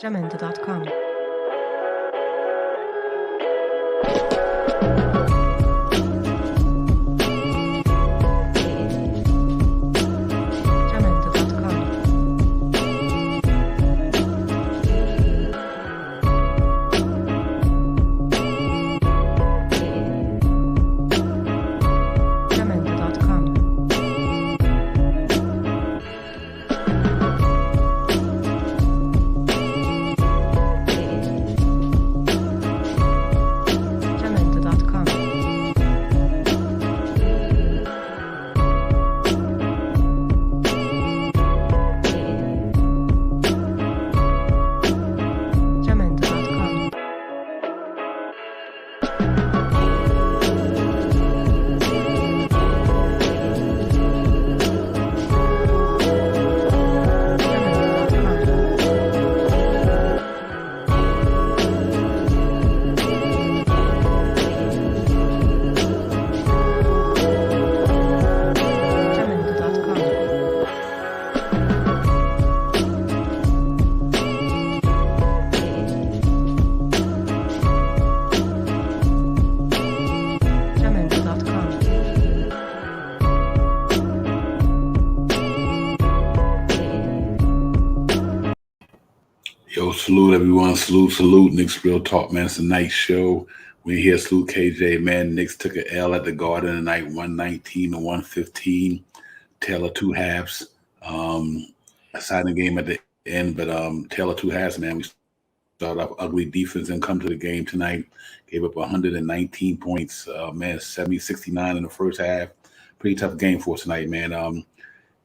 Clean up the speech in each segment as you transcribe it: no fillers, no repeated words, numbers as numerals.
jamendo.com. Yo, salute everyone. Salute. Knicks Real Talk, man. It's a night show. We're here. Salute KJ, man. Knicks took an L at the Garden tonight, 119-115. Taylor two halves. Aside the game at the end, but Taylor two halves, man. We started off ugly defense and come to the game tonight. Gave up 119 points, man. 70-69 in the first half. Pretty tough game for us tonight, man.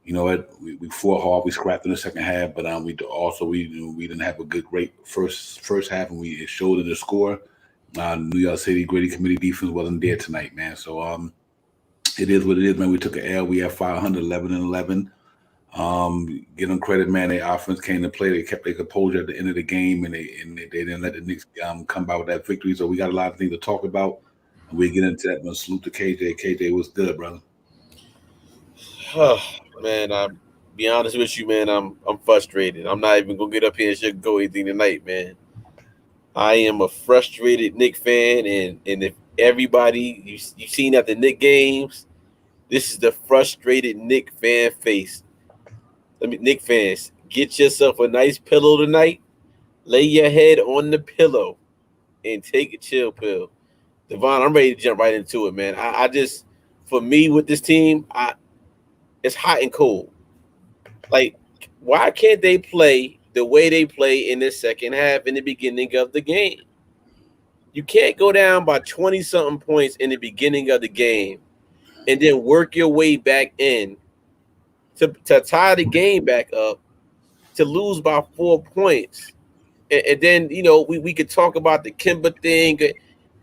You know what? We fought hard. We scrapped in the second half, but we didn't have a great first half, and it showed in the score. New York City Gritty Committee defense wasn't there tonight, man. So it is what it is, man. We took an L. We have 511-11. Give them credit, man. Their offense came to play. They kept their composure at the end of the game, and they didn't let the Knicks come by with that victory. So we got a lot of things to talk about. And we get into that. Man, salute to KJ. KJ was good, brother. Oh, man, I'll be honest with you, man. I'm frustrated. I'm not even gonna get up here and sugarcoat anything tonight, man. I am a frustrated Knick fan, and if everybody you've seen at the Knick games, this is the frustrated Knick fan face. Knick fans, get yourself a nice pillow tonight. Lay your head on the pillow and take a chill pill. Devon, I'm ready to jump right into it, man. I just, for me with this team, it's hot and cold. Like, why can't they play the way they play in the second half in the beginning of the game? You can't go down by 20-something points in the beginning of the game and then work your way back in to tie the game back up to lose by 4 points. And then, you know, we could talk about the Kimba thing.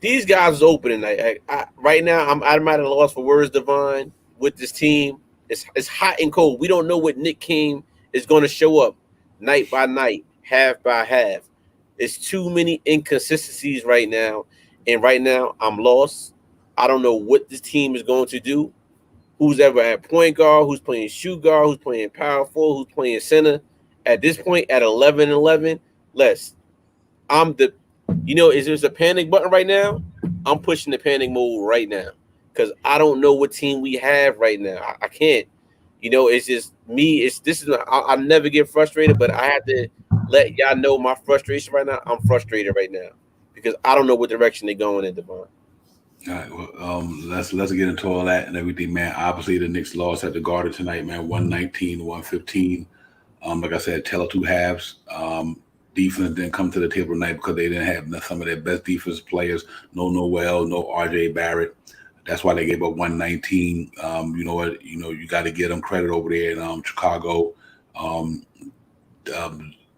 These guys are open tonight. Right now, I'm at a loss for words, Devon, with this team. It's hot and cold. We don't know what Nick King is going to show up night by night, half by half. It's too many inconsistencies right now. And right now, I'm lost. I don't know what this team is going to do. Who's ever at point guard, who's playing shoot guard, who's playing power forward, who's playing center. At this point, at 11-11, is there's a panic button right now? I'm pushing the panic mode right now. Because I don't know what team we have right now. I can't. You know, it's just me. I never get frustrated, but I have to let y'all know my frustration right now. I'm frustrated right now because I don't know what direction they're going in, Devon. All right, well, let's get into all that and everything, man. Obviously, the Knicks lost at the Garden tonight, man, 119-115. Like I said, Taylor two halves. Defense didn't come to the table tonight because they didn't have some of their best defense players. No Noel, no RJ Barrett. That's why they gave up 119. You know what? You know, you got to give them credit over there in Chicago. DeRozan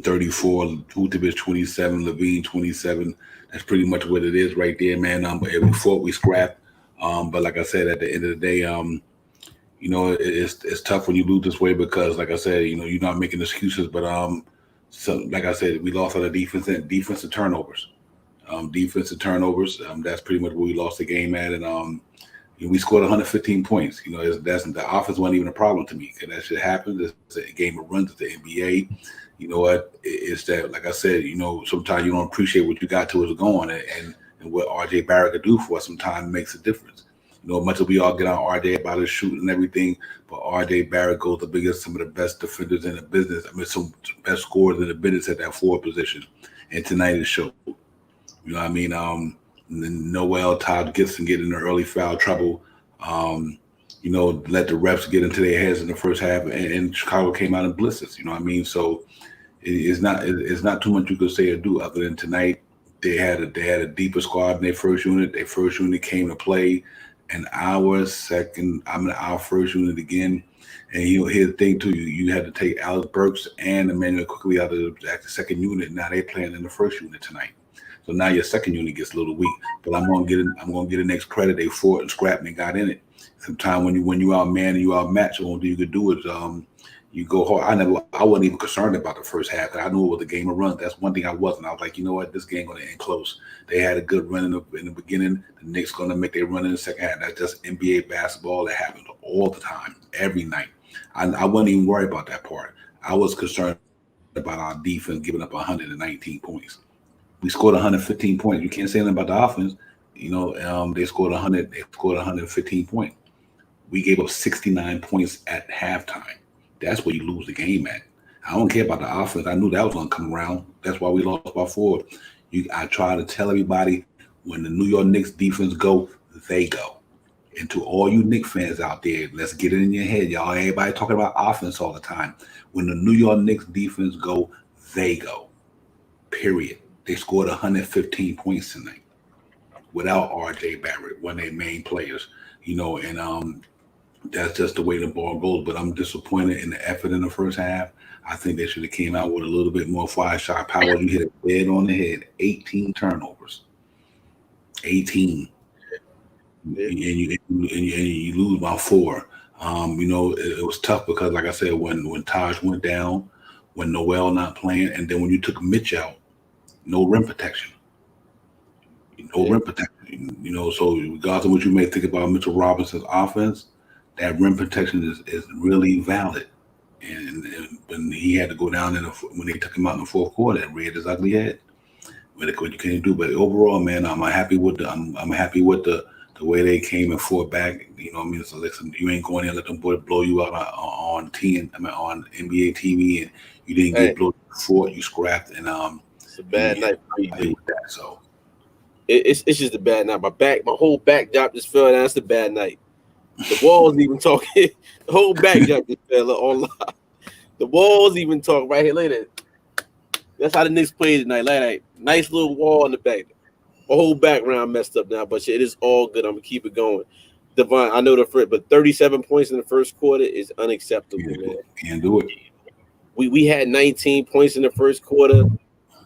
34, Vucevic 27, Levine 27. That's pretty much what it is right there, man. But we fought, we scrapped. But like I said, at the end of the day, you know, it's tough when you lose this way because, like I said, you know, you're not making excuses. But so like I said, we lost on the defensive turnovers. That's pretty much where we lost the game at, and we scored 115 points. You know, that's the offense wasn't even a problem to me because that shit happens. It's a game of runs. It's the NBA. you know what? It's that, like I said, sometimes you don't appreciate what you got till it's gone, and what RJ Barrett could do for us sometimes makes a difference. Much as we all get on RJ about his shooting and everything, but RJ Barrett goes the biggest, some of the best defenders in the business. I mean, some best scorers in the business at that forward position. And tonight it showed. You know what I mean? Noel Todd Gibson get in the early foul trouble. Um, let the refs get into their heads in the first half, and Chicago came out in blisters. You know what I mean? So it's not too much you could say or do other than tonight they had a deeper squad in their first unit. Their first unit came to play our first unit again. And here's the thing too, you had to take Alex Burks and Emmanuel quickly out of the second unit. Now they're playing in the first unit tonight. So now your second unit gets a little weak. But I'm gonna get the next credit. They fought and scrapped and got in it. Sometimes when you outman and you outmatch, the only thing you could do is you go hard. I wasn't even concerned about the first half because I knew it was a game of runs. That's one thing I wasn't. I was like, you know what, this game gonna end close. They had a good run in the beginning. The Knicks gonna make their run in the second half. That's just NBA basketball. That happens all the time, every night. I wasn't even worried about that part. I was concerned about our defense giving up 119 points. We scored 115 points. You can't say anything about the offense. They scored 100. They scored 115 points. We gave up 69 points at halftime. That's where you lose the game at. I don't care about the offense. I knew that was going to come around. That's why we lost by 4. I try to tell everybody when the New York Knicks defense go, they go. And to all you Knicks fans out there, let's get it in your head, y'all. Everybody talking about offense all the time. When the New York Knicks defense go, they go. Period. They scored 115 points tonight without RJ Barrett, one of their main players. And that's just the way the ball goes. But I'm disappointed in the effort in the first half. I think they should have came out with a little bit more fire shot power. You hit it dead on the head. 18 turnovers. 18. Yeah. And you lose by 4. It was tough because, like I said, when Taj went down, when Noel not playing, and then when you took Mitch out, no rim protection. Rim protection. So regardless of what you may think about Mitchell Robinson's offense, that rim protection is really valid. And when he had to go down when they took him out in the fourth quarter, it reared his ugly head. What you can't do, but overall, man, I'm happy with the way they came and fought back. I mean, so listen, you ain't going in and let them boys blow you out on NBA TV, and you didn't get blown. Fought, you scrapped, and it's a bad night for you, dude. So it's just a bad night. My whole backdrop just fell down. It's a bad night. The walls even talking. The whole backdrop just fell online. The walls even talk right here. Look at that. That's how the Knicks played tonight. Like that. Nice little wall in the back. My whole background messed up now, but it is all good. I'm gonna keep it going. Devon, I know but 37 points in the first quarter is unacceptable, man. Can't do it. We had 19 points in the first quarter.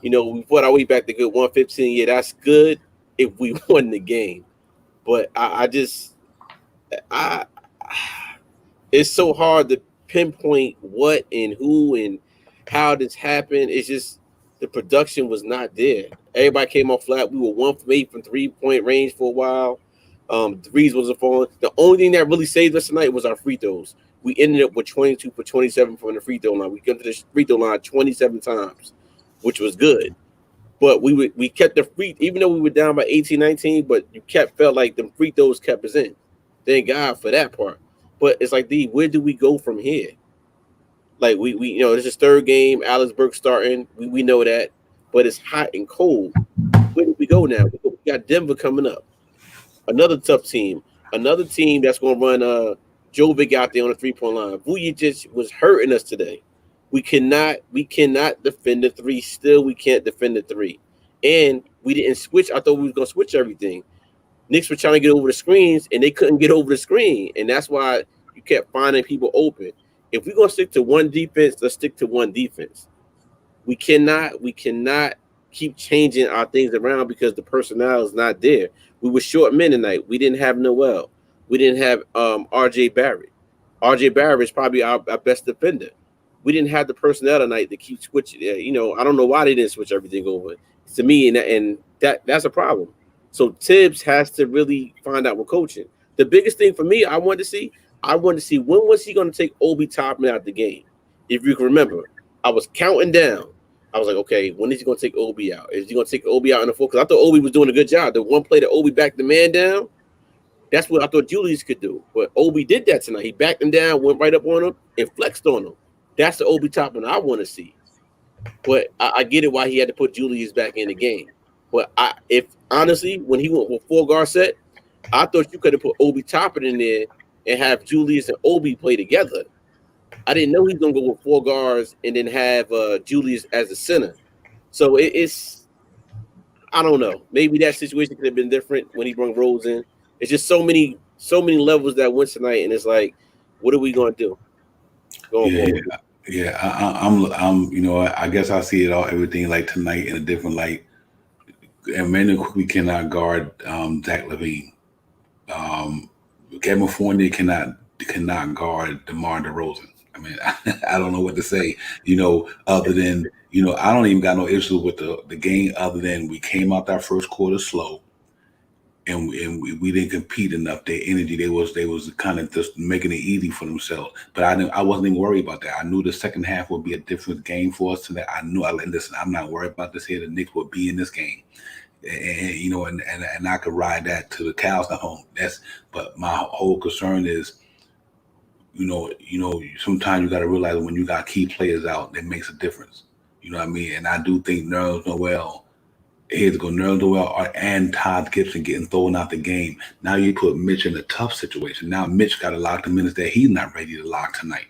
We fought our way back to good 115. Yeah, that's good if we won the game. But it's so hard to pinpoint what and who and how this happened. It's just the production was not there. Everybody came off flat. We were 1 from 8 from 3-point range for a while. Threes wasn't falling. The only thing that really saved us tonight was our free throws. We ended up with 22 for 27 from the free throw line. We got to the free throw line 27 times, which was good. But we kept the free, even though we were down by 18, 19, but felt like the free throws kept us in. Thank God for that part. But it's like, where do we go from here? Like we this is third game. Alex Burke starting. We know that, but it's hot and cold. Where do we go now? We got Denver coming up. Another tough team. Another team that's going to run Jovic out there on the 3-point line. Vujic was hurting us today. We cannot defend the 3. Still, we can't defend the 3. And we didn't switch. I thought we was going to switch everything. Knicks were trying to get over the screens, and they couldn't get over the screen. And that's why you kept finding people open. If we're going to stick to one defense, let's stick to one defense. We cannot keep changing our things around because the personnel is not there. We were short men tonight. We didn't have Noel. We didn't have RJ Barrett. RJ Barrett is probably our best defender. We didn't have the personnel tonight to keep switching. I don't know why they didn't switch everything over. To me, and that's a problem. So Tibbs has to really find out with coaching. The biggest thing for me, I want to see when was he going to take Obi Toppin out of the game? If you can remember, I was counting down. I was like, okay, when is he gonna take Obi out? Is he gonna take Obi out in the fourth? Because I thought Obi was doing a good job. The one play that Obi backed the man down, that's what I thought Julius could do. But Obi did that tonight. He backed him down, went right up on him, and flexed on him. That's the Obi Toppin I want to see. But I get it why he had to put Julius back in the game. But if honestly, when he went with 4 guard set, I thought you could have put Obi Toppin in there and have Julius and Obi play together. I didn't know he was gonna go with 4 guards and then have Julius as a center. So it's I don't know. Maybe that situation could have been different when he brought Rose in. It's just so many levels that went tonight, and it's like, what are we gonna do going forward? Yeah, I'm, I guess I see it all, everything like tonight in a different light. And Emmanuel quickly cannot guard Zach LaVine. Kevin Fournier cannot guard DeMar DeRozan. I mean, I don't know what to say. Other than I don't even got no issue with the game. Other than we came out that first quarter slow, and we didn't compete enough. Their energy, they was kind of just making it easy for themselves. But I wasn't even worried about that. I knew the second half would be a different game for us today. I knew. Listen, I'm not worried about this here. The Knicks will be in this game, and I could ride that to the cows come home. But my whole concern is, sometimes you got to realize when you got key players out, that makes a difference. You know what I mean? And I do think Nerlens Noel. Here's go Nerlens Noel and Todd Gibson getting thrown out the game. Now you put Mitch in a tough situation. Now Mitch got to lock the minutes that he's not ready to lock tonight.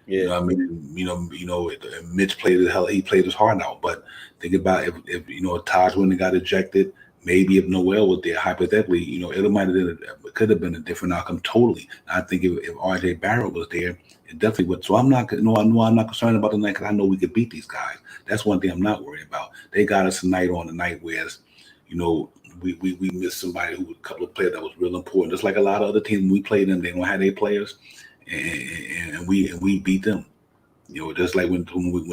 Yeah. You know what I mean? Mitch played he played his heart out. But think about if Todd wouldn't have got ejected, maybe if Noel was there, hypothetically, it could have been a different outcome totally. I think if RJ Barrett was there, it definitely would. So I'm not concerned about the night because I know we could beat these guys. That's one thing I'm not worried about. They got us tonight on the night where, we missed somebody who was a couple of players that was real important. Just like a lot of other teams, when we played them, they don't have their players, and we beat them. Just like when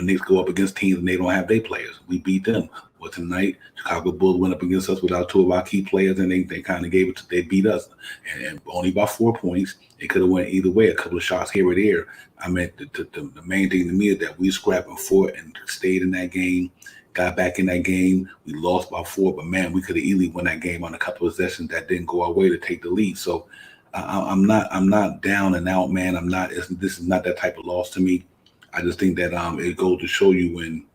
Knicks go up against teams and they don't have their players, we beat them. Well, tonight, Chicago Bulls went up against us without 2 of our key players, and they kind of they beat us, and only by 4 points. It could have went either way, a couple of shots here or there. I mean, the main thing to me is that we scrapped and fought and stayed in that game, got back in that game. We lost by 4, but man, we could have easily won that game on a couple of possessions that didn't go our way to take the lead. So I'm not down and out, man. This is not that type of loss to me. I just think that it goes to show you when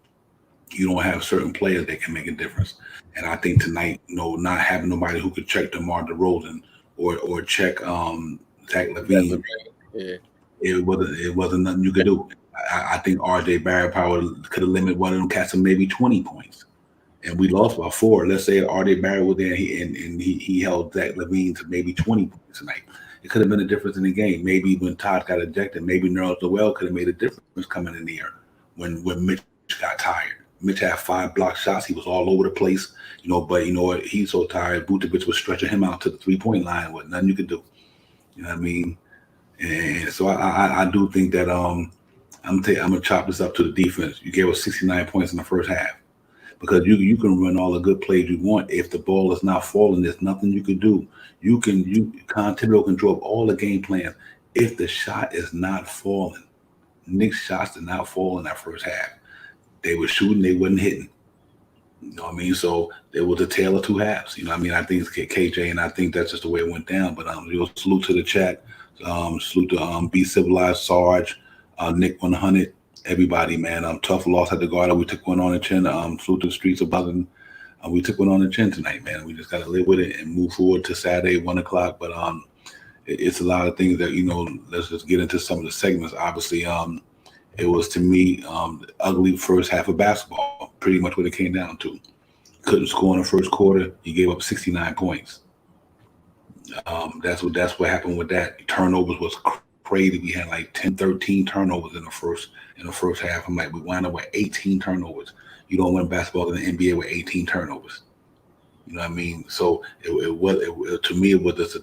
you don't have certain players that can make a difference. And I think tonight, not having nobody who could check DeMar DeRozan or check Zach LaVine, it wasn't nothing you could do. I think RJ Barrett probably could have limited one of them cats to maybe 20 points. And we lost by 4. Let's say RJ Barrett was there and he held Zach LaVine to maybe 20 points tonight. It could have been a difference in the game. Maybe when Todd got ejected, maybe Nerlens Noel could have made a difference coming in the air when Mitch got tired. Mitch had 5 block shots. He was all over the place, but you know what? He's so tired. Vucevic was stretching him out to the 3-point line with nothing you could do. You know what I mean? And so I do think that I'm gonna chop this up to the defense. You gave us 69 points in the first half because you can run all the good plays you want. If the ball is not falling, there's nothing you can do. Con Thibodeau can draw up all the game plans. If the shot is not falling, Knicks shots did not fall in that first half. They were shooting, they wasn't hitting. You know what I mean? So it was a tale of 2 halves. You know what I mean? I think it's KJ, and I think that's just the way it went down. But salute to the chat. Salute to Be Civilized, Sarge, Nick 100, everybody, man. Tough loss at the Garden. We took one on the chin. Salute to the streets of Buzzing. We took one on the chin tonight, man. We just got to live with it and move forward to Saturday, 1 o'clock. But it's a lot of things that, let's just get into some of the segments. Obviously, it was, to me, the ugly first half of basketball, pretty much what it came down to. Couldn't score in the first quarter. You gave up 69 points. That's what happened with that. Turnovers was crazy. We had like 10, 13 turnovers in the first half. I'm like, we wound up with 18 turnovers. You don't win basketball in the NBA with 18 turnovers. You know what I mean? So to me, it was just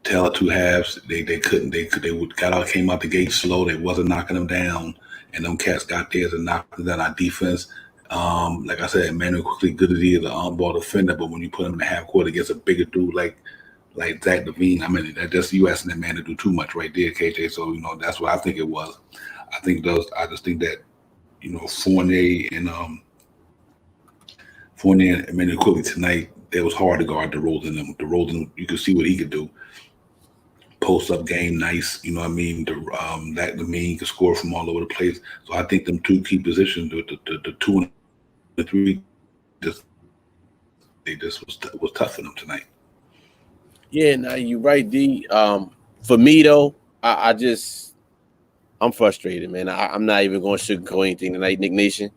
tale of 2 halves. They came out the gate slow. They wasn't knocking them down, and them cats got theirs and knocked down our defense. Like I said, Emmanuel quickly good as he is an on-ball defender, but when you put him in the half court against a bigger dude like Zach LaVine, I mean, that's you asking that man to do too much right there, KJ. So that's what I think it was. I think those. I just think that Fournier and Emmanuel Quickly tonight. It was hard to guard DeRozan. DeRozan, you could see what he could do. Post up game, nice. You know what I mean? That the mean could score from all over the place. So I think them two key positions, the 2 and the 3, they just was tough for them tonight. Yeah, now you're right, D. For me though, I'm frustrated, man. I'm not even going to sugarcoat anything tonight, Nick Nation.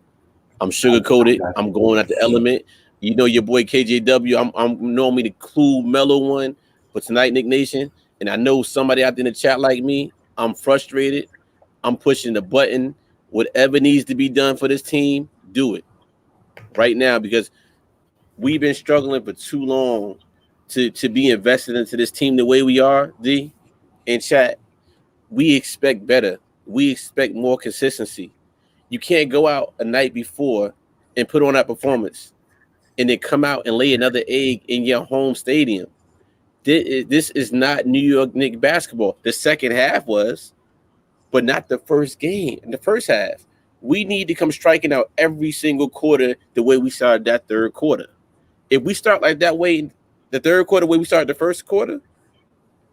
I'm sugarcoated. I'm going at the element. You know your boy KJW. I'm normally the cool, mellow one, but tonight, Nick Nation, and I know somebody out there in the chat like me. I'm frustrated. I'm pushing the button. Whatever needs to be done for this team, do it right now because we've been struggling for too long to be invested into this team the way we are. D and chat, we expect better. We expect more consistency. You can't go out a night before and put on that performance and then come out and lay another egg in your home stadium. This is not New York Knicks basketball. The second half was, but not the first game. In the first half, we need to come striking out every single quarter the way we started that third quarter. If we start like that way, the third quarter, way we started the first quarter,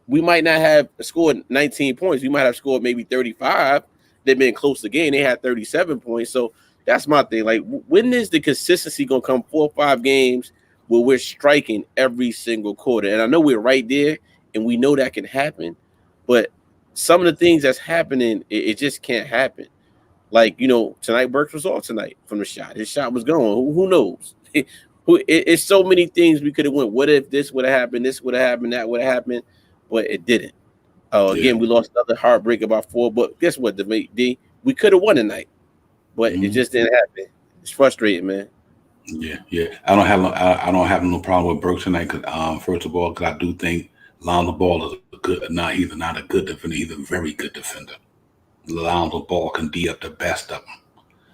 we might not have scored 19 points. We might have scored maybe 35. They've been close to game. They had 37 points. So that's my thing. Like, when is the consistency going to come 4 or 5 games where we're striking every single quarter? And I know we're right there, and we know that can happen. But some of the things that's happening, it just can't happen. Like, tonight Burks was off tonight from the shot. His shot was gone. Who knows? It's so many things we could have went. What if this would have happened? This would have happened. That would have happened. But it didn't. Again, we lost another heartbreak about 4. But guess what, D? We could have won tonight, but it just didn't happen. It's frustrating, man. Yeah. I don't have no problem with Burks tonight. Cause first of all, because I do think Lonzo Ball is he's not a good defender. He's a very good defender. Lonzo Ball can D up the best of them.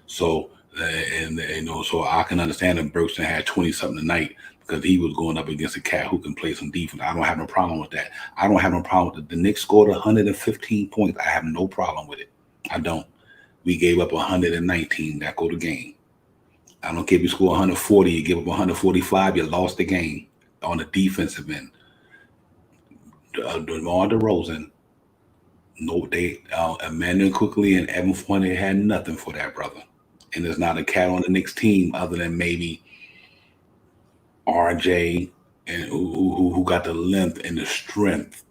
So so I can understand that Burks had 20 something tonight because he was going up against a cat who can play some defense. I don't have no problem with that. I don't have no problem with it. The Knicks scored 115 points. I have no problem with it. I don't. We gave up 119 that go to game. I don't care if you score 140, you give up 145, you lost the game on the defensive end. DeMar DeRozan, Emmanuel Quickly and Evan Fournier had nothing for that brother. And there's not a cat on the Knicks team other than maybe RJ and who got the length and the strength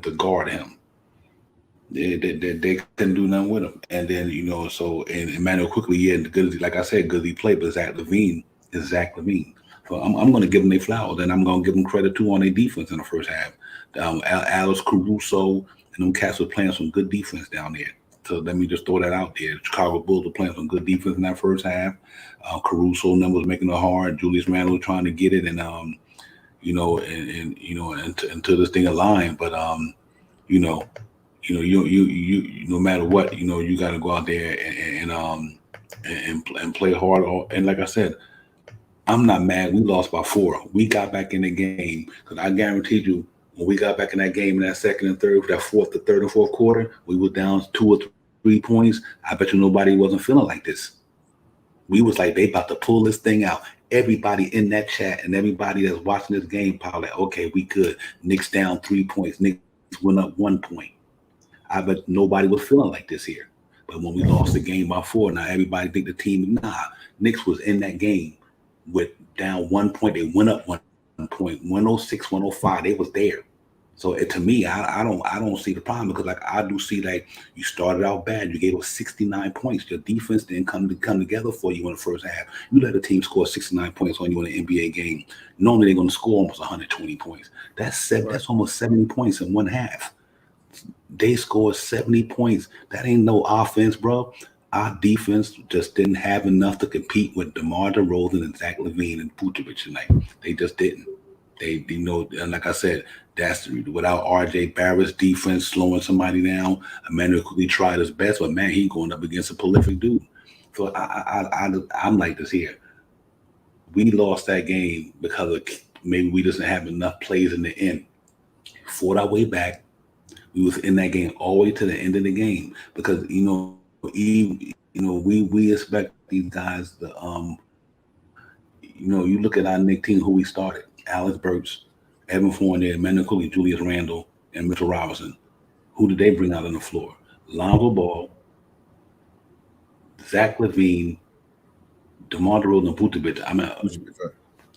to guard him. They couldn't do nothing with him. And then, and Emmanuel Quickly, like I said, good he played, but Zach LaVine is Zach LaVine. So I'm going to give them their flowers, and I'm going to give them credit too on their defense in the first half. Alex Caruso and them cats were playing some good defense down there. So let me just throw that out there. The Chicago Bulls were playing some good defense in that first half. Caruso and them was making it hard. Julius Randle was trying to get it, and until this thing aligned. But you no matter what, you got to go out there and play hard. And like I said, I'm not mad. We lost by 4. We got back in the game because I guarantee you, when we got back in that game in that second and third, the third and fourth quarter, we were down 2 or 3 points. I bet you nobody wasn't feeling like this. We was like, they about to pull this thing out. Everybody in that chat and everybody that's watching this game probably like, okay, we good. Knicks down 3 points. Knicks went up 1 point. I bet nobody was feeling like this here. But when we lost the game by 4, now everybody think the team, Knicks was in that game with down 1 point. They went up 1 point, 106, 105. They was there. So to me, I don't see the problem because like I do see like you started out bad. You gave us 69 points. Your defense didn't come together for you in the first half. You let a team score 69 points on you in an NBA game. Normally they're going to score almost 120 points. That's almost 70 points in one half. They scored 70 points. That ain't no offense, bro. Our defense just didn't have enough to compete with DeMar DeRozan and Zach LaVine and Vucevic tonight. They just didn't. And like I said, that's without RJ Barrett's defense slowing somebody down. Emmanuel Quickly tried his best, but man, he going up against a prolific dude. So I'm like this here. We lost that game because maybe we didn't have enough plays in the end. Fought our way back. We was in that game all the way to the end of the game because we expect these guys to you look at our Nick team who we started: Alex Burks, Evan Fournier, Emmanuel Cooley, Julius Randle, and Mitchell Robinson. Who did they bring out on the floor? Lonzo Ball, Zach Levine, DeMar DeRozan, and Vucevic. I mean,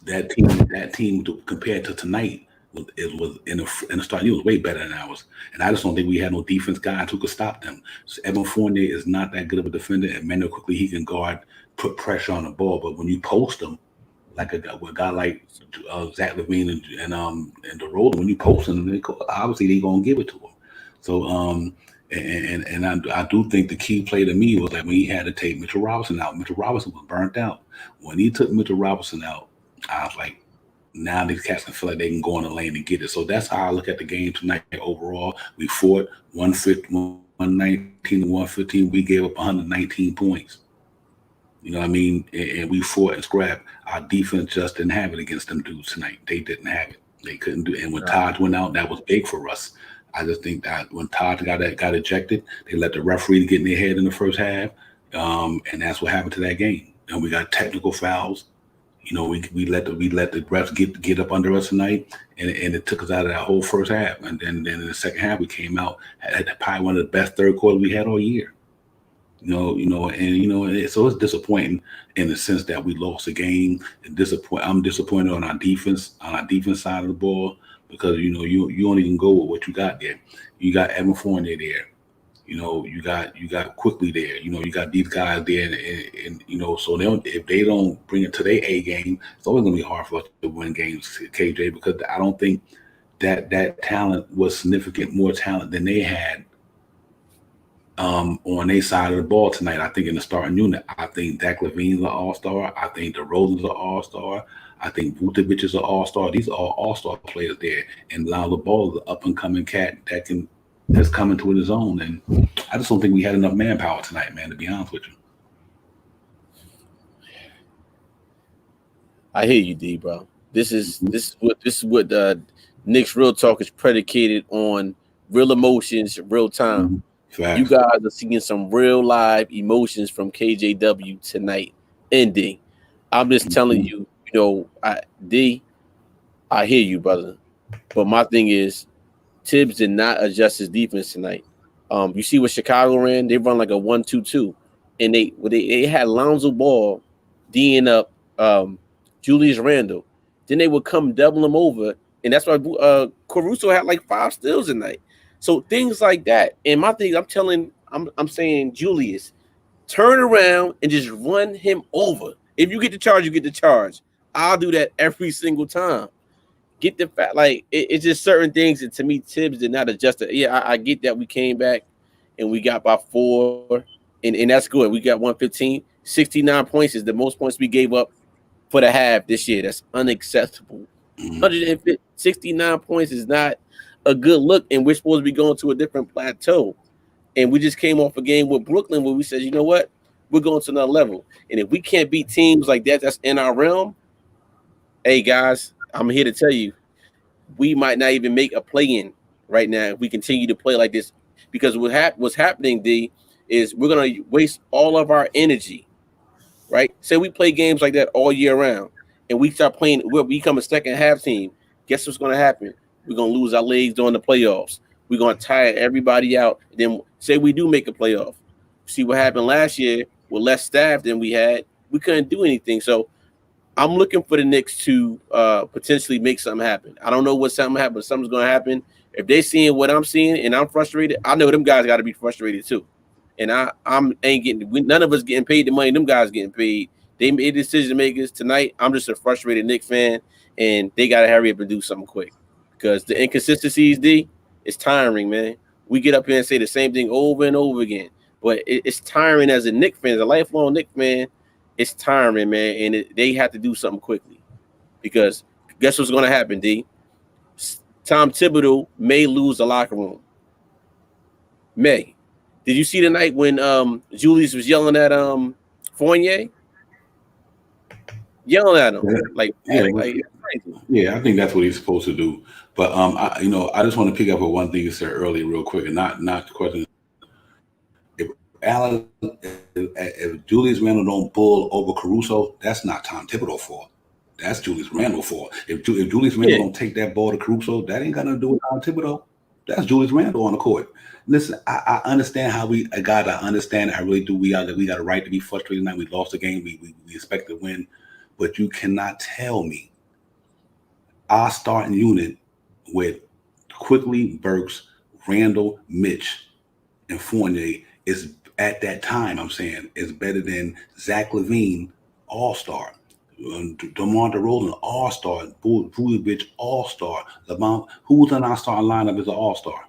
that team compared to tonight was in the start. It was way better than ours, and I just don't think we had no defense guys who could stop them. So Evan Fournier is not that good of a defender, and Manuel quickly he can guard, put pressure on the ball. But when you post him, like a guy like Zach Levine and DeRozan, when you post them, obviously they gonna give it to him. So I do think the key play to me was like when he had to take Mitchell Robinson out. Mitchell Robinson was burnt out. When he took Mitchell Robinson out, I was like, now these cats can feel like they can go in the lane and get it. So that's how I look at the game tonight overall. We fought 119 to 115. We gave up 119 points. You know what I mean? And we fought and scrapped. Our defense just didn't have it against them dudes tonight. They didn't have it. They couldn't do it. And when Todd went out, that was big for us. I just think that when Todd got ejected, they let the referee get in their head in the first half. And that's what happened to that game. And we got technical fouls. We let the refs get up under us tonight, and it took us out of that whole first half. And then in the second half, we came out had probably one of the best third quarters we had all year. So it's disappointing in the sense that we lost a game. I'm disappointed on our defense side of the ball because you only can go with what you got there. You got Evan Fournier there. You got Quickly there. You got these guys there, and so if they don't bring it to their A game, it's always gonna be hard for us to win games, KJ, because I don't think that talent was significant more talent than they had on their side of the ball tonight. I think in the starting unit, I think Zach Levine's an all-star. I think DeRozan's an all-star. I think Vucevic is an all-star. These are all all-star players there, and Lonzo Ball is an up-and-coming cat that's coming to his own. And I just don't think we had enough manpower tonight, man, to be honest with you. I hear you, D, bro. This is what Knicks Real Talk is predicated on: real emotions, real time. Facts. You guys are seeing some real live emotions from KJW tonight. Ending. I'm just telling you, I hear you, brother. But my thing is, Tibbs did not adjust his defense tonight. You see what Chicago ran? They run like a 1-2-2, and they had Lonzo Ball D'ing up Julius Randle. Then they would come double him over, and that's why Caruso had like 5 steals tonight. So things like that. And my thing, I'm saying, Julius, turn around and just run him over. If you get the charge, you get the charge. I'll do that every single time. Get the fact, like it's just certain things that to me Tibbs did not adjust it. Yeah, I get that we came back and we got by 4, and that's good. We got 115. 69 points is the most points we gave up for the half this year. That's unacceptable. 69 points is not a good look, and we're supposed to be going to a different plateau. And we just came off a game with Brooklyn where we said, you know what, we're going to another level. And if we can't beat teams like that's in our realm, hey guys, I'm here to tell you, we might not even make a play-in right now if we continue to play like this. Because what's happening, D, is we're going to waste all of our energy, right? Say we play games like that all year round, and we start playing, we'll become a second half team. Guess what's going to happen? We're going to lose our legs during the playoffs. We're going to tire everybody out. Then say we do make a playoff. See what happened last year with less staff than we had. We couldn't do anything. So I'm looking for the Knicks to potentially make something happen. I don't know what something happened, but something's going to happen. If they're seeing what I'm seeing and I'm frustrated, I know them guys got to be frustrated too. And I'm ain't getting, none of us getting paid the money. Them guys getting paid. They made decision makers tonight. I'm just a frustrated Knicks fan, and they got to hurry up and do something quick because the inconsistencies, D, it's tiring, man. We get up here and say the same thing over and over again, but it's tiring as a Knicks fan, as a lifelong Knicks fan. It's tiring, man, and they have to do something quickly because guess what's going to happen, D? Tom Thibodeau may lose the locker room. May. Did you see the night when Julius was yelling at Fournier? Yelling at him like crazy. Yeah, I think that's what he's supposed to do. But I just want to pick up on one thing you said earlier, real quick, and not the question. Allen, if Julius Randle don't pull over Caruso, that's not Tom Thibodeau for. That's Julius Randle for. If Julius Randle Yeah, don't take that ball to Caruso, that ain't got nothing to do with Tom Thibodeau. That's Julius Randle on the court. Listen, I understand how I understand it. I really do. We got a right to be frustrated tonight. We lost the game. We expect to win, but you cannot tell me our starting unit with Quickly, Burks, Randall, Mitch, and Fournier is at that time. I'm saying is better than Zach Levine, All Star, DeMar DeRozan, All Star, Vujovic, All Star. Lamont, who's in our starting lineup as an All Star?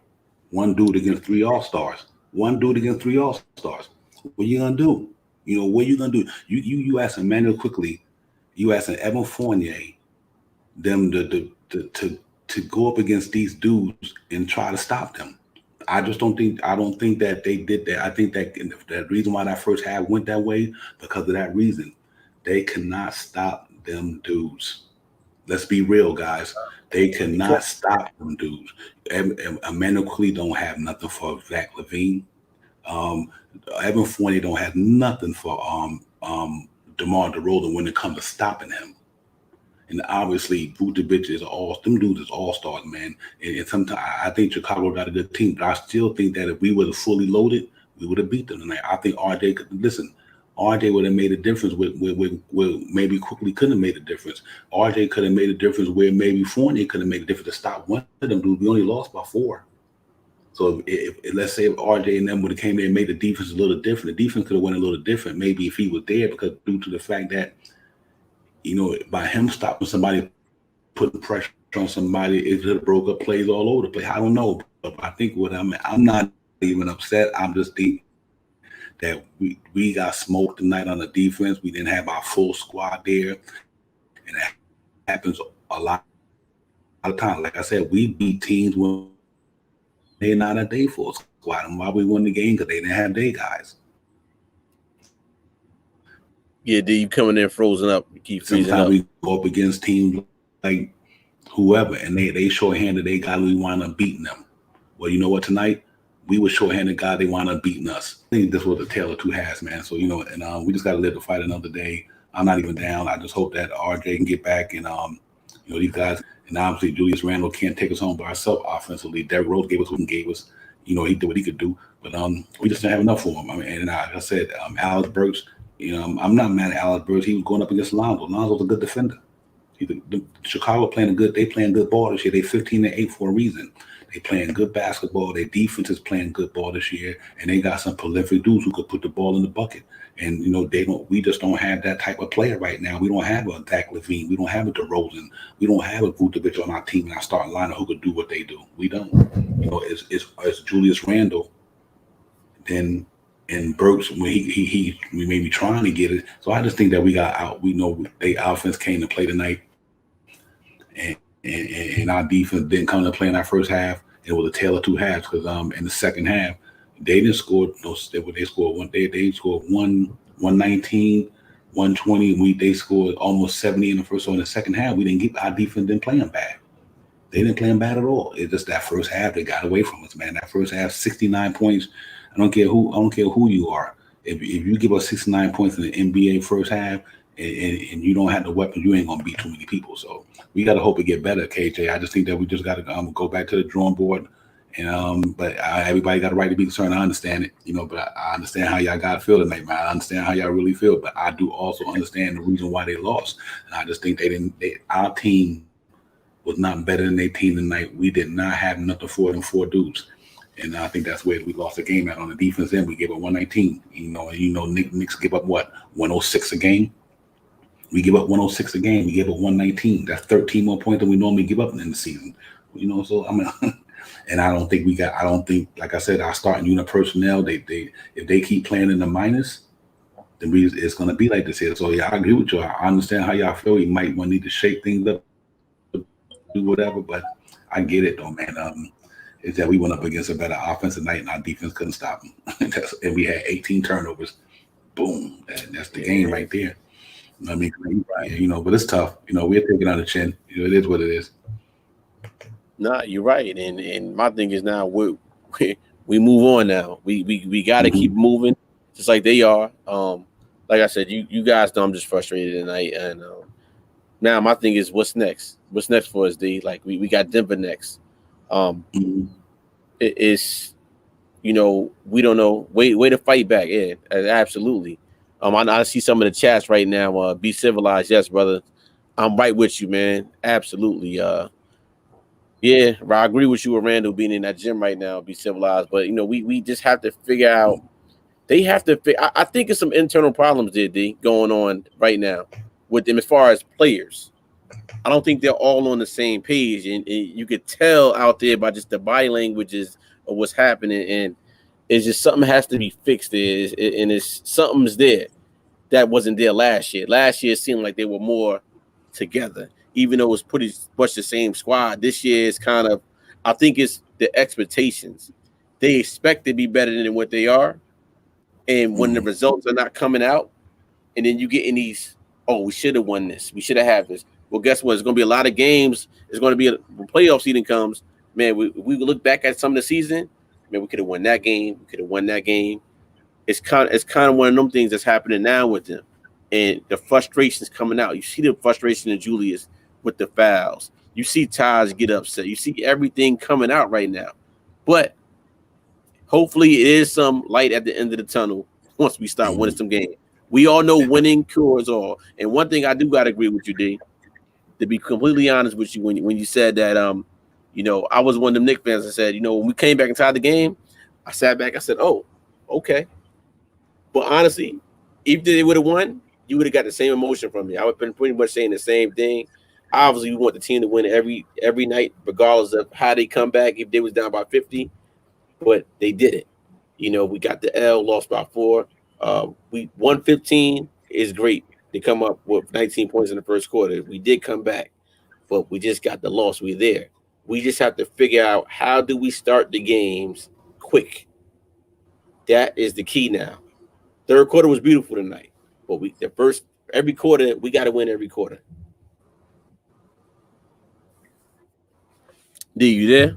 One dude against three All Stars. One dude against three All Stars. What you gonna do? What you gonna do? You ask Emmanuel Quickly, you ask Evan Fournier, them to go up against these dudes and try to stop them. I don't think that they did that. I think that the reason why that first half went that way because of that reason. They cannot stop them dudes. Let's be real, guys. They cannot stop them dudes. Emmanuel Quickly don't have nothing for Zach Levine. Um, Evan Fournier don't have nothing for DeMar DeRozan when it comes to stopping him. And obviously, Vucevic is them dudes is all stars, man. And sometimes I think Chicago got a good team, but I still think that if we were fully loaded, we would have beat them tonight. I think RJ could listen. RJ would have made a difference with maybe Quickly couldn't have made a difference. RJ could have made a difference where maybe Fournier could have made a difference to stop one of them dudes. We only lost by 4. So if let's say if RJ and them would have came there and made the defense a little different, the defense could have went a little different. Maybe if he was there, because due to the fact that by him stopping somebody, putting pressure on somebody, it could have broke up plays all over the place. I don't know, but I think I'm not even upset. I'm just thinking that we got smoked tonight on the defense. We didn't have our full squad there, and that happens a lot of times. Like I said, we beat teams when they're not a day full squad, and why we won the game because they didn't have day guys. yeah, D, you coming in frozen up, you keep freezing Sometimes up. we go up against teams like whoever, and they shorthanded they guy, we wind up beating them. Well, you know what? Tonight we were shorthanded guy, they wound up beating us. I think this was a tale of two halves, man. So and we just got to live to fight another day. I'm not even down. I just hope that RJ can get back, and these guys, and obviously Julius Randle can't take us home by ourselves offensively. Derrick Rose gave us what he gave us. He did what he could do, but we just didn't have enough for him. I mean, and like I said, Alex Burks. I'm not mad at Alex Burks. He was going up against Lonzo. Lonzo's a good defender. Chicago playing good. They playing good ball this year. They 15-8 for a reason. They playing good basketball. Their defense is playing good ball this year, and they got some prolific dudes who could put the ball in the bucket. And they don't. We just don't have that type of player right now. We don't have a Zach Levine. We don't have a DeRozan. We don't have a Vucevic on our team and our starting lineup who could do what they do. We don't. It's Julius Randle. Then and Burks when he we may be trying to get it. So I just think that we got out. We know they offense came to play tonight, and our defense didn't come to play in our first half. It was a tale of two halves because in the second half they didn't score they scored they scored 119, 120. They scored almost 70 in the first. So in the second half we didn't get our defense didn't play them bad. They didn't play them bad at all. It's just that first half they got away from us, man. That first half, 69 points. I don't care who you are. If you give us 69 points in the NBA first half and you don't have the weapons, you ain't gonna beat too many people. So we gotta hope it get better, KJ. I just think that we just gotta go back to the drawing board. And but everybody got a right to be concerned. I understand it, but I understand how y'all gotta feel tonight, man. I understand how y'all really feel, but I do also understand the reason why they lost. And I just think our team was not better than their team tonight. We did not have nothing for them 4 dudes. And I think that's where we lost the game at on the defense end. We gave up 119. Knicks give up what? 106 a game. We give up 106 a game. We gave up 119. That's 13 more points than we normally give up in the season. So I mean, and I don't think, like I said, our starting unit personnel, if they keep playing in the minus, then it's going to be like this here. So yeah, I agree with you. I understand how y'all feel. You might want to need to shake things up, do whatever, but I get it though, man. Is that we went up against a better offense tonight and our defense couldn't stop them. And we had 18 turnovers. Boom. That's the game right there. I mean, but it's tough. We're taking on the chin. It is what it is. Nah, you're right. And my thing is now we're we move on now. We got to keep moving, just like they are. Like I said, you guys know I'm just frustrated tonight, and now my thing is what's next? What's next for us, D? Like we got Denver next. Um, it's we don't know. Way to fight back. Yeah, absolutely. I see some of the chats right now. Be civilized, yes, brother. I'm right with you, man. Absolutely. Yeah, I agree with you with Randall being in that gym right now. Be civilized, but we just have to figure out. They have to. I think it's some internal problems there, D, going on right now with them as far as players. I don't think they're all on the same page, and you could tell out there by just the body languages of what's happening, and it's just something has to be fixed there, and it's something's there that wasn't there last year. Last year it seemed like they were more together, even though it was pretty much the same squad. This year is kind of, I think it's the expectations. They expect to be better than what they are, and when the results are not coming out, and then you get in these, oh, we should have won this, we should have had this. Well, guess what? It's going to be a lot of games. It's going to be when playoff season comes. Man, we look back at some of the season. Man, we could have won that game. We could have won that game. It's kind of one of them things that's happening now with them, and the frustration's coming out. You see the frustration in Julius with the fouls. You see Taj get upset. You see everything coming out right now, but hopefully it is some light at the end of the tunnel once we start winning some games. We all know winning cures all. And one thing I do got to agree with you, D, to be completely honest with you, when you said that, I was one of them Knicks fans that said, when we came back inside the game, I sat back, I said, oh, okay. But honestly, if they would have won, you would have got the same emotion from me. I would have been pretty much saying the same thing. Obviously, we want the team to win every night, regardless of how they come back. If they was down by 50, but they did it. We got the L, lost by 4. We 115 is great to come up with 19 points in the first quarter. We did come back, but we just got the loss. We're there. We just have to figure out how do we start the games quick. That is the key now. Third quarter was beautiful tonight, but every quarter we got to win every quarter. D, you there?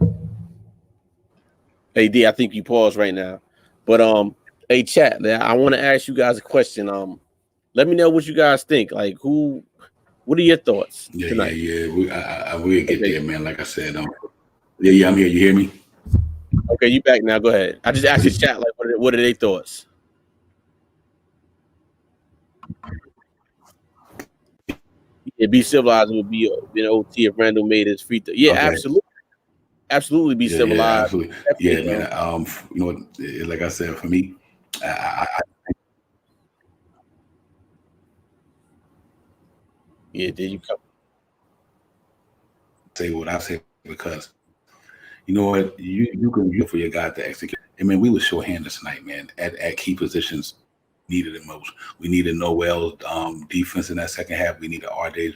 Hey D, I think you paused right now. But hey chat, I want to ask you guys a question. Let me know what you guys think. Like what are your thoughts tonight? Yeah. We'll get there, man. Like I said, yeah, I'm here. You hear me? Okay, you back now. Go ahead. I just asked the chat, like, what are their thoughts? Yeah, be civilized would be OT if Randall made his free throw. Yeah, Okay. absolutely be civilized. Absolutely. Definitely, Yeah, man. Like I said, for me, I Yeah, did you come? say what I say because you know what you can use for your guys to execute. I mean, we were shorthanded tonight, man, at key positions. Needed it most. We needed Noel's defense in that second half. We needed RJ's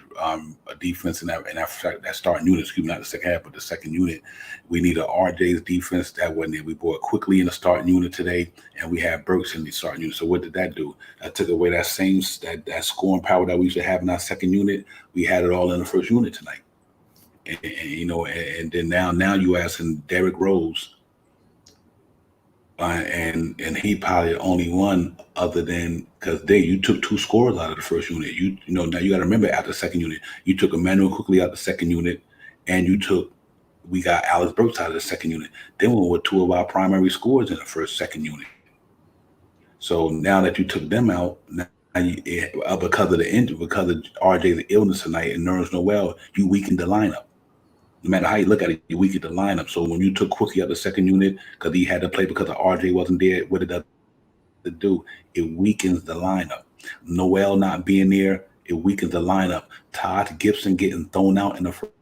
defense in that starting unit. Excuse me, not the second half, but the second unit. We needed RJ's defense that wasn't there. We brought quickly in the starting unit today, and we had Burks in the starting unit. So what did that do? That took away that same that scoring power that we used to have in our second unit. We had it all in the first unit tonight. And then now you asking Derrick Rose. And he probably the only one other than because you took 2 scores out of the first unit. Now you got to remember after the second unit, you took Emmanuel quickly out the second unit, and we got Alex Burks out of the second unit. Then we were 2 of our primary scores in the second unit. So now that you took them out, because of the injury, because of RJ's illness tonight and Nerlens Noel, you weakened the lineup. No matter how you look at it, you weakened the lineup. So when you took Quickie out the second unit because he had to play because the RJ wasn't there, what did that do? It weakens the lineup. Noel not being there, it weakens the lineup. Todd Gibson getting thrown out in the first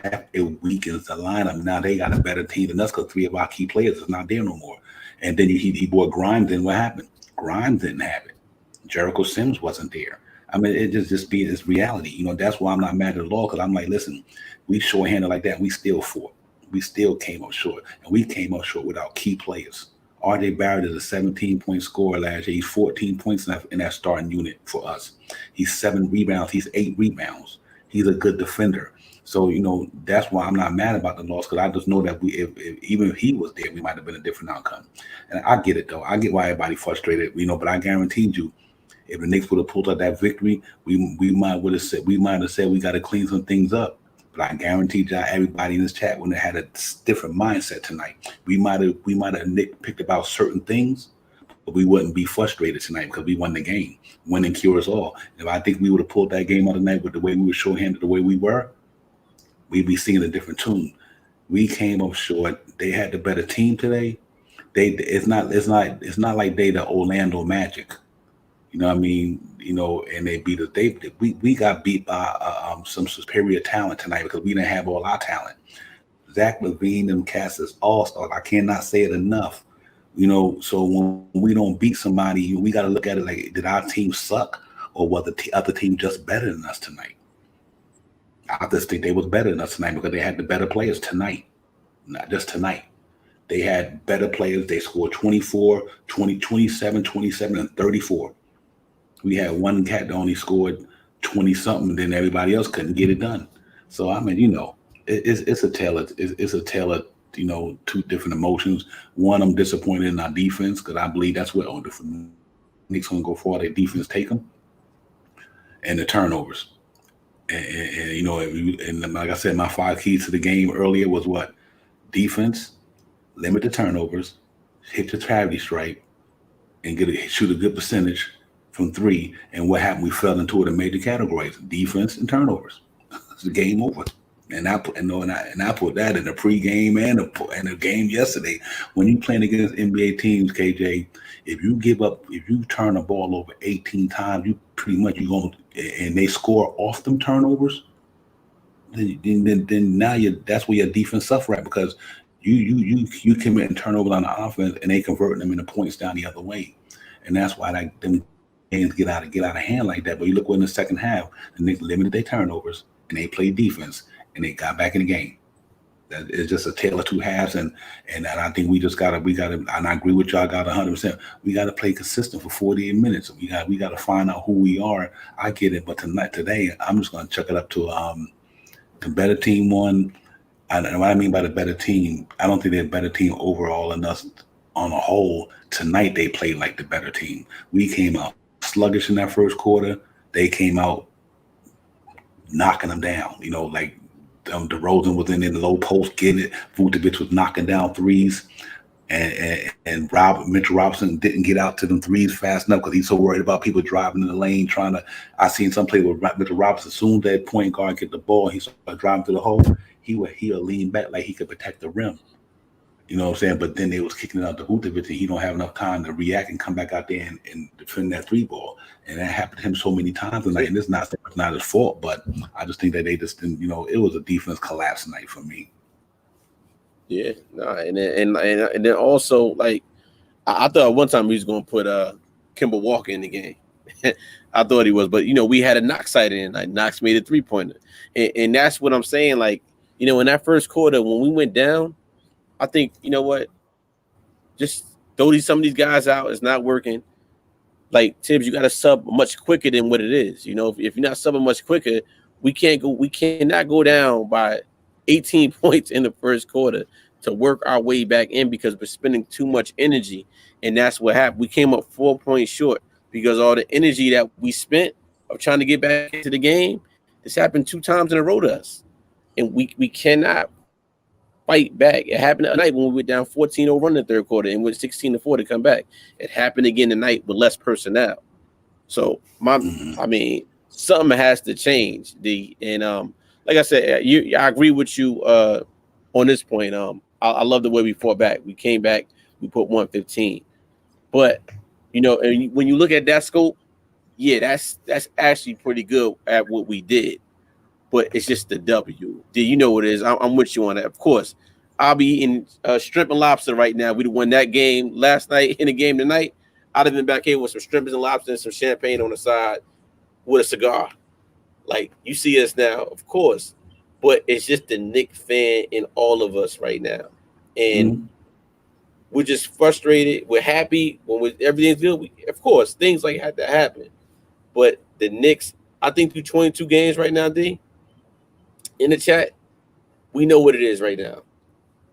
half, it weakens the lineup. Now they got a better team than us because 3 of our key players is not there no more. And then he brought Grimes in. What happened? Grimes didn't have it. Jericho Sims wasn't there. I mean, it just be this reality. That's why I'm not mad at the law, because I'm like, listen, we shorthanded like that. We still fought. We still came up short. And we came up short without key players. RJ Barrett is a 17-point scorer last year. He's 14 points in that starting unit for us. He's 7 rebounds. He's 8 rebounds. He's a good defender. So that's why I'm not mad about the loss, because I just know that even if he was there, we might have been a different outcome. And I get it though. I get why everybody frustrated. But I guaranteed you, if the Knicks would have pulled out that victory, we might have said we got to clean some things up. But I guarantee you, everybody in this chat would have had a different mindset tonight. We might have picked about certain things, but we wouldn't be frustrated tonight because we won the game. Winning cures all. If I think we would have pulled that game out tonight with the way we were short-handed, the way we were, we'd be singing a different tune. We came up short. They had the better team today. It's not like they the Orlando Magic. You know what I mean? And they beat us. We got beat by some superior talent tonight because we didn't have all our talent. Zach Levine and Cass is all stars. I cannot say it enough. So when we don't beat somebody, we got to look at it like, did our team suck, or was the other team just better than us tonight? I just think they was better than us tonight because they had the better players tonight, not just tonight. They had better players. They scored 24, 20, 27, 27, and 34. We had one cat that only scored 20 something, then everybody else couldn't get it done. So I mean, it's a tale of two different emotions. One, I'm disappointed in our defense because I believe that's what the Knicks gonna go for. Their defense take them, and the turnovers. And like I said, my 5 keys to the game earlier was what? Defense, limit the turnovers, hit the gravity stripe, and shoot a good percentage from 3. And what happened? We fell into the major categories: defense and turnovers. It's the game over. And I put that in the pregame and the game yesterday. When you playing against NBA teams, KJ, if you turn the ball over 18 times, you pretty much and they score off them turnovers. Then now that's where your defense suffer at, because you committing turnovers on the offense and they converting them into points down the other way. And that's why them games get out of hand like that. But you look what in the second half, the Knicks limited their turnovers and they played defense and they got back in the game. It's just a tale of two halves, and I think we gotta, and I agree with y'all, got 100%. We gotta play consistent for 48 minutes. We gotta find out who we are. I get it, but today, I'm just gonna chuck it up to the better team won. And what I mean by the better team, I don't think they're a better team overall than us on a whole. Tonight they played like the better team. We came out sluggish in that first quarter. They came out knocking them down. Like DeRozan was in the low post getting it. Vucevic was knocking down threes. And Mitchell Robinson didn't get out to them threes fast enough because he's so worried about people driving in the lane trying to. I seen some play with Mitchell Robinson. As soon as that point guard get the ball, he started driving through the hole. He'll lean back like he could protect the rim. You know what I'm saying? But then they was kicking it out to Vucevic, and he don't have enough time to react and come back out there and defend that 3 ball. And that happened to him so many times tonight. And it's not his fault, but I just think that they just didn't. It was a defense collapse night for me. Yeah, and then also, like, I thought one time he was gonna put Kemba Walker in the game. I thought he was, but we had a Knox side in. Like, Knox made a 3-pointer, and that's what I'm saying. Like, in that first quarter when we went down, I think what, just throw some of these guys out. It's not working. Like, Tibbs, you got to sub much quicker than what it is. If you're not subbing much quicker, we cannot go down by 18 points in the first quarter to work our way back in, because we're spending too much energy. And that's what happened. We came up 4 points short because all the energy that we spent of trying to get back into the game, this happened 2 times in a row to us. And we cannot fight back. It happened tonight when we went down 14-0 in the third quarter and went 16-4 to come back. It happened again tonight with less personnel. So I mean, something has to change. Like I said, I agree with you on this point. I love the way we fought back. We came back. We put 115. But and when you look at that scope, yeah, that's actually pretty good at what we did. But it's just the W. Do you know what it is? I'm with you on that. Of course, I'll be eating shrimp and lobster right now. We'd have won that game last night in the game tonight. I'd have been back here with some shrimp and lobster and some champagne on the side with a cigar. Like, you see us now, of course. But it's just the Knicks fan in all of us right now. And we're just frustrated. We're happy when everything's good. Of course, things like had to happen. But the Knicks, I think through 22 games right now, D, in the chat, we know what it is right now.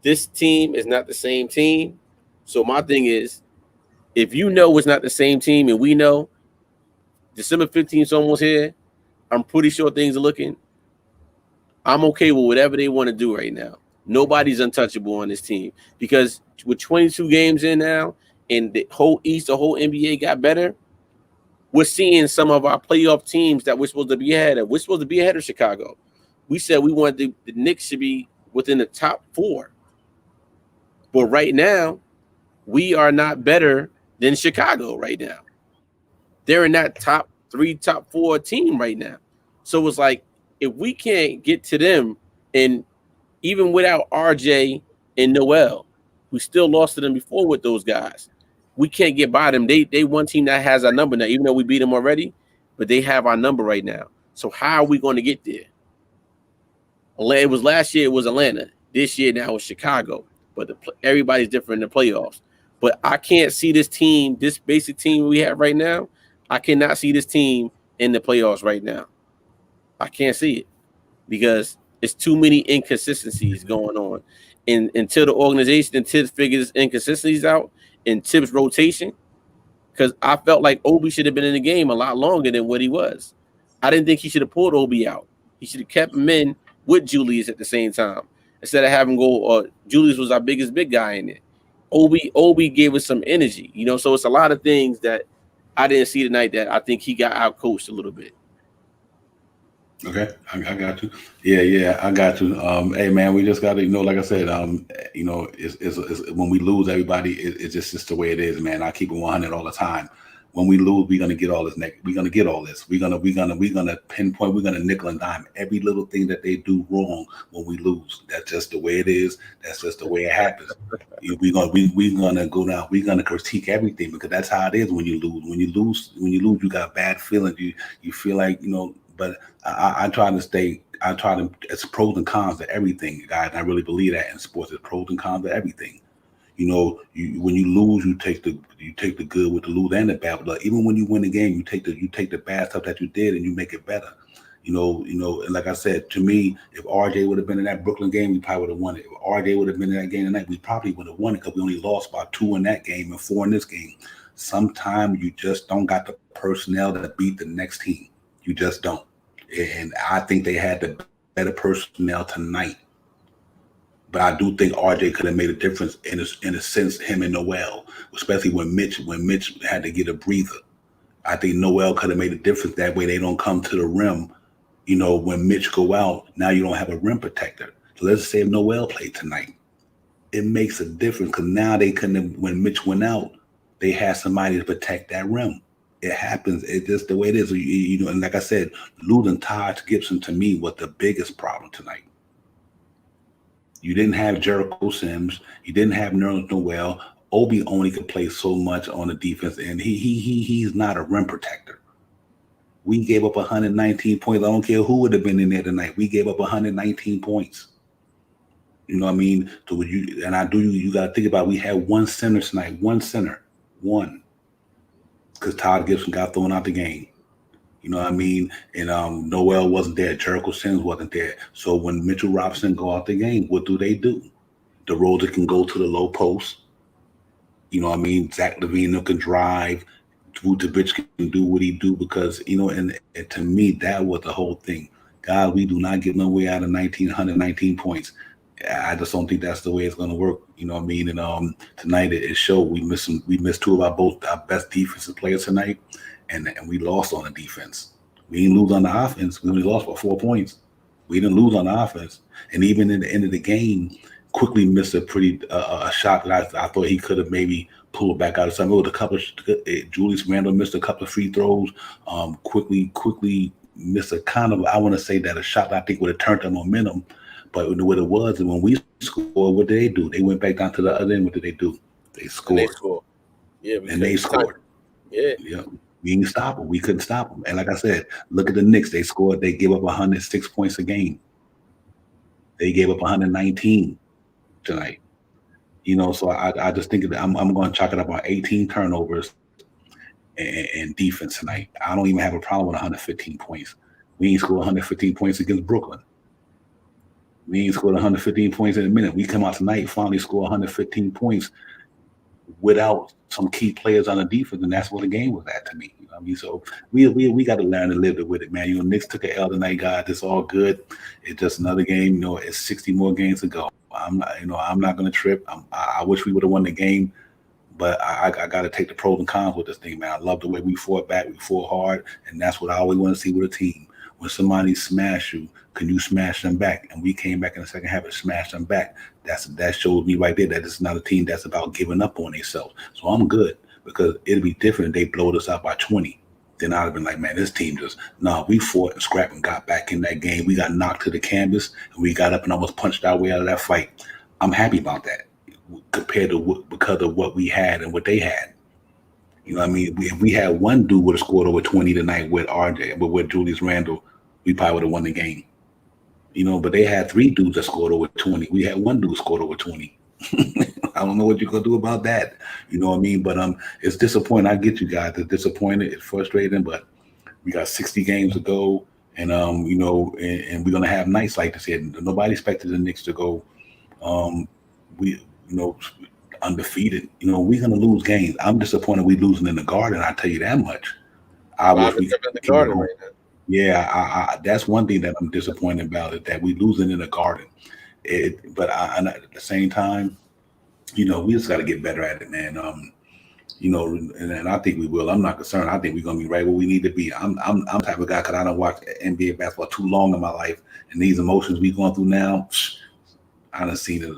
This team is not the same team. So my thing is, if you know it's not the same team and we know December 15th is almost here, I'm pretty sure things are looking. I'm okay with whatever they want to do right now. Nobody's untouchable on this team because with 22 games in now and the whole East, the whole NBA got better, we're seeing some of our playoff teams that we're supposed to be ahead of. We're supposed to be ahead of Chicago. We said we wanted the Knicks should be within the top 4. But right now, we are not better than Chicago right now. They're in that top 3, top 4 team right now. So it's like, if we can't get to them, and even without RJ and Noel, we still lost to them before with those guys. We can't get by them. They one team that has our number now, even though we beat them already, but they have our number right now. So how are we going to get there? It was last year, it was Atlanta. This year now it's Chicago. But everybody's different in the playoffs. But I can't see this team, this basic team we have right now. I cannot see this team in the playoffs right now. I can't see it because it's too many inconsistencies going on. And until the organization and Tibbs figures inconsistencies out in Tibbs' rotation, because I felt like Obi should have been in the game a lot longer than what he was. I didn't think he should have pulled Obi out. He should have kept him in with Julius at the same time instead of having go. Julius was our biggest big guy in it. Obi gave us some energy, So it's a lot of things that I didn't see tonight that I think he got out coached a little bit. Okay, I got you. Yeah, I got you. Hey man, we just got to, like I said, it's when we lose, everybody, it's just the way it is, man. I keep it 100 all the time. When we lose, we're gonna get all this. We're gonna get all this. We're gonna pinpoint. We're gonna nickel and dime every little thing that they do wrong when we lose. That's just the way it is. That's just the way it happens. We're gonna go down. We're gonna critique everything because that's how it is when you lose. When you lose, you got bad feelings. You feel like But I try to it's pros and cons to everything, guys. I really believe that in sports, it's pros and cons to everything. When you lose, you take the good with the lose and the bad. But even when you win the game, you take the bad stuff that you did and you make it better. And like I said, to me, if RJ would have been in that Brooklyn game, we probably would have won it. If RJ would have been in that game tonight, we probably would have won it because we only lost by 2 in that game and 4 in this game. Sometimes you just don't got the personnel to beat the next team. You just don't. And I think they had the better personnel tonight. But I do think RJ could have made a difference in a sense, him and Noel, especially when Mitch had to get a breather. I think Noel could have made a difference. That way they don't come to the rim. When Mitch go out, now you don't have a rim protector. So let's say if Noel played tonight. It makes a difference because now they couldn't, when Mitch went out, they had somebody to protect that rim. It happens. It's just the way it is. And like I said, losing Taj Gibson to me was the biggest problem tonight. You didn't have Jericho Sims. You didn't have Nerlens Noel. Obi only could play so much on the defense, and he's not a rim protector. We gave up 119 points. I don't care who would have been in there tonight. We gave up 119 points. You know what I mean? So you got to think about it. We had one center tonight. One center. One. Because Todd Gibson got thrown out the game. You know what I mean? And Noel wasn't there. Jericho Sims wasn't there. So when Mitchell Robinson go out the game, what do? DeRozan can go to the low post. You know what I mean? Zach LaVine can drive. Vucevic can do what he do because, and to me, that was the whole thing. God, we do not get no way out of 119 points. I just don't think that's the way it's going to work. You know what I mean? And tonight it showed. We missed 2 of our best defensive players tonight, and we lost on the defense. We didn't lose on the offense. We only lost by 4 points. We didn't lose on the offense. And even in the end of the game, quickly missed a shot that I thought he could have maybe pulled back out of something. It was a couple of Julius Randle missed a couple of free throws. Quickly missed a kind of, I want to say that a shot that I think would have turned the momentum. But what it was, and when we scored, what did they do? They went back down to the other end. What did they do? They scored. Yeah, and they scored. Yeah. We didn't stop them. We couldn't stop them. And like I said, look at the Knicks. They scored. They gave up 106 points a game. They gave up 119 tonight. So I just think that I'm going to chalk it up on 18 turnovers and defense tonight. I don't even have a problem with 115 points. We ain't scored 115 points against Brooklyn. We ain't scored 115 points in a minute. We come out tonight, finally score 115 points without some key players on the defense, and that's what the game was at to me. You know what I mean? So we got to learn to live with it, man. Knicks took an L tonight, guys. It's all good. It's just another game. It's 60 more games to go. I'm not gonna trip. I wish we would have won the game, but I got to take the pros and cons with this thing, man. I love the way we fought back. We fought hard, and that's what I always want to see with a team. When somebody smash you, can you smash them back? And we came back in the second half and smashed them back. That shows me right there that it's not a team that's about giving up on themselves. So I'm good because it'd be different if they blowed us out by 20. Then I'd have been like, man, this team just no. We fought and scrapped and got back in that game. We got knocked to the canvas and we got up and almost punched our way out of that fight. I'm happy about that compared to because of what we had and what they had. You know what I mean? If we had one dude would have scored over 20 tonight with RJ, but with Julius Randle, we probably would have won the game. But they had three dudes that scored over 20. We had one dude scored over 20. I don't know what you're gonna do about that. You know what I mean? But it's disappointing. I get you guys. It's disappointed. It's frustrating, but we got 60 games to go, and and we're gonna have nights like this. Here. Nobody expected the Knicks to go. We undefeated. We're gonna lose games. I'm disappointed we losing in the Garden. I tell you that much. I wish we in the Garden right now. Yeah, that's one thing that I'm disappointed about is that we losing in the Garden. But at the same time, we just got to get better at it, man. And I think we will. I'm not concerned. I think we're gonna be right where we need to be. I'm the type of guy because I don't watch NBA basketball too long in my life, and these emotions we going through now, I done seen it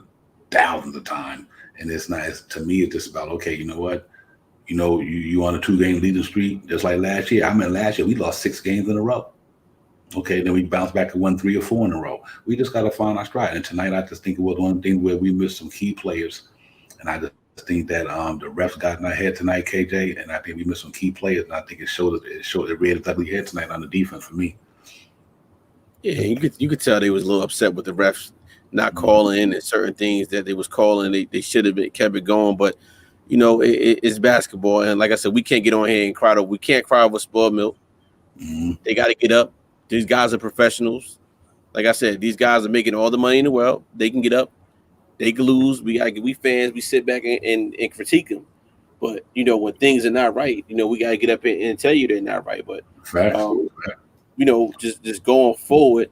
thousands of times, and it's not. To me, it's just about okay. You know what? You on a 2-game losing streak, just like last year. Last year we lost 6 games in a row. Okay, then we bounced back and won 3 or 4 in a row. We just got to find our stride. And tonight, I just think it was one thing where we missed some key players, and I just think that the refs got in our head tonight, KJ, and I think we missed some key players, and I think it reared its ugly head tonight on the defense for me. Yeah, you could tell they was a little upset with the refs not calling and certain things that they was calling. They should have kept it going, but it's basketball, and like I said, we can't get on here and cry. We can't cry over spoiled milk. Mm-hmm. They got to get up. These guys are professionals. Like I said, these guys are making all the money in the world. They can get up. They can lose. We fans. We sit back and critique them. But when things are not right, we got to get up and tell you they're not right. But just going forward,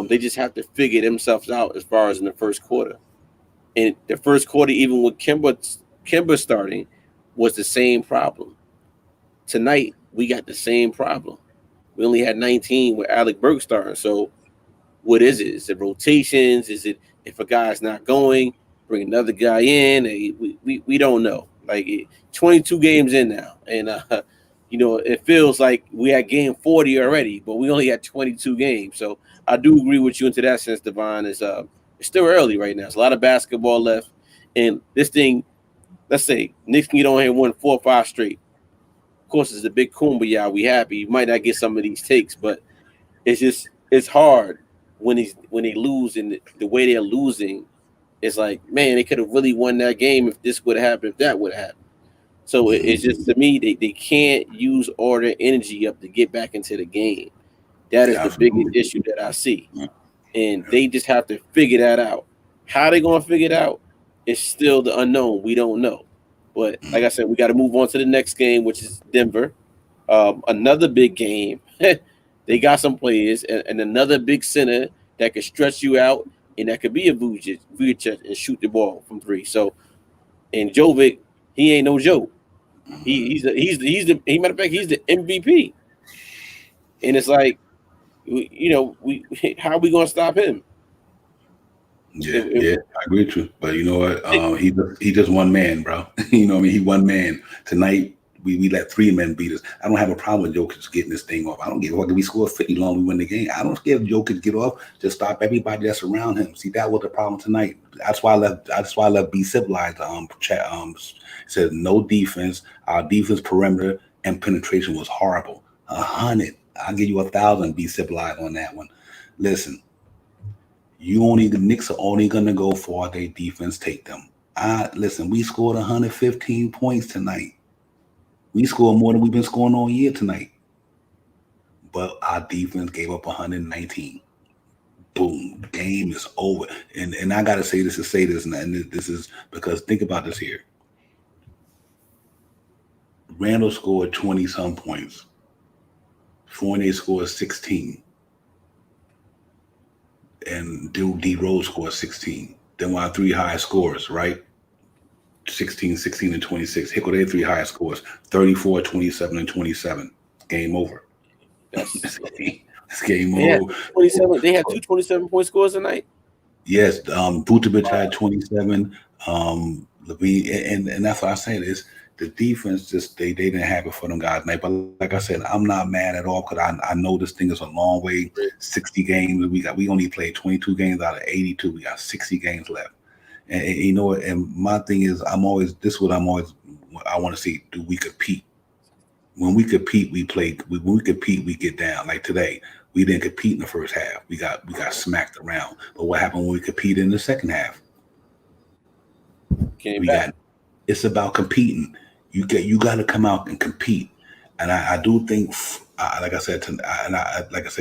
they just have to figure themselves out as far as in the first quarter. And the first quarter, even with Kimber starting, was the same problem. Tonight, we got the same problem. We only had 19 with Alec Burks starting. So what is it? Is it rotations? Is it if a guy's not going, bring another guy in? We don't know. Like 22 games in now. And, it feels like we had game 40 already, but we only had 22 games. So I do agree with you into that sense, Devon. It's still early right now. There's a lot of basketball left. And this thing, let's say Knicks can get on here and win 4 or 5 straight. Of course, it's a big kumbaya. We happy. You might not get some of these takes, but it's hard when they lose and the way they're losing. It's like, man, they could have really won that game if this would have happened, if that would have happened. So it's just, to me, they can't use all their energy up to get back into the game. That is the biggest issue that I see. And they just have to figure that out. How they going to figure it out is still the unknown. We don't know. But like I said, we got to move on to the next game, which is Denver. Another big game. They got some players and another big center that could stretch you out, and that could be a Vujic and shoot the ball from 3. So, and Jovic, he ain't no joke. He's the matter of fact, he's the MVP. And it's like, how are we gonna stop him? Yeah, I agree with you. But you know what? He just one man, bro. You know what I mean? He one man. Tonight, we let 3 men beat us. I don't have a problem with Jokic getting this thing off. I don't give a fuck if we score 50 long, we win the game. I don't care if Jokic get off. Just stop everybody that's around him. See, that was the problem tonight. That's why I left Be Civilized. Said no defense. Our defense perimeter and penetration was horrible. 100. I'll give you 1,000. Be Civilized on that one. Listen. The Knicks are only gonna go for their defense take them. Listen, we scored 115 points tonight. We scored more than we've been scoring all year tonight. But our defense gave up 119. boom, game is over. And I gotta say this, and this is because think about this here. Randall scored 20 some points. Fournier scored 16. And D Rose scored 16. Then our three highest scorers, right? 16, 16, and 26. Hickle, their three highest scores 34, 27, and 27. Game over. That's It's game they over. had 27. They had two 27-point scores tonight. Yes, Vucevic had 27. Levine, and that's what I said is the defense just they didn't have it for them guys tonight. But like I said, I'm not mad at all because I know this thing is a long way. 60 games. We only played 22 games out of 82. We got 60 games left. And you know what? And my thing is, I want to see, do we compete? When we compete, we play. When we compete, we get down. Like today, we didn't compete in the first half. We got smacked around. But what happened when we competed in the second half? It's about competing. You got to come out and compete. And I do think, like I said,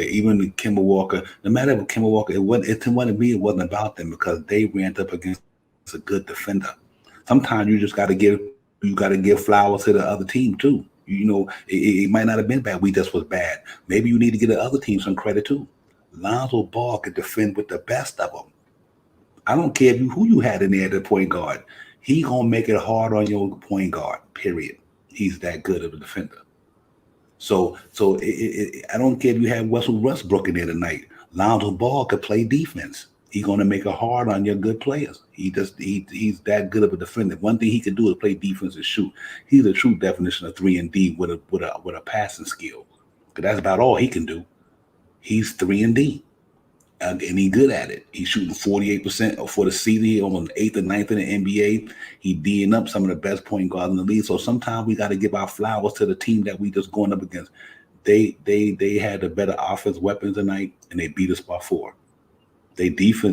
even Kemba Walker. No matter what Kemba Walker, it wasn't about them because they ran up against a good defender. Sometimes you just got to give flowers to the other team too. You know, it might not have been bad. We just was bad. Maybe you need to give the other team some credit too. Lonzo Ball could defend with the best of them. I don't care who you had in there at the point guard. He gonna make it hard on your point guard. Period. He's that good of a defender. So I don't care if you had Russell Westbrook in there tonight. Lonzo Ball could play defense. He's gonna make it hard on your good players. He's that good of a defender. One thing he can do is play defense and shoot. He's a true definition of 3-and-D with a passing skill. Because that's about all he can do. He's 3-and-D. And he's good at it. He's shooting 48% for the season. He's on 8th or 9th in the NBA. He's D'ing up some of the best point guards in the league. So sometimes we got to give our flowers to the team that we just going up against. They had the better offense weapons tonight, and they beat us by 4. Their defense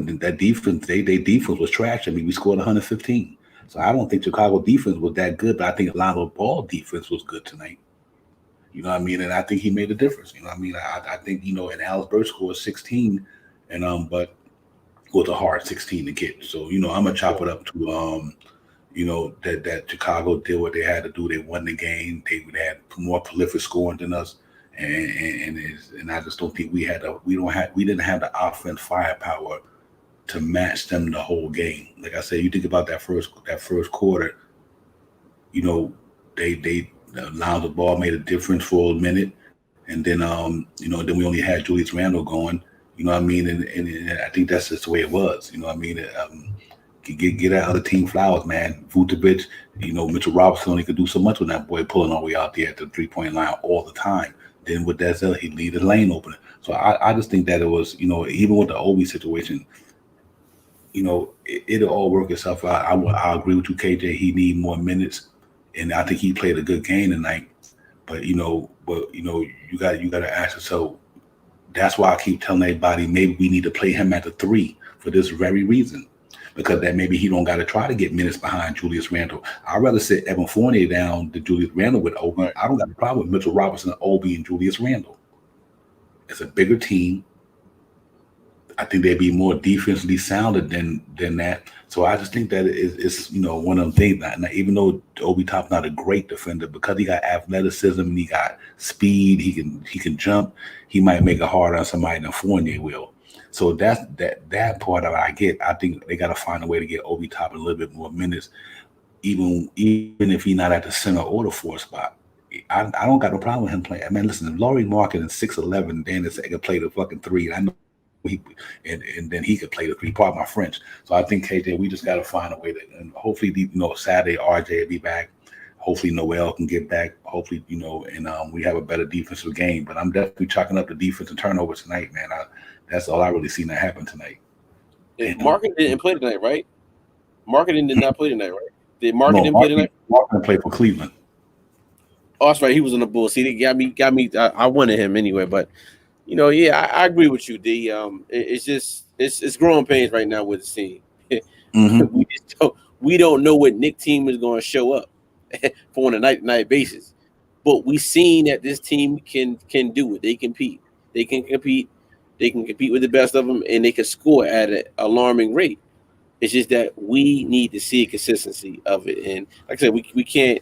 was trash. I mean, we scored 115. So I don't think Chicago defense was that good, but I think Lonzo Ball defense was good tonight. You know what I mean? And I think he made a difference. You know what I mean? I think, and Alex Burks scored 16, and but it was a hard 16 to get. So, I'm gonna chop it up to that Chicago did what they had to do. They won the game. They had more prolific scoring than us. And I just don't think we didn't have the offense firepower to match them the whole game. Like I said, you think about that first quarter, they Lonzo Ball made a difference for a minute, and then then we only had Julius Randle going. You know what I mean? And I think that's just the way it was. You know what I mean? Get that other team flowers, man. Vucevic, Mitchell Robinson only could do so much with that boy pulling all the way out there at the 3-point line all the time. Then with that, he'd leave the lane open. So I just think that it was, even with the Obi situation, it'll all work itself out. I agree with you, KJ. He need more minutes, and I think he played a good game tonight. But you got to ask yourself. That's why I keep telling everybody maybe we need to play him at the 3 for this very reason, because that maybe he don't got to try to get minutes behind Julius Randle. I'd rather sit Evan Fournier down to Julius Randle with Obi. Right. I don't got a problem with Mitchell Robinson, Obi, and Julius Randle. It's a bigger team. I think they'd be more defensively sounded than that. So I just think that it's one of them things. Now, even though Obi Topp's not a great defender, because he got athleticism and he got speed, he can jump. He might make it harder on somebody than Fournier will. So that part of it I get. I think they got to find a way to get Obi Toppin a little bit more minutes, even if he's not at the center or the 4 spot. I don't got no problem with him playing. I mean, listen, Laurie Market is 6'11", Dan is can play the fucking 3. And I know and then he could play the 3. Pardon my French. So I think KJ, we just got to find a way to, and hopefully, Saturday RJ will be back. Hopefully Noel can get back. Hopefully, and we have a better defensive game. But I'm definitely chalking up the defense and turnovers tonight, man. That's all I really seen that happen tonight. Marketing didn't play tonight, right? Marketing did not play tonight, right? Did Marketing play tonight? Marketing played for Cleveland. Oh, that's right. He was on the Bulls. See, they got me. I wanted him anyway, but I agree with you, D. It's just it's growing pains right now with the team. Mm-hmm. We don't know what Nick team is going to show up for on a night-to-night basis, but we seen that this team can do it. They compete. They can compete. They can compete with the best of them, and they can score at an alarming rate. It's just that we need to see a consistency of it. And like I said, we can't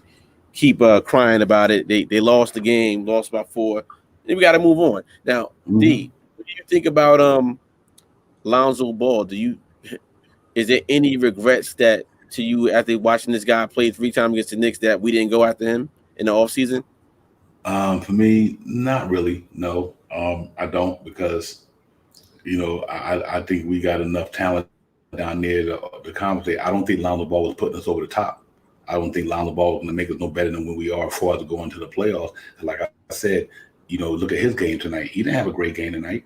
keep crying about it. They lost the game, lost by 4. And we got to move on. Now, D, what do you think about Lonzo Ball? Is there any regrets that to you after watching this guy play 3 times against the Knicks that we didn't go after him in the offseason? For me, not really. No, I don't, because I think we got enough talent down there to compensate. I don't think Lonzo Ball was putting us over the top. I don't think Lonzo Ball was going to make us no better than when we are as far as going to the playoffs. Like I said, look at his game tonight. He didn't have a great game tonight.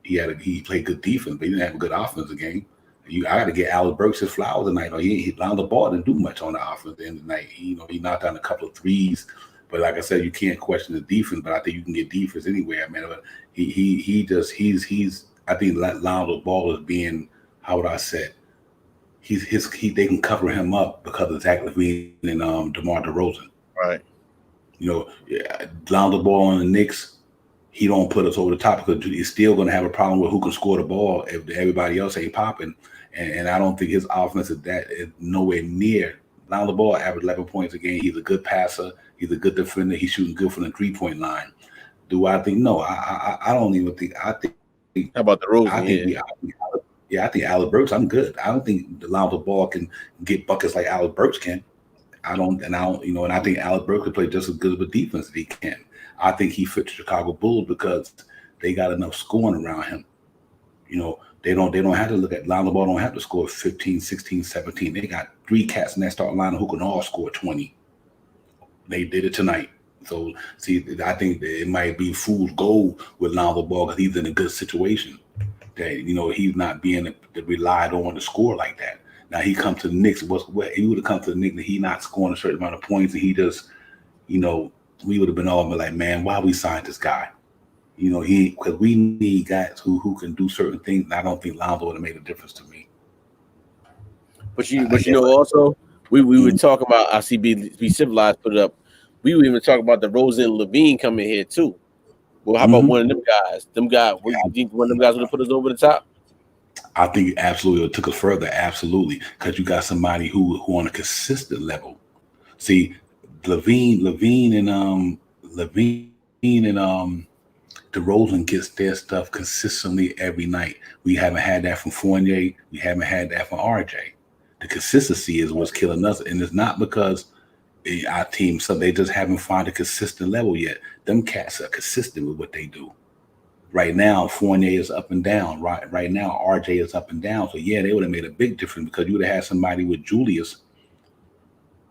He played good defense, but he didn't have a good offensive game. I got to get Alex Burks his flowers tonight. Lonzo Ball didn't do much on the offense at the end of the night. He knocked down a couple of threes. But like I said, you can't question the defense. But I think you can get defense anywhere, man. But he's. I think Lonzo Ball is being, how would I say it? They can cover him up because of Zach LaVine and DeMar DeRozan. Right. Lonzo Ball on the Knicks, he don't put us over the top because he's still going to have a problem with who can score the ball if everybody else ain't popping. And I don't think his offense is nowhere near. Lonzo Ball averaged 11 points a game. He's a good passer. He's a good defender. He's shooting good from the 3-point line. Do I think? No, I don't even think. I think. How about the Rose? I think I think Alex Burks. I'm good. I don't think the Lonzo Ball can get buckets like Alex Burks can. I think Alex Burks can play just as good of a defense as he can. I think he fits the Chicago Bulls because they got enough scoring around him. They don't have to look at Lonzo Ball. Don't have to score 15, 16, 17. They got 3 cats in that starting line who can all score 20. They did it tonight. So, see, I think that it might be fool's gold with Lonzo Ball because he's in a good situation. That he's not being relied on to score like that. Now he comes to the Knicks. He would have come to the Knicks and he not scoring a certain amount of points, and he just, we would have been all like, man, why we signed this guy? Because we need guys who can do certain things. And I don't think Lonzo would have made a difference to me. But also we were talking about. I see be civilized put it up. We were even talking about the Rosen and LaVine coming here too. Well, how about one of them guys? Them guys, you think one of them guys would have put us over the top? I think absolutely it took us further, absolutely, because you got somebody who on a consistent level. See, Levine and DeRozan gets their stuff consistently every night. We haven't had that from Fournier. We haven't had that from RJ. The consistency is what's killing us, and it's not because our team, so they just haven't found a consistent level yet. Them cats are consistent with what they do. Right now, Fournier is up and down. Right now, RJ is up and down. So yeah, they would have made a big difference because you would have had somebody with Julius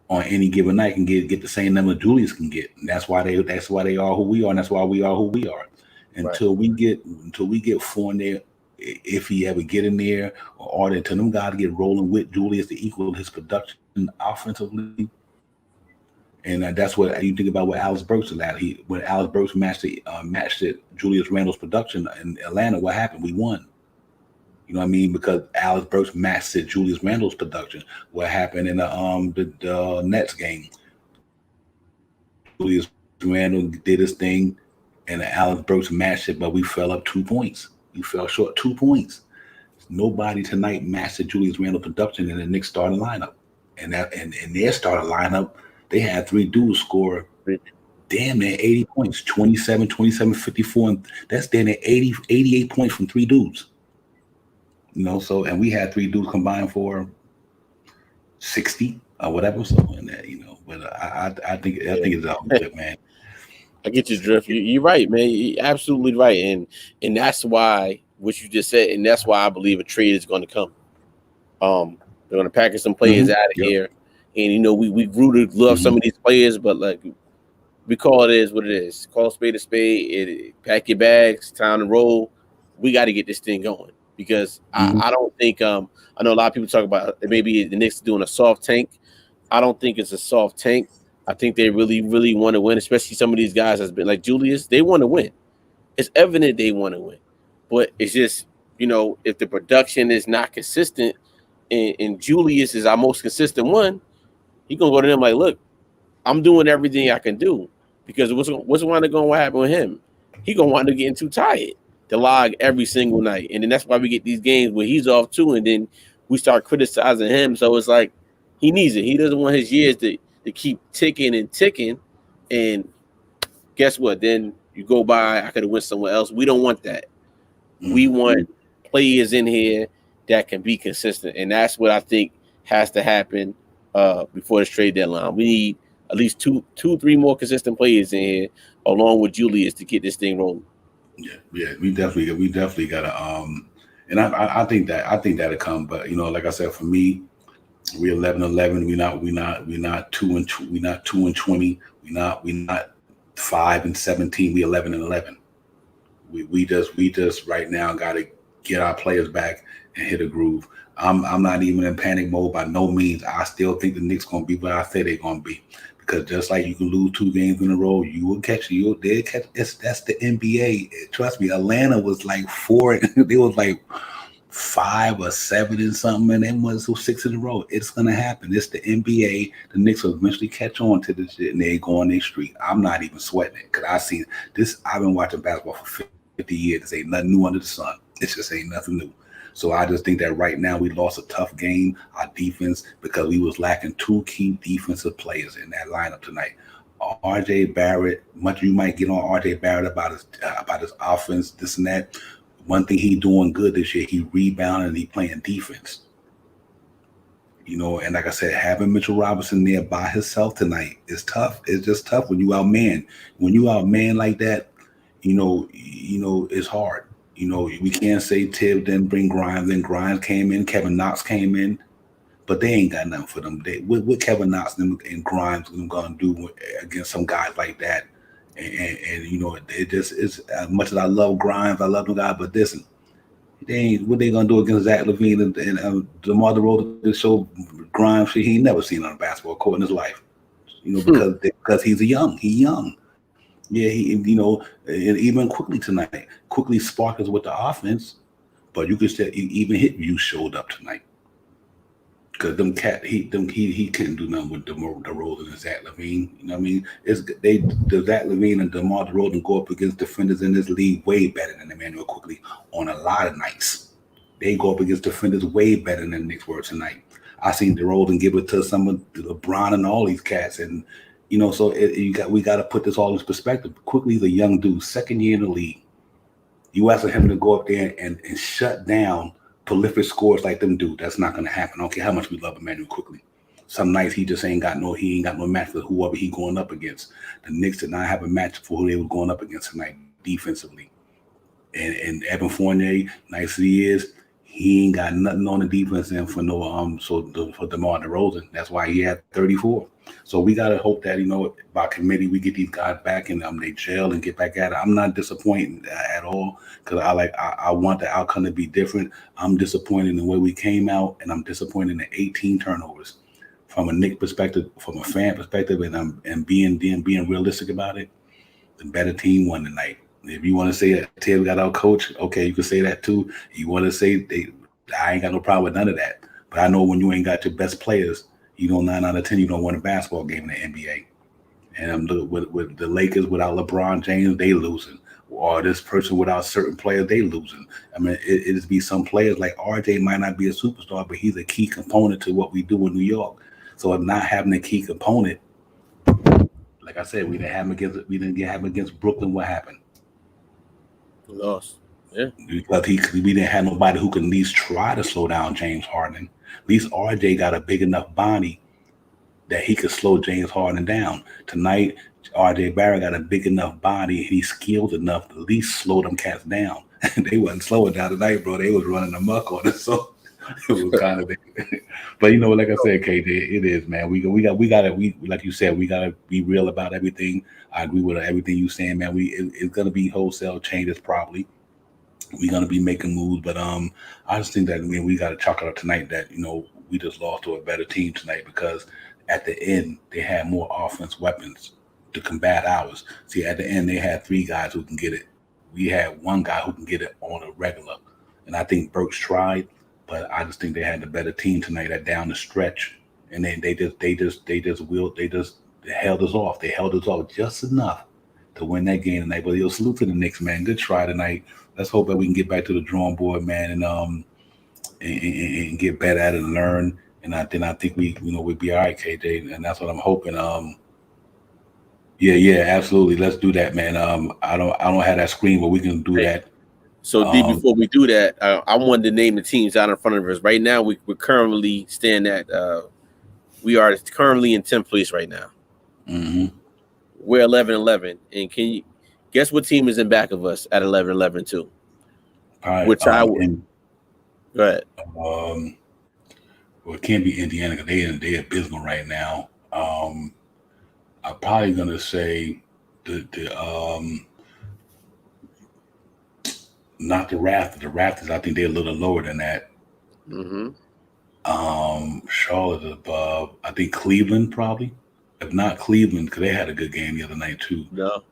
on any given night can get the same number Julius can get. And that's why they are who we are, and that's why we are who we are. Until we get Fournier, if he ever get in there, or until them guys get rolling with Julius to equal his production offensively. And that's what you think about what Alex Burks allowed. When Alex Burks matched Julius Randle's production in Atlanta, what happened? We won. You know what I mean? Because Alex Burks matched Julius Randle's production. What happened in the Nets game? Julius Randle did his thing, and Alex Burks matched it, but we fell up 2 points. We fell short 2 points. Nobody tonight matched Julius Randle production in the Knicks starting lineup, and their starting lineup. They had 3 dudes score damn near 80 points, 27, 54, and that's damn near 88 points from 3 dudes. So, and we had 3 dudes combined for 60 or whatever. So, and that, but I think it's all good, man. I get your drift. You're right, man. You're absolutely right, and that's why what you just said, and that's why I believe a trade is going to come. They're going to package some players out of here. And we grew to love some of these players, but like we call it is what it is. Call a spade a spade. Pack your bags, time to roll. We got to get this thing going because I don't think I know a lot of people talk about maybe the Knicks doing a soft tank. I don't think it's a soft tank. I think they really, really want to win, especially some of these guys that's been like Julius. They want to win. It's evident they want to win, but it's just if the production is not consistent, and Julius is our most consistent one. He gonna go to them like, look, I'm doing everything I can do because what's going to happen with him? He gonna wind up getting too tired. the log every single night, and then that's why we get these games where he's off too, and then we start criticizing him. So it's like he needs it. He doesn't want his years to keep ticking and ticking, and guess what? Then you go by, I could have went somewhere else. We don't want that. We want players in here that can be consistent, and that's what I think has to happen before this trade deadline. We need at least two, 3 more consistent players in here, along with Julius, to get this thing rolling. Yeah, we definitely gotta and I think that'll come. But like I said, for me, we 11-11. We not 2-2. We not 2-20. We not 5-17. We 11-11. We just right now got to get our players back and hit a groove. I'm not even in panic mode by no means. I still think the Knicks gonna be what I say they're gonna be, because just like you can lose 2 games in a row, you will catch. They'll catch. That's the NBA. Trust me. Atlanta was like 4. They was like 5 or 7 and something, and then was 6 in a row. It's gonna happen. It's the NBA. The Knicks will eventually catch on to this shit, and they go on their street. I'm not even sweating it, because I seen this. I've been watching basketball for 50 years. This ain't nothing new under the sun. It just ain't nothing new. So I just think that right now we lost a tough game, our defense, because we was lacking 2 key defensive players in that lineup tonight. R.J. Barrett, much you might get on R.J. Barrett about his offense, this and that. One thing he doing good this year, he rebounding and he playing defense. And like I said, having Mitchell Robinson there by himself tonight is tough. It's just tough when you out man. When you out man like that, it's hard. We can't say Tibbs didn't bring Grimes. Then Grimes came in, Kevin Knox came in, but they ain't got nothing for them. What Kevin Knox and Grimes gonna do against some guys like that? And it just is, as much as I love Grimes, I love the guy, but listen, they ain't what they gonna do against Zach LaVine and DeMar DeRozan to show Grimes shit he ain't never seen on a basketball court in his life. Because he's young. Yeah, and even quickly tonight. Quickly sparkles with the offense, but you could say even hit you showed up tonight. Because he couldn't do nothing with DeRozan and Zach LaVine. You know what I mean? The Zach LaVine and DeMar DeRozan go up against defenders in this league way better than Emmanuel Quickly on a lot of nights. They go up against defenders way better than the Knicks were tonight. I seen DeRozan give it to some of LeBron and all these cats, and so we got to put this all in perspective. Quickly, the young dude, 2nd year in the league. You asking him to go up there and shut down prolific scores like them do. That's not going to happen. I don't care how much we love Emmanuel Quickly. Some nights he just ain't got no match for whoever he going up against. The Knicks did not have a match for who they were going up against tonight defensively. And Evan Fournier, nice as he is, he ain't got nothing on the defense end for for DeMar DeRozan. That's why he had 34. So we gotta hope that by committee we get these guys back and they gel and get back at it. I'm not disappointed at all, because I want the outcome to be different. I'm disappointed in the way we came out, and I'm disappointed in the 18 turnovers. From a Knick perspective, from a fan perspective, and being realistic about it, the better team won tonight. If you want to say that Tibbs got out coach, okay, you can say that too. You want to say I ain't got no problem with none of that. But I know when you ain't got your best players, 9 out of 10, you don't win a basketball game in the NBA. And with the Lakers without LeBron James, they losing. Or this person without certain players, they losing. I mean, it just be some players like RJ might not be a superstar, but he's a key component to what we do in New York. So not having a key component, like I said, we didn't have him against Brooklyn. What happened? We lost. Yeah. Because we didn't have nobody who could at least try to slow down James Harden. At least RJ got a big enough body that he could slow James Harden down. Tonight, RJ Barrett got a big enough body and he's skilled enough to at least slow them cats down. They wasn't slowing down tonight, bro. They was running amok on it. So it was kind of but like I said, KJ, it is, man. We gotta like you said, we gotta be real about everything. I agree with everything you saying, man. It's gonna be wholesale changes probably. We're gonna be making moves, but I just think that we got to chalk it up tonight that we just lost to a better team tonight, because at the end they had more offense weapons to combat ours. See, at the end they had 3 guys who can get it. We had 1 guy who can get it on a regular, and I think Burks tried, but I just think they had the better team tonight at down the stretch, and then they just held us off. They held us off just enough to win that game tonight. But salute to the Knicks, man. Good try tonight. Let's hope that we can get back to the drawing board, man, and get better at it and learn. And I think we'll be all right, KJ, and that's what I'm hoping. Yeah, absolutely. Let's do that, man. I don't have that screen, but we can do that. So, D, before we do that, I wanted to name the teams out in front of us. Right now, we're currently staying at we are currently in 10th place right now. Mm-hmm. We're 11-11, and can you guess what team is in back of us at 11-11 too? All right, which I would. Go ahead. Well, it can't be Indiana because they're abysmal right now. I'm probably gonna say the not the Raptors. The Raptors, I think they're a little lower than that. Mm-hmm. Charlotte above. I think Cleveland probably. If not Cleveland, because they had a good game the other night too. No.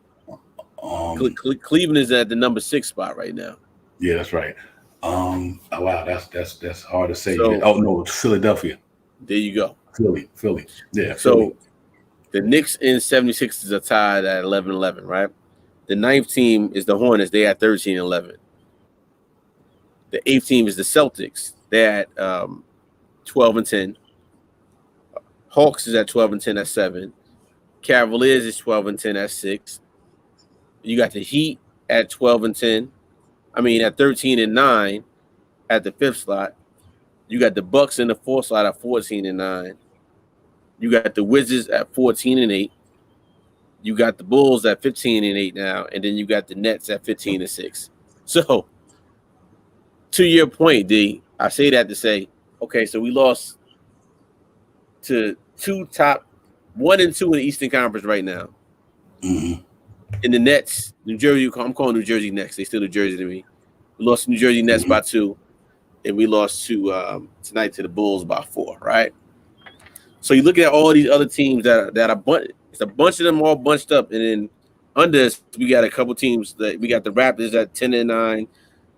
Cleveland is at the number 6 spot right now. Yeah, that's right. Oh, wow, that's hard to say. So, no, it's Philadelphia. There you go. Philly. Yeah. So Philly. the Knicks and 76ers are tied at 11-11, right? The 9th team is the Hornets. They at 13-11. The 8th team is the Celtics. They're at 12-10. Hawks is at 12-10 at 7. Cavaliers is 12-10 at 6. You got the Heat at 12-10. I mean at 13-9 at the 5th slot. You got the Bucks in the 4th slot at 14-9. You got the Wizards at 14-8. You got the Bulls at 15-8 now, and then you got the Nets at 15-6. So, to your point, D, I say that to say, okay, so we lost to 1 and 2 in the Eastern Conference right now. Mm-hmm. In the Nets, New Jersey, I'm calling New Jersey Nets. They still New Jersey to me. We lost to New Jersey Nets by 2, and we lost to tonight to the Bulls by 4, right? So you look at all these other teams that are it's a bunch of them all bunched up, and then under us, we got a couple teams that we got the Raptors at 10-9,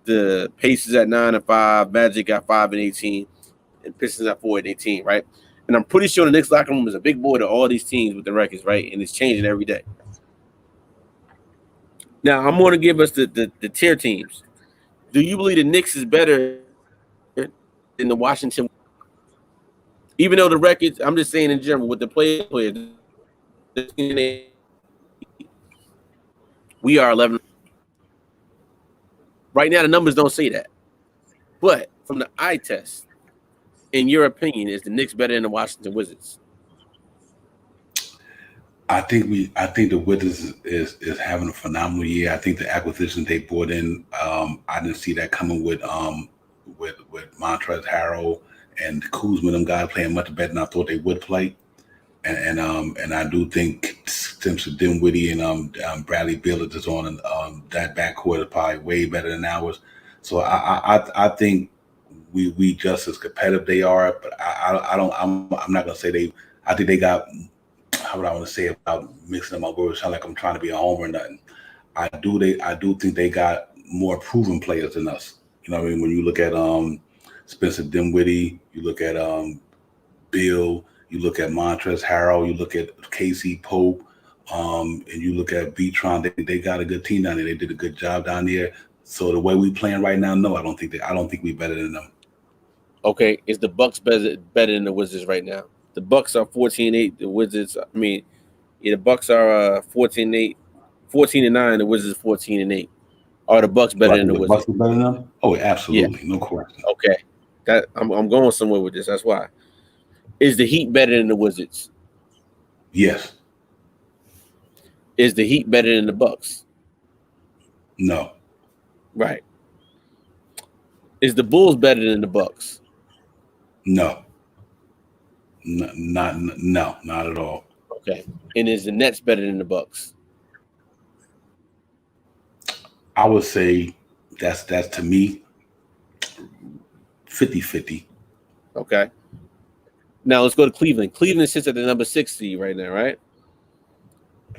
the Pacers at 9-5, Magic at 5-18, and Pistons at 4-18, right? And I'm pretty sure the Knicks locker room is a big board of all these teams with the records, right? And it's changing every day. Now, I'm going to give us the tier teams. Do you believe the Knicks is better than the Washington? Even though the records, I'm just saying in general, with the players, we are 11. Right now, the numbers don't say that. But from the eye test, in your opinion, is the Knicks better than the Washington Wizards? I think the Wizards is having a phenomenal year. I think the acquisitions they brought in, I didn't see that coming with Montrezl Harrell and Kuzma. Them guys playing much better than I thought they would play. And I do think Simpson, Dinwiddie, and Bradley Beal is on that backcourt is probably way better than ours. So I think we just as competitive they are, but I'm not gonna say they. I think they got. How would I want to say about mixing up my words? Sound like I'm trying to be a homer or nothing. I do think they got more proven players than us. You know what I mean? When you look at Spencer Dinwiddie, you look at Bill, you look at Montrezl Harrell, you look at Casey Pope, and you look at Beatron. They got a good team down there. They did a good job down there. So the way we playing right now, no, I don't think we're better than them. Okay, is the Bucks better than the Wizards right now? The Bucks are 14-8. The Wizards, the Bucks are 14-8, 14-9. The Wizards 14-8. Are the Bucks better than the Wizards? Bucks are better than them? Oh, absolutely, yeah. No question. Okay, that I'm going somewhere with this. That's why. Is the Heat better than the Wizards? Yes. Is the Heat better than the Bucks? No. Right. Is the Bulls better than the Bucks? No. Not at all. Okay. And is the Nets better than the Bucks? I would say that's to me 50-50. Okay. Now let's go to Cleveland. Cleveland sits at the number 6 seed right now, right?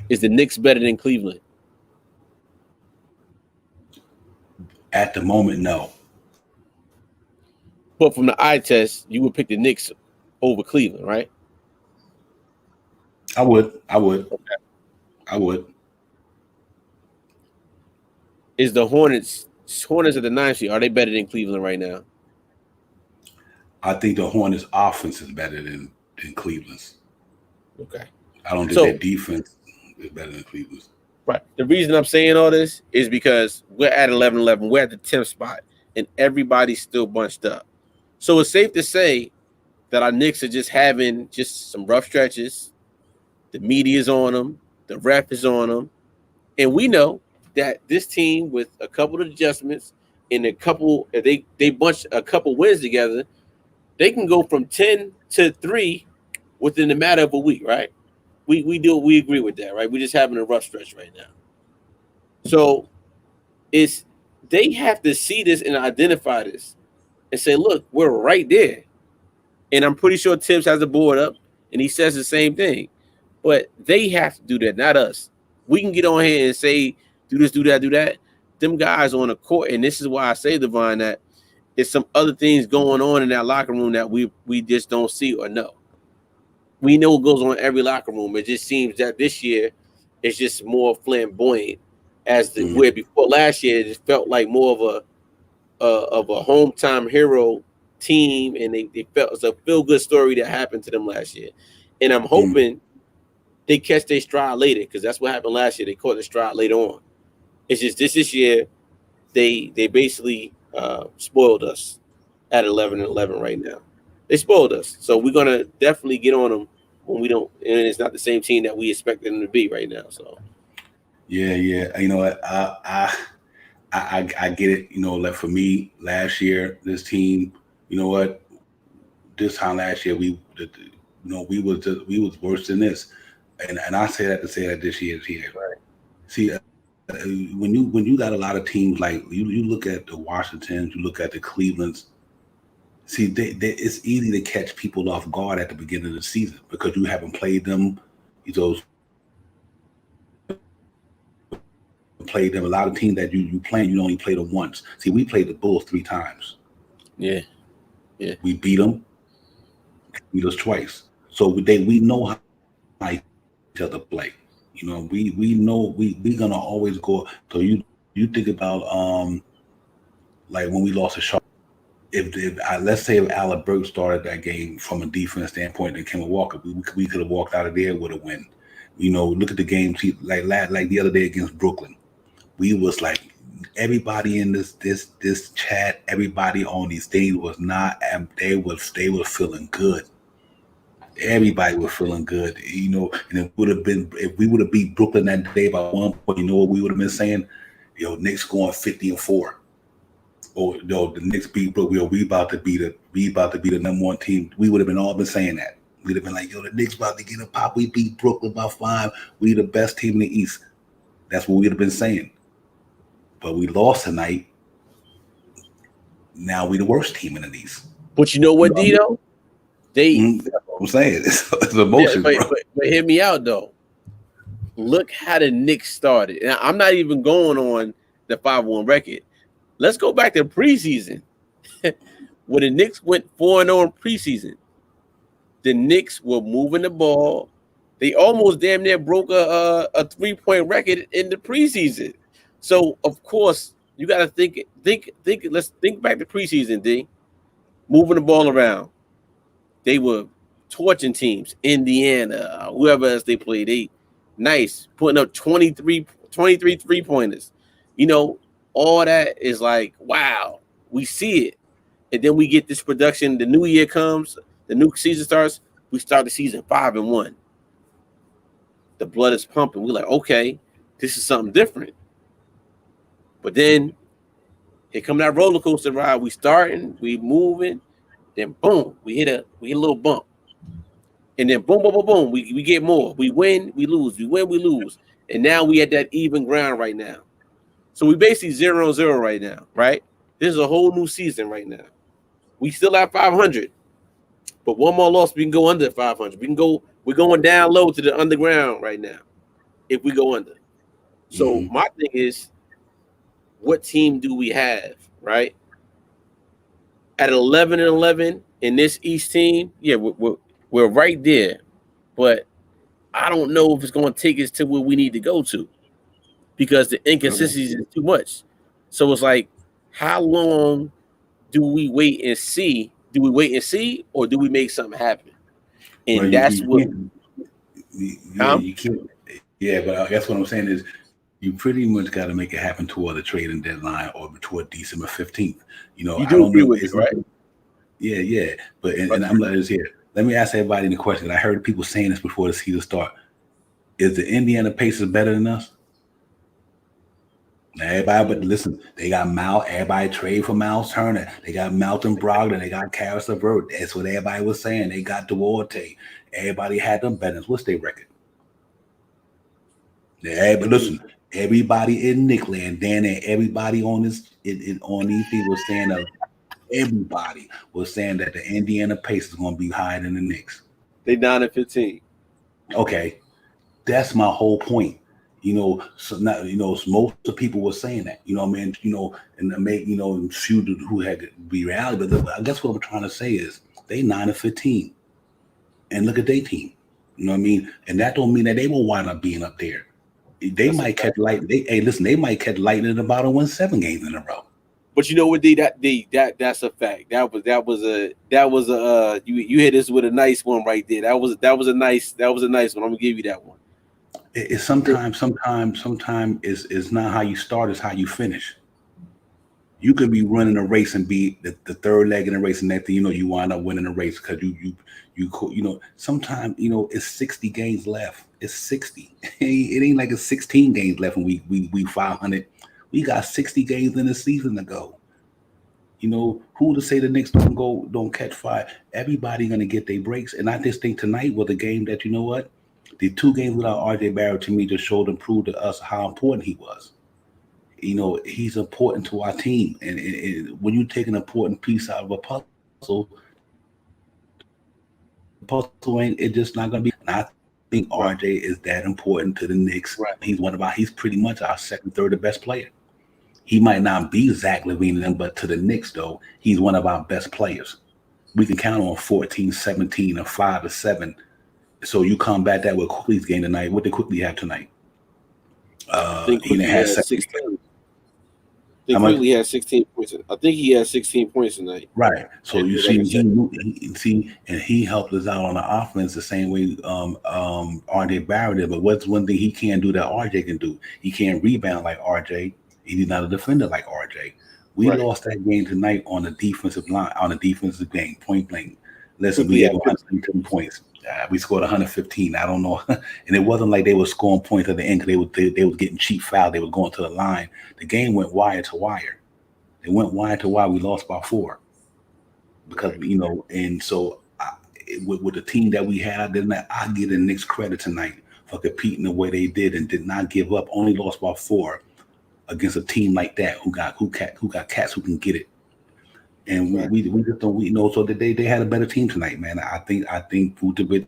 Is the Knicks better than Cleveland? At the moment, no. But from the eye test, you would pick the Knicks over Cleveland, right? I would. Okay. I would. Is the Hornets at the 9th seed? Are they better than Cleveland right now? I think the Hornets' offense is better than Cleveland's. Okay. I don't think their So defense is better than Cleveland's. right. The reason I'm saying all this is because we're at 11-11. We're at the 10th spot, and everybody's still bunched up. So it's safe to say that our Knicks are just having just some rough stretches. The media's on them. The ref is on them. And we know that this team, with a couple of adjustments and a couple, if they bunch a couple wins together, they can go from 10-3 within a matter of a week, right? We agree with that, right? We're just having a rough stretch right now. So it's they have to see this and identify this and say, look, we're right there. And I'm pretty sure Tibbs has the board up and he says the same thing. But they have to do that, not us. We can get on here and say, do this, do that, do that. Them guys on the court, and this is why I say, Devon, that it's some other things going on in that locker room that we just don't see or know. We know what goes on in every locker room. It just seems that this year it's just more flamboyant as the where before last year it just felt like more of a hometown hero team, and they felt it's a feel good story that happened to them last year. And I'm hoping they catch their stride later, because that's what happened last year. They caught their stride later on. It's just this year they basically spoiled us at 11-11 right now. They spoiled us, so we're gonna definitely get on them when we don't. And it's not the same team that we expected them to be right now. So yeah. You know what? I get it. You know, like for me, last year, this team, you know what? This time last year, we was worse than this, and I say that to say that this year is here. right. See, when you got a lot of teams like you look at the Washingtons, you look at the Clevelands. See, it's easy to catch people off guard at the beginning of the season because you haven't played them. Those played them. A lot of teams that you playing, you only played them once. See, we played the Bulls 3 times. Yeah. We beat them. Beat us twice. So we know how each other play. You know, we know we gonna always go. So you think about like when we lost a shot. If let's say if Alec Burks started that game from a defense standpoint and Kemba Walker, we could have walked out of there with a win. You know, look at the games like the other day against Brooklyn. We was like everybody in this chat, everybody on these things was not, and they were feeling good. Everybody was feeling good, you know. And it would have been if we would have beat Brooklyn that day by 1 point. You know what we would have been saying? Yo, Knicks going 50-4. Or no, the Knicks beat Brooklyn. We about to be the number one team. We would have been all been saying that. We'd have been like, yo, the Knicks about to get a pop. We beat Brooklyn by 5. We the best team in the East. That's what we'd have been saying. But we lost tonight. Now we the worst team in the East. But you know what, Dito? That's what I'm saying. It's emotion, but hear me out though. Look how the Knicks started. And I'm not even going on the 5-1 record. Let's go back to preseason. When the Knicks went 4-0 in preseason, the Knicks were moving the ball. They almost damn near broke a 3-point record in the preseason. So of course you got to think. Let's think back to preseason. D, moving the ball around. They were torching teams. Indiana, whoever else they played. They nice putting up 23 3-pointers. You know, all that is like, wow, we see it. And then we get this production. The new year comes, the new season starts. We start the season 5-1. The blood is pumping. We're like, okay, this is something different. But then here come that roller coaster ride. We starting, we moving, then boom, we hit a little bump. And then boom, boom, boom, boom, we get more. We win, we lose. We win, we lose. And now we at that even ground right now. So we basically 0-0 right now, right? This is a whole new season right now. We still at 500, but one more loss, we can go under 500. We're going down low to the underground right now if we go under. So my thing is, what team do we have, right? At 11-11 in this East team, yeah, we're right there, but I don't know if it's going to take us to where we need to go to. because the inconsistencies is too much. So it's like, how long do we wait and see? Do we wait and see, or do we make something happen? Well, And that's you what. can't. You can't. Yeah, but I guess what I'm saying is you pretty much got to make it happen toward the trading deadline or toward December 15th. You I do don't agree know. with me, It's not. right? Yeah, yeah. But But and I'm letting this here. Let me ask everybody the question. I heard people saying this before the season start. Is the Indiana Pacers better than us? Now, everybody, but listen, they got everybody trade for Miles Turner. They got Melton Brogdon. They got Karis LeVert. That's what everybody was saying. They got Duarte. Everybody had them better. What's their record? Yeah, but listen, everybody in Nickland, Dan, and everybody on this on these people was saying that everybody was saying that the Indiana Pacers is going to be higher than the Knicks. they 9-15. Okay, that's my whole point. So not, most of the people were saying that. I mean, and to make few who had to be reality. But I guess what we're trying to say is they 9-15, and look at their team. You know what I mean? And that don't mean that they will wind up being up there. They That's a might fact. catch light. They might catch lightning in the bottom, win 7 games in a row. But you know what? That's a fact. You hit us with a nice one right there. That was a nice one. I'm gonna give you that one. It's sometimes it's not how you start, it's how you finish. You could be running a race and be the third leg in the race, and next thing you know, you wind up winning the race because sometimes it's 60 games left. It's 60. It ain't like it's 16 games left and we 500. We got 60 games in the season to go. Who to say the Knicks don't catch fire? Everybody gonna get their breaks, and I just think tonight was a game that the 2 games without RJ Barrett to me just showed and proved to us how important he was. He's important to our team, and when you take an important piece out of a puzzle, the puzzle ain't it just not gonna be. And I think RJ is that important to the Knicks. Right. He's pretty much our second, third, the best player. He might not be Zach LaVine and them, but to the Knicks, though, he's one of our best players. We can count on 14, 17, and 5 or 7. So you combat that with Quickly's game tonight. What did Quickly have tonight? I think He didn't Quickly have had 16. 16. Quickly had 16 points. I think he had 16 points tonight. Right. So And you like I see, said, and he helped us out on the offense the same way RJ Barrett did. But what's one thing he can't do that RJ can do? He can't rebound like RJ. He's not a defender like RJ. We Right. lost that game tonight on the defensive line, on the defensive game, point blank. Listen, Quickly we gave had 110 points. We scored 115. I don't know, and it wasn't like they were scoring points at the end because they were getting cheap foul. They were going to the line. The game went wire to wire. It went wide to wide. We lost by 4 because and so with the team that we had, then I give the Knicks credit tonight for competing the way they did and did not give up. Only lost by 4 against a team like that who got cats who can get it. And Right. we just don't so that they had a better team tonight, man. I think Vucevic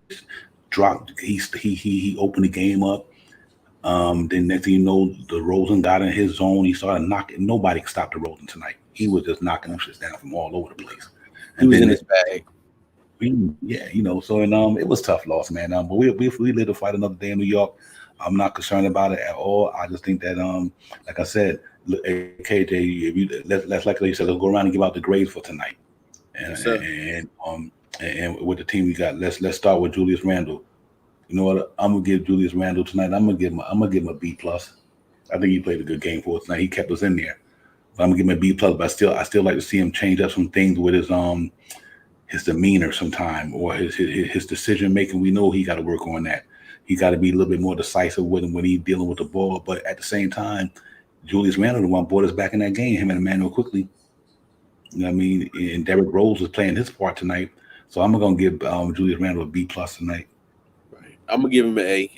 dropped. He opened the game up. Then next thing you know, DeRozan got in his zone. He started knocking. Nobody could stop DeRozan tonight. He was just knocking them shits down from all over the place. He was in his bag. Yeah, so it was tough loss, man. But we live to fight another day in New York. I'm not concerned about it at all. I just think that like I said, KJ, if you let's like you said, let's go around and give out the grades for tonight. And Yes, and with the team we got, let's start with Julius Randle. You know what? I'm gonna give Julius Randle tonight. I'm gonna give him a B plus. I think he played a good game for us tonight. He kept us in there. But I'm gonna give him a B plus. But I still like to see him change up some things with his demeanor sometime or his decision making. We know he got to work on that. He got to be a little bit more decisive with him when he's dealing with the ball. But at the same time, Julius Randle, the one brought us back in that game. Him and Emmanuel Quickly. You know what I mean? And Derrick Rose was playing his part tonight. So I'm gonna give Julius Randle a B plus tonight. right. I'm gonna give him an A.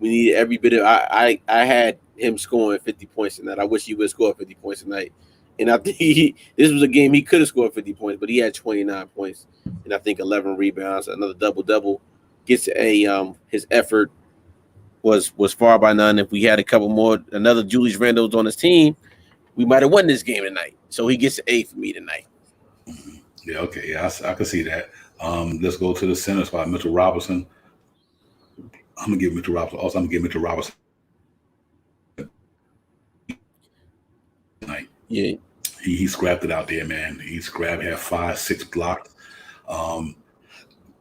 We need every bit of. I had him scoring 50 points tonight. I wish he would score 50 points tonight. And I think this was a game he could have scored 50 points, but he had 29 points and I think 11 rebounds, another double. Gets his effort was far by none. If we had a couple more, another Julius Randle's on his team, we might have won this game tonight. So he gets an A for me tonight. Yeah, okay, yeah, I can see that. Let's go to the center spot, Mitchell Robinson. I'm gonna give Mitchell Robinson. Also, I'm gonna give Mitchell Robinson Yeah. He scrapped it out there, man. He scrapped, had 5, 6 blocks. Um,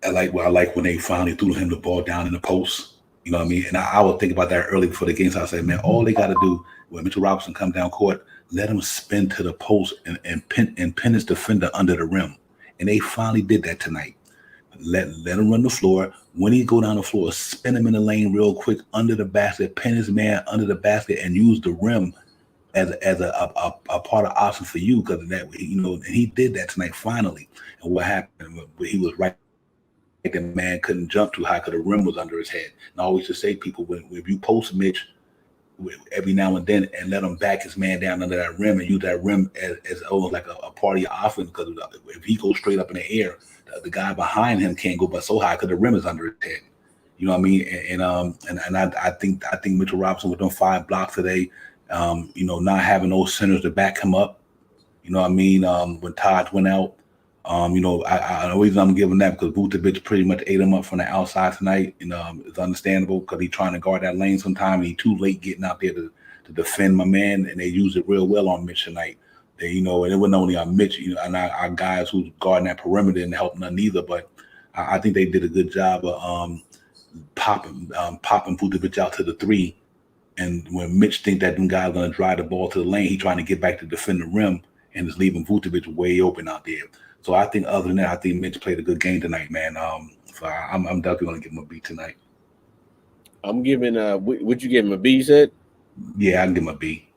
I like when they finally threw him the ball down in the post. You know what I mean? And I would think about that early before the game. So I said, man, all they got to do when Mitchell Robinson come down court, let him spin to the post and pin his defender under the rim. And they finally did that tonight. Let him run the floor. When he go down the floor, spin him in the lane real quick under the basket, pin his man under the basket, and use the rim as a part of option for you because of that. And he did that tonight finally. And what happened? He was right there. Man couldn't jump too high because the rim was under his head. And I always just say, people, when you post Mitch every now and then and let him back his man down under that rim and use that rim as almost like a part of your offense because if he goes straight up in the air, the guy behind him can't go but so high because the rim is under his head. You know what I mean? And I think Mitchell Robinson with them 5 blocks today, not having those centers to back him up. You know what I mean? When Todd went out, the reason I'm giving that because Vucevic pretty much ate him up from the outside tonight, and it's understandable because he's trying to guard that lane sometime. And he's too late getting out there to defend my man, and they used it real well on Mitch tonight. And it wasn't only on Mitch, and our guys who's guarding that perimeter didn't help none either. But I think they did a good job of popping Vucevic out to the three. And when Mitch think that them guys gonna drive the ball to the lane, he trying to get back to defend the rim and is leaving Vucevic way open out there. So I think other than that, I think Mitch played a good game tonight, man. So I'm definitely gonna give him a B tonight. I'm giving would you give him a B? You said? Yeah, I can give him a B.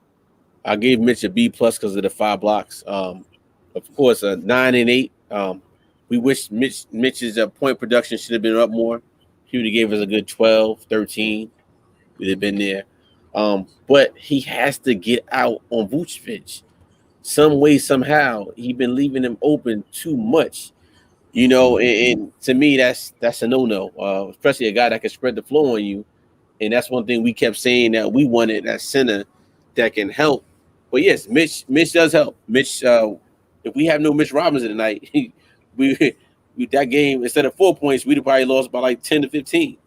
I gave Mitch a B plus because of the 5 blocks. Of course, 9 and 8. We wish Mitch's point production should have been up more. He would have gave us a good 12, 13. We'd have been there. But he has to get out on Vucevic. Some way, somehow, he's been leaving him open too much. And to me, that's a no-no, especially a guy that can spread the floor on you. And that's one thing we kept saying that we wanted that center that can help. But yes, Mitch does help. Mitch, if we have no Mitch Robinson tonight, we that game instead of 4 points, we'd have probably lost by like 10 to 15.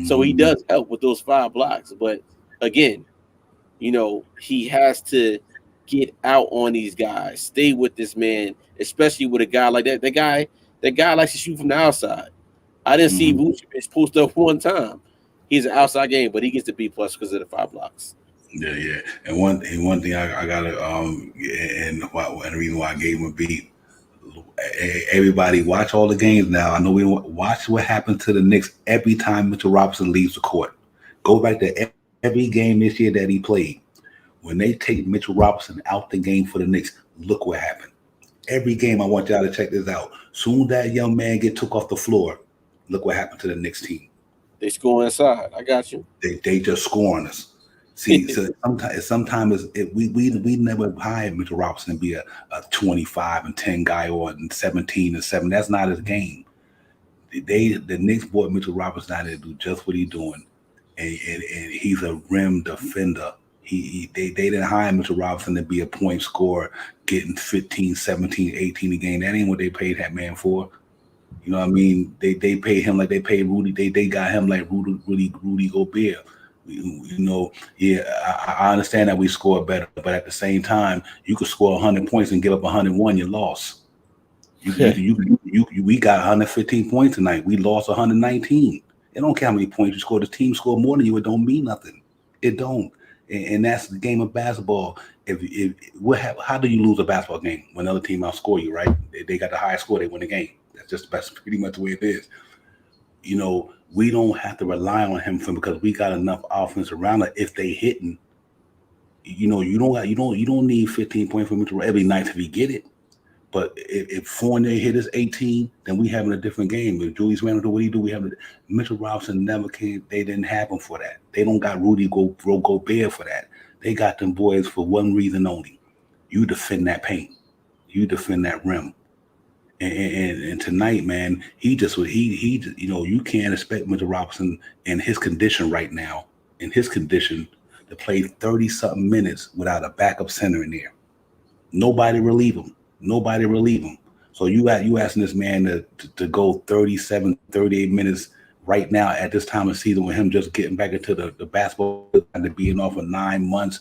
So he does help with those 5 blocks. But again, he has to get out on these guys, stay with this man, especially with a guy like that. That guy likes to shoot from the outside. I didn't see Vucevic post up one time. He's an outside game, but he gets the B plus because of the 5 blocks. Yeah. And one thing I gotta and the reason why I gave him a B. Everybody watch all the games now. I know we watch what happens to the Knicks every time Mitchell Robinson leaves the court. Go back to every game this year that he played. When they take Mitchell Robinson out the game for the Knicks, look what happened. Every game, I want y'all to check this out. Soon that young man get took off the floor, look what happened to the Knicks team. They score inside. I got you. They just score on us. See, so sometimes we never hired Mitchell Robinson to be a 25-10 guy or 17-7. That's not his game. The Knicks brought Mitchell Robinson out there to do just what he's doing, and he's a rim defender. They didn't hire Mitchell Robinson to be a point scorer, getting 15, 17, 18 a game. That ain't what they paid that man for. You know what I mean? They paid him like they paid Rudy. They got him like Rudy Gobert. I understand that we score better, but at the same time, you could score 100 points and give up 101, you lost. We got 115 points tonight. We lost 119. It don't care how many points you score. The team score more than you. It don't mean nothing. It don't. And that's the game of basketball. How do you lose a basketball game when another team outscore you, right? They got the highest score, they win the game. That's pretty much the way it is. We don't have to rely on him because we got enough offense around it. If they hitting, you don't need 15 points from him every night if he get it. But if Fournier hit us 18, then we having a different game. If Julius Randle do what he do, we have Mitchell Robinson never came. They didn't have him for that. They don't got Rudy Gobert for that. They got them boys for one reason only. You defend that paint. You defend that rim. And tonight, man, you can't expect Mitchell Robinson in his condition right now, to play 30-something minutes without a backup center in there. Nobody relieve him. So you asking this man to go 37, 38 minutes right now at this time of season with him just getting back into the basketball and being off for 9 months,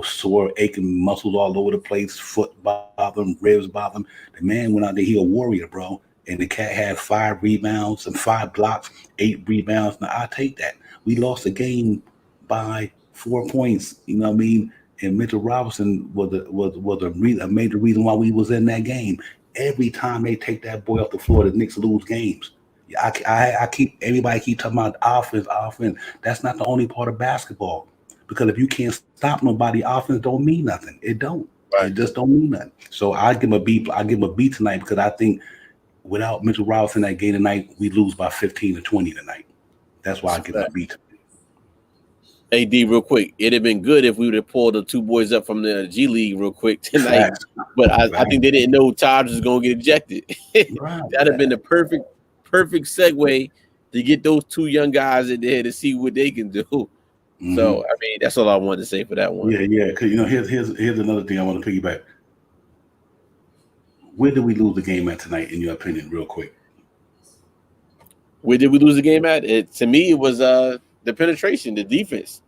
sore, aching muscles all over the place, foot bother him, ribs bother him. The man went out there, he a warrior, bro. And the cat had 5 rebounds and 5 blocks, 8 rebounds. Now I take that. We lost the game by 4 points. You know what I mean? And Mitchell Robinson was a major reason why we was in that game. Every time they take that boy off the floor, the Knicks lose games. I keep everybody keep talking about offense, offense. That's not the only part of basketball. Because if you can't stop nobody, offense don't mean nothing. It don't. It Right. just don't mean nothing. So I give him a B. I give him a B tonight because I think without Mitchell Robinson that game tonight, we lose by 15 to 20 tonight. That's why I give him a B tonight. AD, real quick, it'd have been good if we would have pulled the two boys up from the G League real quick tonight. Facts. But I think they didn't know Taj was going to get ejected. Right. That'd have been the perfect segue to get those two young guys in there to see what they can do. Mhm. So, I mean, that's all I wanted to say for that one. Yeah. Because here's another thing I want to piggyback. Where did we lose the game at tonight, in your opinion, real quick? Where did we lose the game at? To me, it was the penetration, the defense.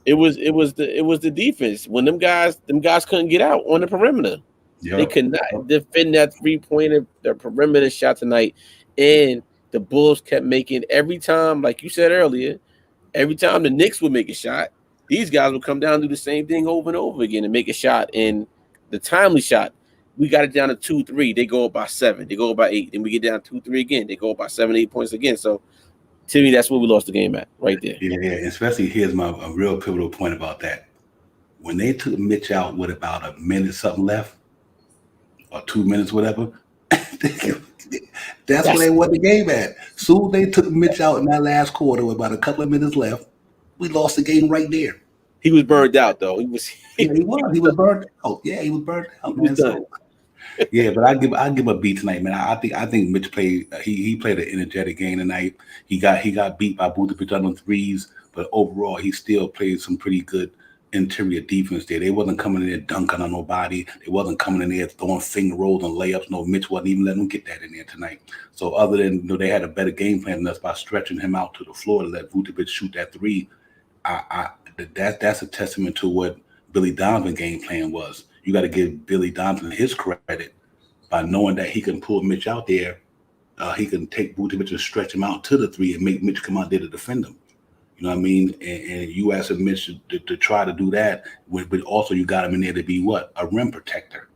It was the defense. When them guys couldn't get out on the perimeter. They could not defend that 3-pointer, the perimeter shot tonight. And the Bulls kept making every time, like you said earlier, every time the Knicks would make a shot, these guys would come down and do the same thing over and over again and make a shot. And the timely shot, we got it down to 2-3. They go up by 7. They go up by 8. Then we get down 2-3 again. They go up by 7, 8 points again. So to me, that's where we lost the game at, right there. Yeah. Especially here's a real pivotal point about that. When they took Mitch out with about a minute something left, or 2 minutes, whatever, that's where they won the game at. Soon they took Mitch out in that last quarter with about a couple of minutes left. We lost the game right there. He was burned out, though. He was burned out. Yeah, he was burned out, man. So, yeah, but I give a B tonight, man. I think Mitch played. He played an energetic game tonight. He got beat by Vucevic on threes, but overall he still played some pretty good interior defense there. They wasn't coming in there dunking on nobody. They wasn't coming in there throwing finger rolls and layups. No, Mitch wasn't even letting them get that in there tonight. So other than they had a better game plan than us by stretching him out to the floor to let Vucevic shoot that three. That's a testament to what Billy Donovan game plan was. You got to give Billy Donovan his credit by knowing that he can pull Mitch out there. He can take Vucevic and stretch him out to the three and make Mitch come out there to defend him. You know what I mean? And you asked Mitch to try to do that, but also you got him in there to be what? A rim protector.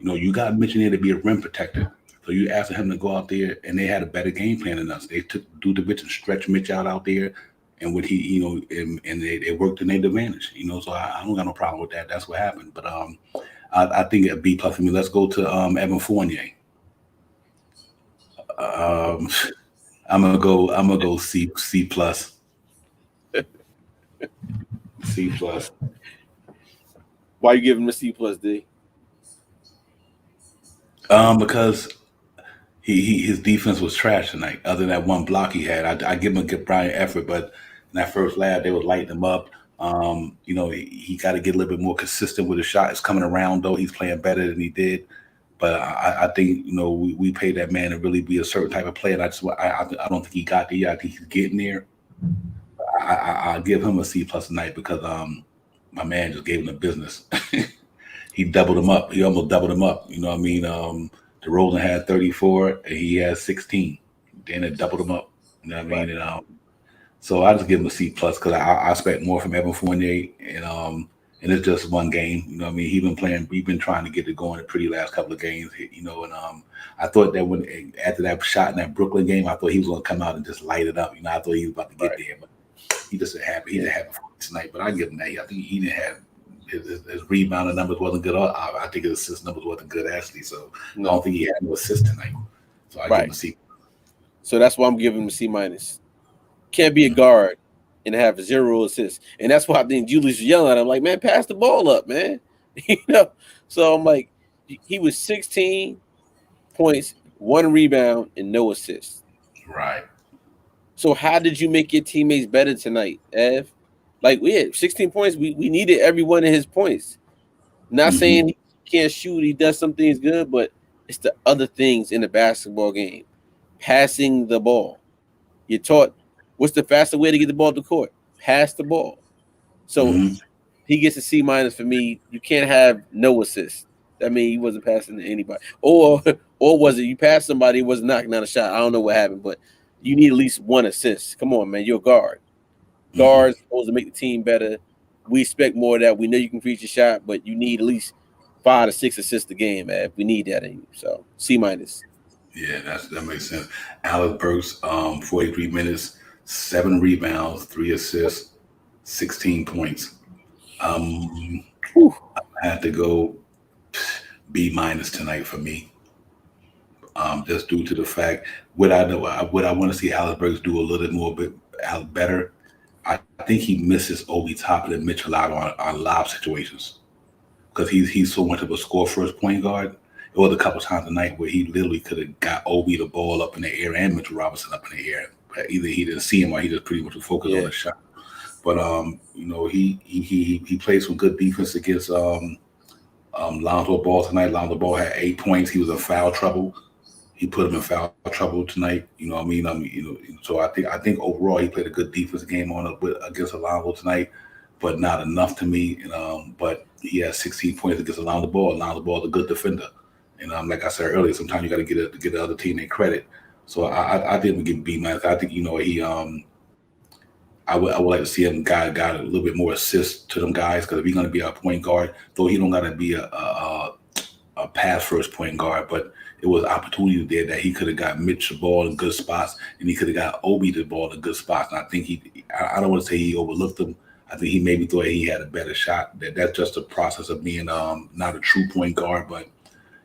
You got Mitch in there to be a rim protector. So you asked him to go out there, and they had a better game plan than us. They took Vucevic and stretched Mitch out there, and what he, and they worked in their advantage. So I don't got no problem with that. That's what happened. But I think a B plus for me. Let's go to Evan Fournier. I'm gonna go C plus. C plus. Why you giving him a C plus, D? Because his defense was trash tonight. Other than that one block he had, I give him a good Brian effort, but in that first lab they would lighten him up. He got to get a little bit more consistent with his shot. It's coming around though. He's playing better than he did. But I think we paid that man to really be a certain type of player. And I don't think he got there yet. I think he's getting there. I'll give him a C plus tonight because my man just gave him the business. He doubled him up. He almost doubled him up. You know what I mean? DeRozan had 34 and he had 16. Then it doubled him up. You know what I mean? And so I just give him a C plus because I expect more from Evan Fournier and it's just one game. You know what I mean? We've been trying to get it going the pretty last couple of games, and I thought that after that shot in that Brooklyn game, I thought he was going to come out and just light it up. I thought he was about to get there, but he just didn't have it. He didn't have it tonight, but I give him that. I think he didn't have his rebounding numbers wasn't good. I think his assist numbers wasn't good actually. So I don't think he had no assist tonight. So I give him a C. So that's why I'm giving him a C minus. Can't be a guard and have 0 assists. And that's why I think Julius was yelling at him, like, man, pass the ball up, man. So I'm like, he was 16 points, 1 rebound, and no assists. Right. So how did you make your teammates better tonight, Ev? Like, we had 16 points. We needed every one of his points. Not saying he can't shoot. He does some things good, but it's the other things in the basketball game. Passing the ball. You're taught what's the faster way to get the ball to court? Pass the ball. So Hmm. he gets a C minus for me. You can't have no assist. That means he wasn't passing to anybody. Or was it you passed somebody who was knocking down a shot? I don't know what happened, but you need at least one assist. Come on, man. You're a guard. Hmm. Guards supposed to make the team better. We expect more of that. We know you can create your shot, but you need at least 5 to 6 assists a game, man. We need that in you. So C minus. Yeah, that makes sense. Alex Burks, 43 minutes, 7 rebounds, 3 assists, 16 points. Um, Whew. I had to go B minus tonight for me. Just due to the fact what I know, what I want to see Alex Burks do a little bit more, bit better. I think he misses Obi Toppin and Mitchell out on lob situations because he's so much of a score first point guard. There was a couple times tonight where he literally could have got Obi the ball up in the air and Mitchell Robinson up in the air. But either he didn't see him or he just pretty much was focused on Yeah. the shot. But he played some good defense against Lonzo Ball tonight. Lonzo Ball had 8 points. He was in foul trouble. He put him in foul trouble tonight. You know what I mean? So I think overall he played a good defense game on against Alonzo tonight, but not enough to me. But he had 16 points against Alonzo Ball. Alonzo Ball is a good defender, and like I said earlier, sometimes you got to get the other team their credit. So I didn't give B minus. I think he I would like to see him got a little bit more assist to them guys because if he's gonna be a point guard, though he don't gotta be a pass first point guard, but it was opportunity there that he could have got Mitch the ball in good spots, and he could have got Obi the ball in good spots. And I think I don't want to say he overlooked him. I think he maybe thought he had a better shot. That's just a process of being not a true point guard, but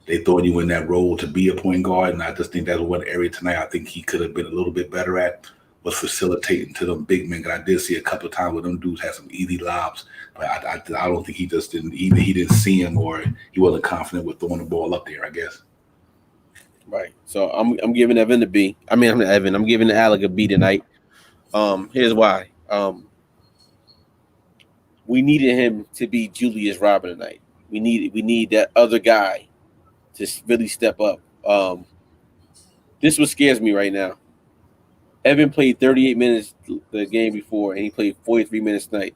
they throwing you in that role to be a point guard. And I just think that's one area tonight I think he could have been a little bit better at was facilitating to them big men. 'Cause I did see a couple of times where them dudes had some easy lobs, but I don't think he just didn't either he didn't see him or he wasn't confident with throwing the ball up there. I guess. Right. So I'm giving Evan a B. I mean I'm Evan. I'm giving Alec a B tonight. Here's why. We needed him to be Julius Robin tonight. We need that other guy to really step up. This what scares me right now. Evan played 38 minutes the game before, and he played 43 minutes tonight.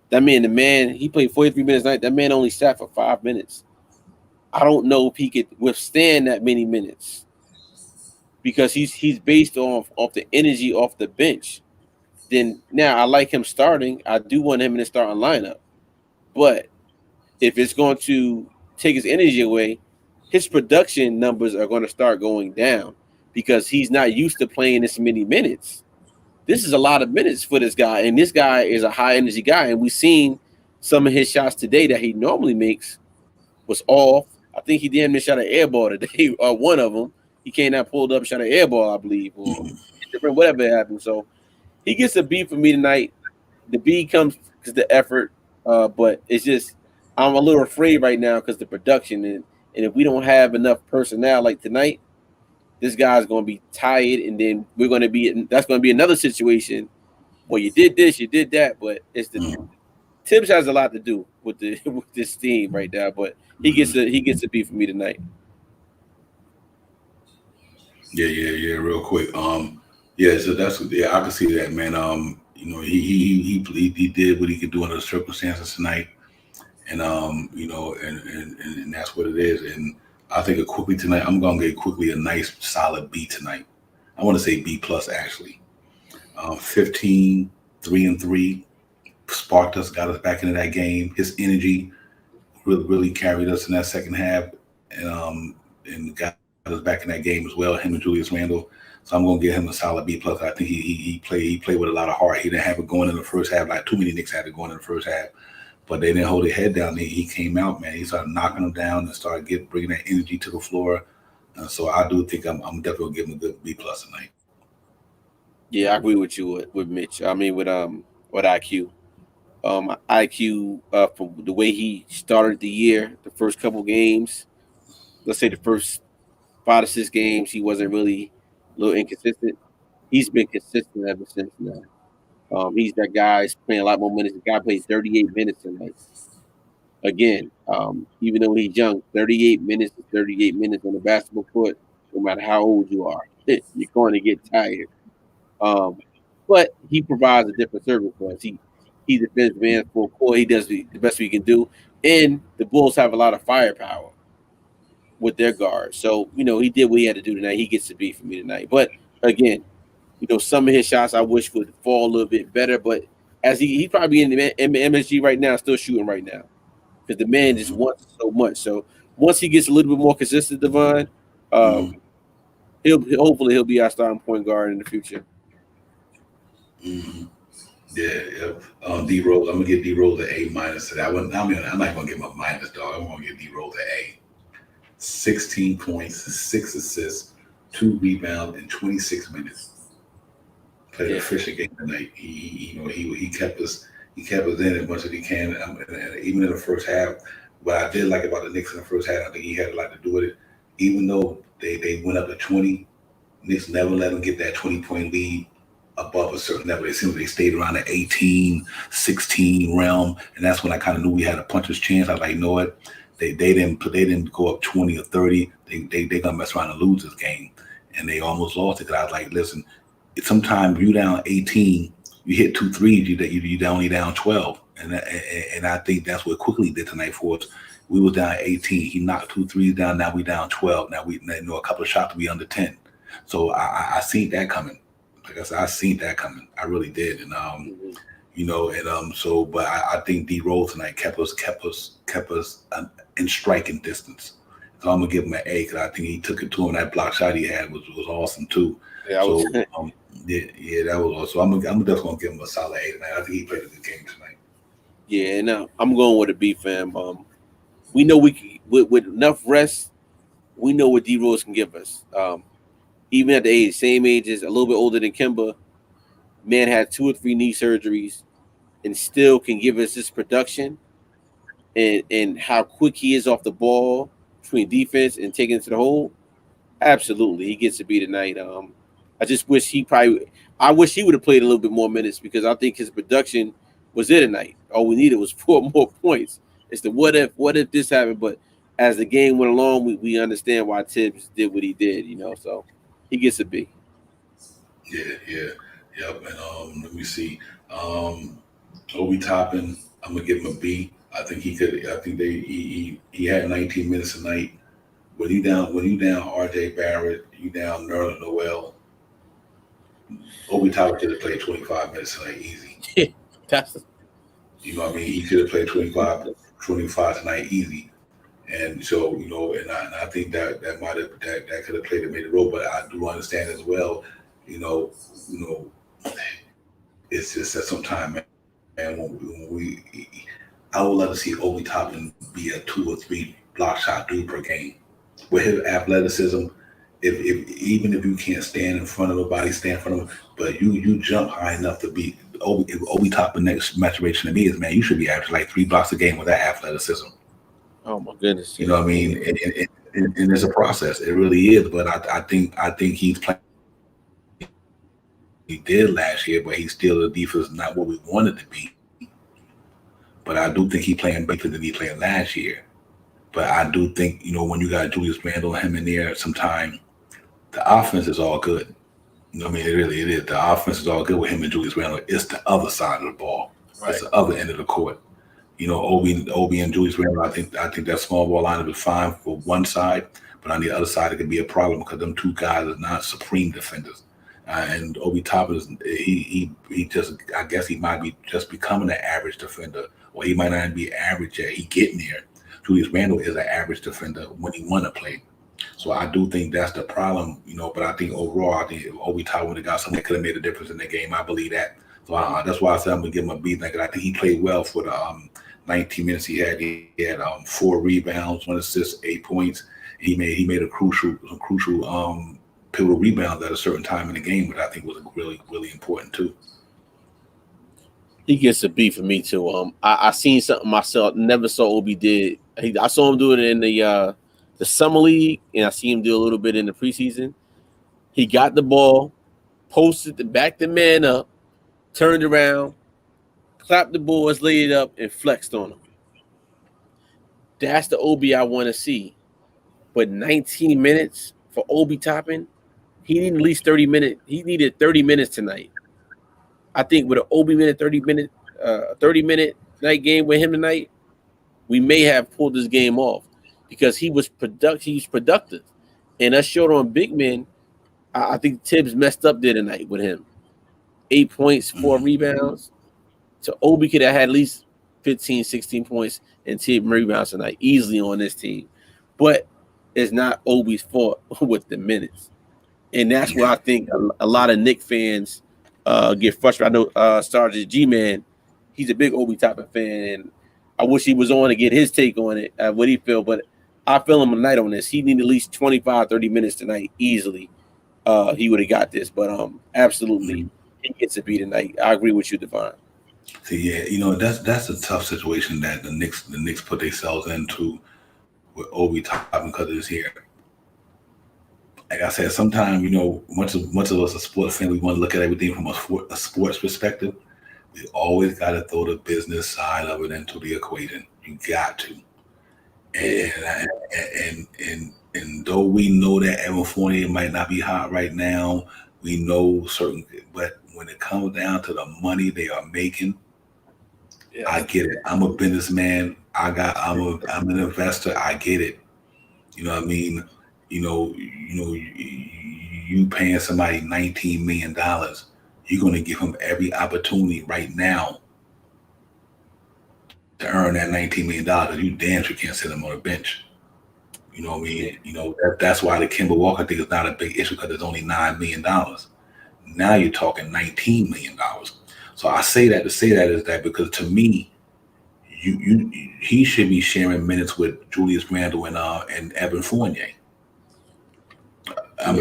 He played 43 minutes tonight. That man only sat for 5 minutes. I don't know if he could withstand that many minutes because he's based off the energy off the bench. Then now I like him starting. I do want him in the starting lineup, but if it's going to take his energy away, his production numbers are going to start going down because he's not used to playing this many minutes. This is a lot of minutes for this guy, and this guy is a high energy guy. And we've seen some of his shots today that he normally makes was off. I think he damn near shot an air ball today, or one of them. He came out, pulled up, and shot an air ball, I believe, or Mhm. different, whatever happened. So he gets a B for me tonight. The B comes because the effort, but it's just I'm a little afraid right now because the production and if we don't have enough personnel like tonight, this guy's going to be tired, and then we're going to be that's going to be another situation. Well, you did this, you did that, but it's the Mhm. Tibbs has a lot to do with the with this team right now. But Mhm. he gets a B for me tonight. Yeah. Real quick. Yeah. So I can see that, man. He did what he could do under the circumstances tonight, and and that's what it is. And I think quickly tonight, I'm gonna get quickly a nice solid B tonight. I want to say B plus actually. 15, 3-3 sparked us, got us back into that game. His energy really carried us in that second half, and got us back in that game as well. Him and Julius Randle. So I'm gonna give him a solid B plus. I think he played with a lot of heart. He didn't have it going in the first half like too many Knicks had it going in the first half, but they didn't hold their head down. He came out, man. He started knocking them down and started bringing that energy to the floor. So I do think I'm definitely gonna give him a good B plus tonight. Yeah, I agree with you with Mitch. I mean with IQ. IQ from the way he started the year, the first couple games. Let's say the first 5 to 6 games, he wasn't really a little inconsistent. He's been consistent ever since now. He's that guy. He's playing a lot more minutes. The guy played 38 minutes tonight. Again, even though he's young, 38 minutes is 38 minutes on the basketball court. No matter how old you are, you're going to get tired. Um, but he provides a different service for us. He defends man full court. He does the best we can do, and the Bulls have a lot of firepower with their guards. So he did what he had to do tonight. He gets to be for me tonight. But again, some of his shots I wish would fall a little bit better. But as he's probably in the MSG right now, still shooting right now because the man just Mm-hmm. wants so much. So once he gets a little bit more consistent, Devon, uh, Mm-hmm. hopefully he'll be our starting point guard in the future. Mm-hmm. Yeah, yeah. D Rose, I'm gonna give D Rose an A minus today. I'm not gonna give him a minus, dog. I'm gonna give D Rose an A. 16 points, 6 assists, 2 rebounds in 26 minutes. Played a Yeah, efficient game tonight. He kept us in as much as he can, and even in the first half. What I did like about the Knicks in the first half, I think he had a lot to do with it. Even though they went up to 20, Knicks never let them get that 20-point lead above a certain level. It seems they stayed around the 18, 16 realm, and that's when I kind of knew we had a puncher's chance. I was like, you know what? They didn't go up 20 or 30. They gonna mess around and lose this game, and they almost lost it. Because I was like, listen, sometimes you down 18, you hit two threes, you only down 12, and I think that's what Quickly did tonight for us. We was down 18. He knocked two threes down. Now we down 12. Now we a couple of shots to be under 10. So I seen that coming. Like I said, I seen that coming. I really did, and mhm. so, but I think D Rose tonight kept us in striking distance. So I'm gonna give him an A because I think he took it to him. That block shot he had was awesome too. Yeah, I was. So yeah, that was awesome. So I'm definitely gonna give him a solid A tonight. I think he played a good game tonight. Yeah, no, I'm going with a B, fam. We know we can, with enough rest, we know what D Rose can give us. Even at the same age as a little bit older than Kimba, man had 2 or 3 knee surgeries and still can give us this production and how quick he is off the ball between defense and taking it to the hole. Absolutely, he gets to be tonight. I just wish I wish he would have played a little bit more minutes because I think his production was there tonight. All we needed was 4 more points. It's the what if this happened? But as the game went along, we understand why Tibbs did what he did. So he gets a B. Yeah, yep. And let me see. Um, Obi Toppin, I'm gonna give him a B. I think he could. I think he had 19 minutes a night. When you down R.J. Barrett, you down Nerlens Noel. Obi Toppin could have played 25 minutes tonight easy. That's You know what I mean? He could have played 25 tonight easy. And so, and I think that might have that could have played a major role. But I do understand as well, you know, you know, it's just that sometimes, man, I would love to see Obi Toppin be a 2 or 3 block shot dude per game. With his athleticism, if even if you can't stand in front of nobody, stand in front of him, but you jump high enough to be Obi. If Obi Toppin next maturation to me is, man, you should be averaging like 3 blocks a game with that athleticism. oh my goodness, You know yeah. what I mean? And it's a process. It really is. But I think he's playing he did last year, but he's still the defense not what we wanted to be. But I do think he playing better than he played last year. But I do think, when you got Julius Randle, him in there sometime, the offense is all good. I mean, it is. The offense is all good with him and Julius Randle. It's the other side of the ball. It's Right. the other end of the court. Obi and Julius Randle. I think that small ball lineup is fine for one side, but on the other side it could be a problem because them two guys are not supreme defenders. And Obi Toppin is he just I guess he might be just becoming an average defender, or he might not be average yet. He getting there. Julius Randle is an average defender when he want to play. So I do think that's the problem. But I think overall, I think if Obi Toppin would have got something that could have made a difference in the game. I believe that. So that's why I said I'm gonna give him a B. Like I think he played well for the 19 minutes he had. He had 4 rebounds, 1 assist, 8 points. He made a crucial pivotal rebound at a certain time in the game, which I think was really really important too. He gets a B for me too. I seen something myself. Never saw Obi did. I saw him do it in the summer league, and I see him do a little bit in the preseason. He got the ball, posted the back the man up, turned around, clapped the boards, laid it up, and flexed on him. That's the Obi I want to see. But 19 minutes for Obi Toppin, he needed at least 30 minutes. He needed 30 minutes tonight. I think with an Obi minute, 30-minute night game with him tonight, we may have pulled this game off because he was productive. And us showed on big men. I think Tibbs messed up there tonight with him. 8 points, 4 rebounds. So Obi could have had at least 15, 16 points and 10 rebounds tonight easily on this team. But it's not Obi's fault with the minutes. And that's where I think a lot of Knicks fans get frustrated. I know Sergeant G-Man, he's a big Obi Toppin fan, and I wish he was on to get his take on it, what he feel. But I feel him tonight on this. He needed at least 25, 30 minutes tonight easily. He would have got this. But absolutely, he gets a beat tonight. I agree with you, Devon. See, yeah, that's a tough situation that the Knicks put themselves into with Obi Toppin because of this here. Like I said, sometimes much of us as sports fans, we want to look at everything from a sports perspective. We always got to throw the business side of it into the equation. You got to. And though we know that Evan Fournier might not be hot right now, we know but when it comes down to the money they are making, I get it. I'm a businessman. I'm an investor. I get it. You know what I mean? You paying somebody $19 million, you're going to give him every opportunity right now to earn that $19 million. You damn sure can't sit him on a bench. You know what I mean? That's why the Kemba Walker thing is not a big issue because it's only $9 million. Now you're talking $19 million. So I say that to say that is that because to me, he should be sharing minutes with Julius Randle and Evan Fournier.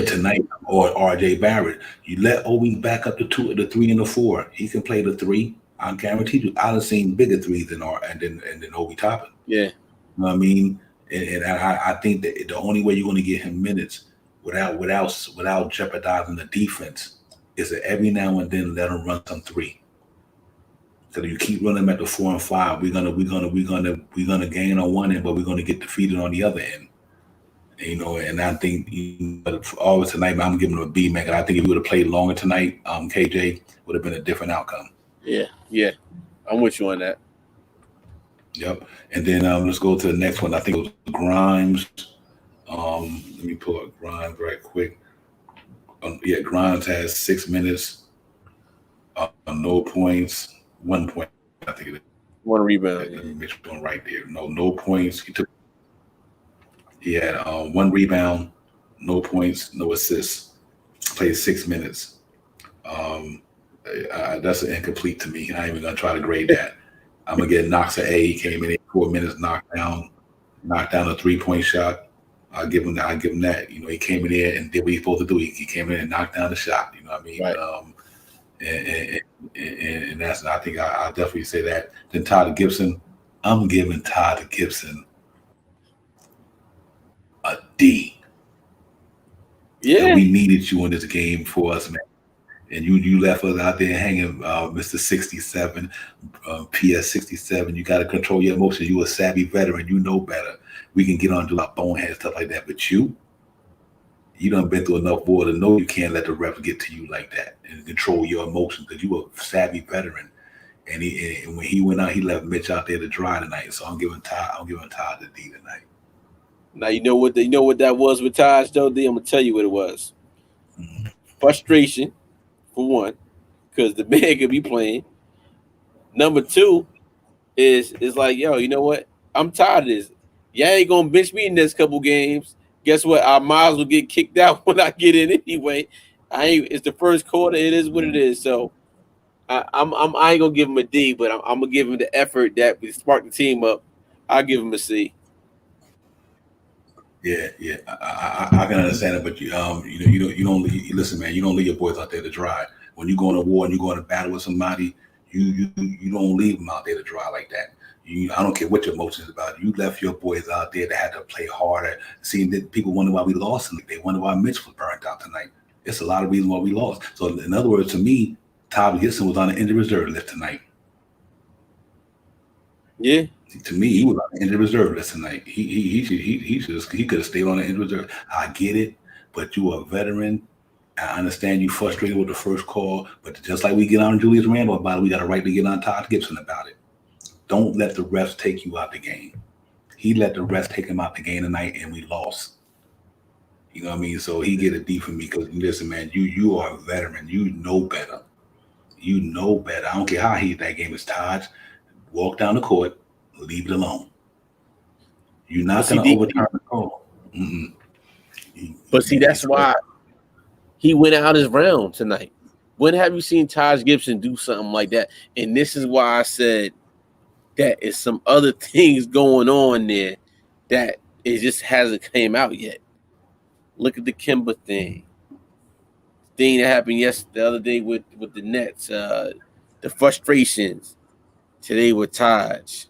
Tonight, or RJ Barrett. You let Obi back up to the 3 and the 4. He can play the 3. I guarantee you, I've seen bigger threes than Obi Toppin. Yeah. You know what I mean? And I think that the only way you're going to get him minutes without jeopardizing the defense is that every now and then let him run some 3. So you keep running him at the 4 and 5, we're gonna gain on one end, but we're gonna get defeated on the other end. And I think always tonight, I'm giving him a B, man. I think if he would have played longer tonight, KJ would have been a different outcome. Yeah, I'm with you on that. Yep. And then let's go to the next one. I think it was Grimes. Let me pull up Grimes right quick. Grimes has 6 minutes, no points, 1 point. I think it is 1 rebound. Let me make sure I'm right there. No points. He had 1 rebound, no points, no assists. Played 6 minutes. That's an incomplete to me. I ain't even gonna try to grade that. I'm gonna get Knox an A. He came in 4 minutes, knocked down a 3-point shot. I'll give him that. He came in there and did what he's supposed to do. He came in and knocked down the shot. You know what I mean? Right. And that's, I think I'll definitely say that. Then Tyler Gibson, I'm giving Tyler Gibson a D. Yeah. And we needed you in this game for us, man. And you left us out there hanging, Mr. 67, PS 67. You got to control your emotions. You a savvy veteran. You know better. We can get on to our bonehead stuff like that. But you done been through enough war to know you can't let the refs get to you like that and control your emotions because you a savvy veteran. And when he went out, he left Mitch out there to dry tonight. So I'm giving Todd the D tonight. Now you know what that was with Taj though. D, I'm gonna tell you what it was. Frustration, for one, because the man could be playing. Number 2 is like, yo, you know what? I'm tired of this. Y'all ain't gonna bench me in this couple games. Guess what? I might as well get kicked out when I get in anyway. It's the first quarter. It is what it is. So I ain't gonna give him a D, but I'm gonna give him the effort that we sparked the team up. I'll give him a C. Yeah, I can understand it, but you don't listen, man. You don't leave your boys out there to dry. When you go to war and you go to battle with somebody, you don't leave them out there to dry like that. I don't care what your emotions about. You left your boys out there that had to play harder. Seeing that people wonder why we lost, and they wonder why Mitch was burnt out tonight. It's a lot of reasons why we lost. So in other words, to me, Tyler Gibson was on the injured reserve list tonight. Yeah. To me, he was on the injured reserve list tonight. He could have stayed on the injured reserve. I get it, but you are a veteran. I understand you frustrated with the first call, but just like we get on Julius Randle about it, we got a right to get on Todd Gibson about it. Don't let the refs take you out the game. He let the refs take him out the game tonight, and we lost. You know what I mean? So he get a D from me because listen, man, you are a veteran. You know better. You know better. I don't care how he that game is Todd. Walk down the court, leave it alone. You're But not see, gonna overturn the call. Mm-mm. but see, that's why he went out his round tonight. When have you seen Taj Gibson do something like that? And this is why I said that is some other things going on there that it just hasn't came out yet. Look at the Kimba thing that happened the other day with the Nets, the frustrations today with Taj.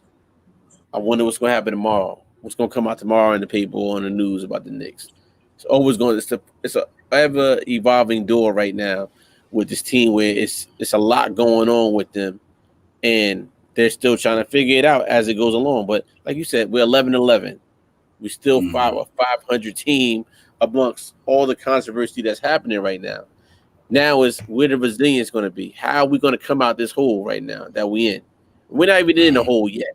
I wonder what's going to happen tomorrow. What's going to come out tomorrow in the paper or on the news about the Knicks? It's always going. It's a ever evolving door right now with this team where it's a lot going on with them, and they're still trying to figure it out as it goes along. But like you said, we're 11-11. We're still a 500 team amongst all the controversy that's happening right now. Now is where the resilience going to be. How are we going to come out this hole right now that we in? We're not even in the hole yet,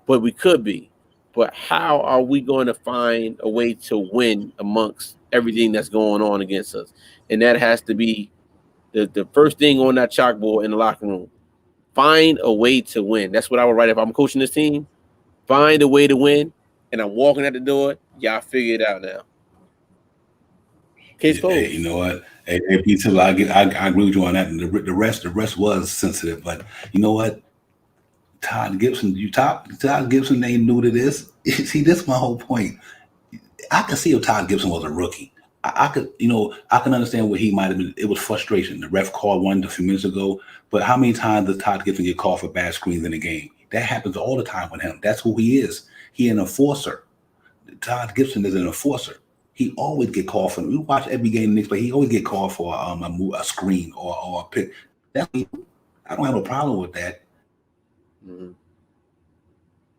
but we could be. But how are we going to find a way to win amongst everything that's going on against us? And that has to be the first thing on that chalkboard in the locker room. Find a way to win. That's what I would write if I'm coaching this team. Find a way to win, and I'm walking at the door. Y'all figure it out now. Case closed. Hey, you know what? Hey, Peter, I agree with you on that. And the rest was sensitive, but you know what? Todd Gibson, Todd Gibson ain't new to this. See, that's my whole point. I could see if Todd Gibson was a rookie. I could, I can understand what he might have been. It was frustration. The ref called one a few minutes ago, but how many times does Todd Gibson get called for bad screens in the game? That happens all the time with him. That's who he is. He an enforcer. Todd Gibson is an enforcer. He always get called for. We watch every game Knicks, but he always get called for a screen or a pick. I don't have no problem with that.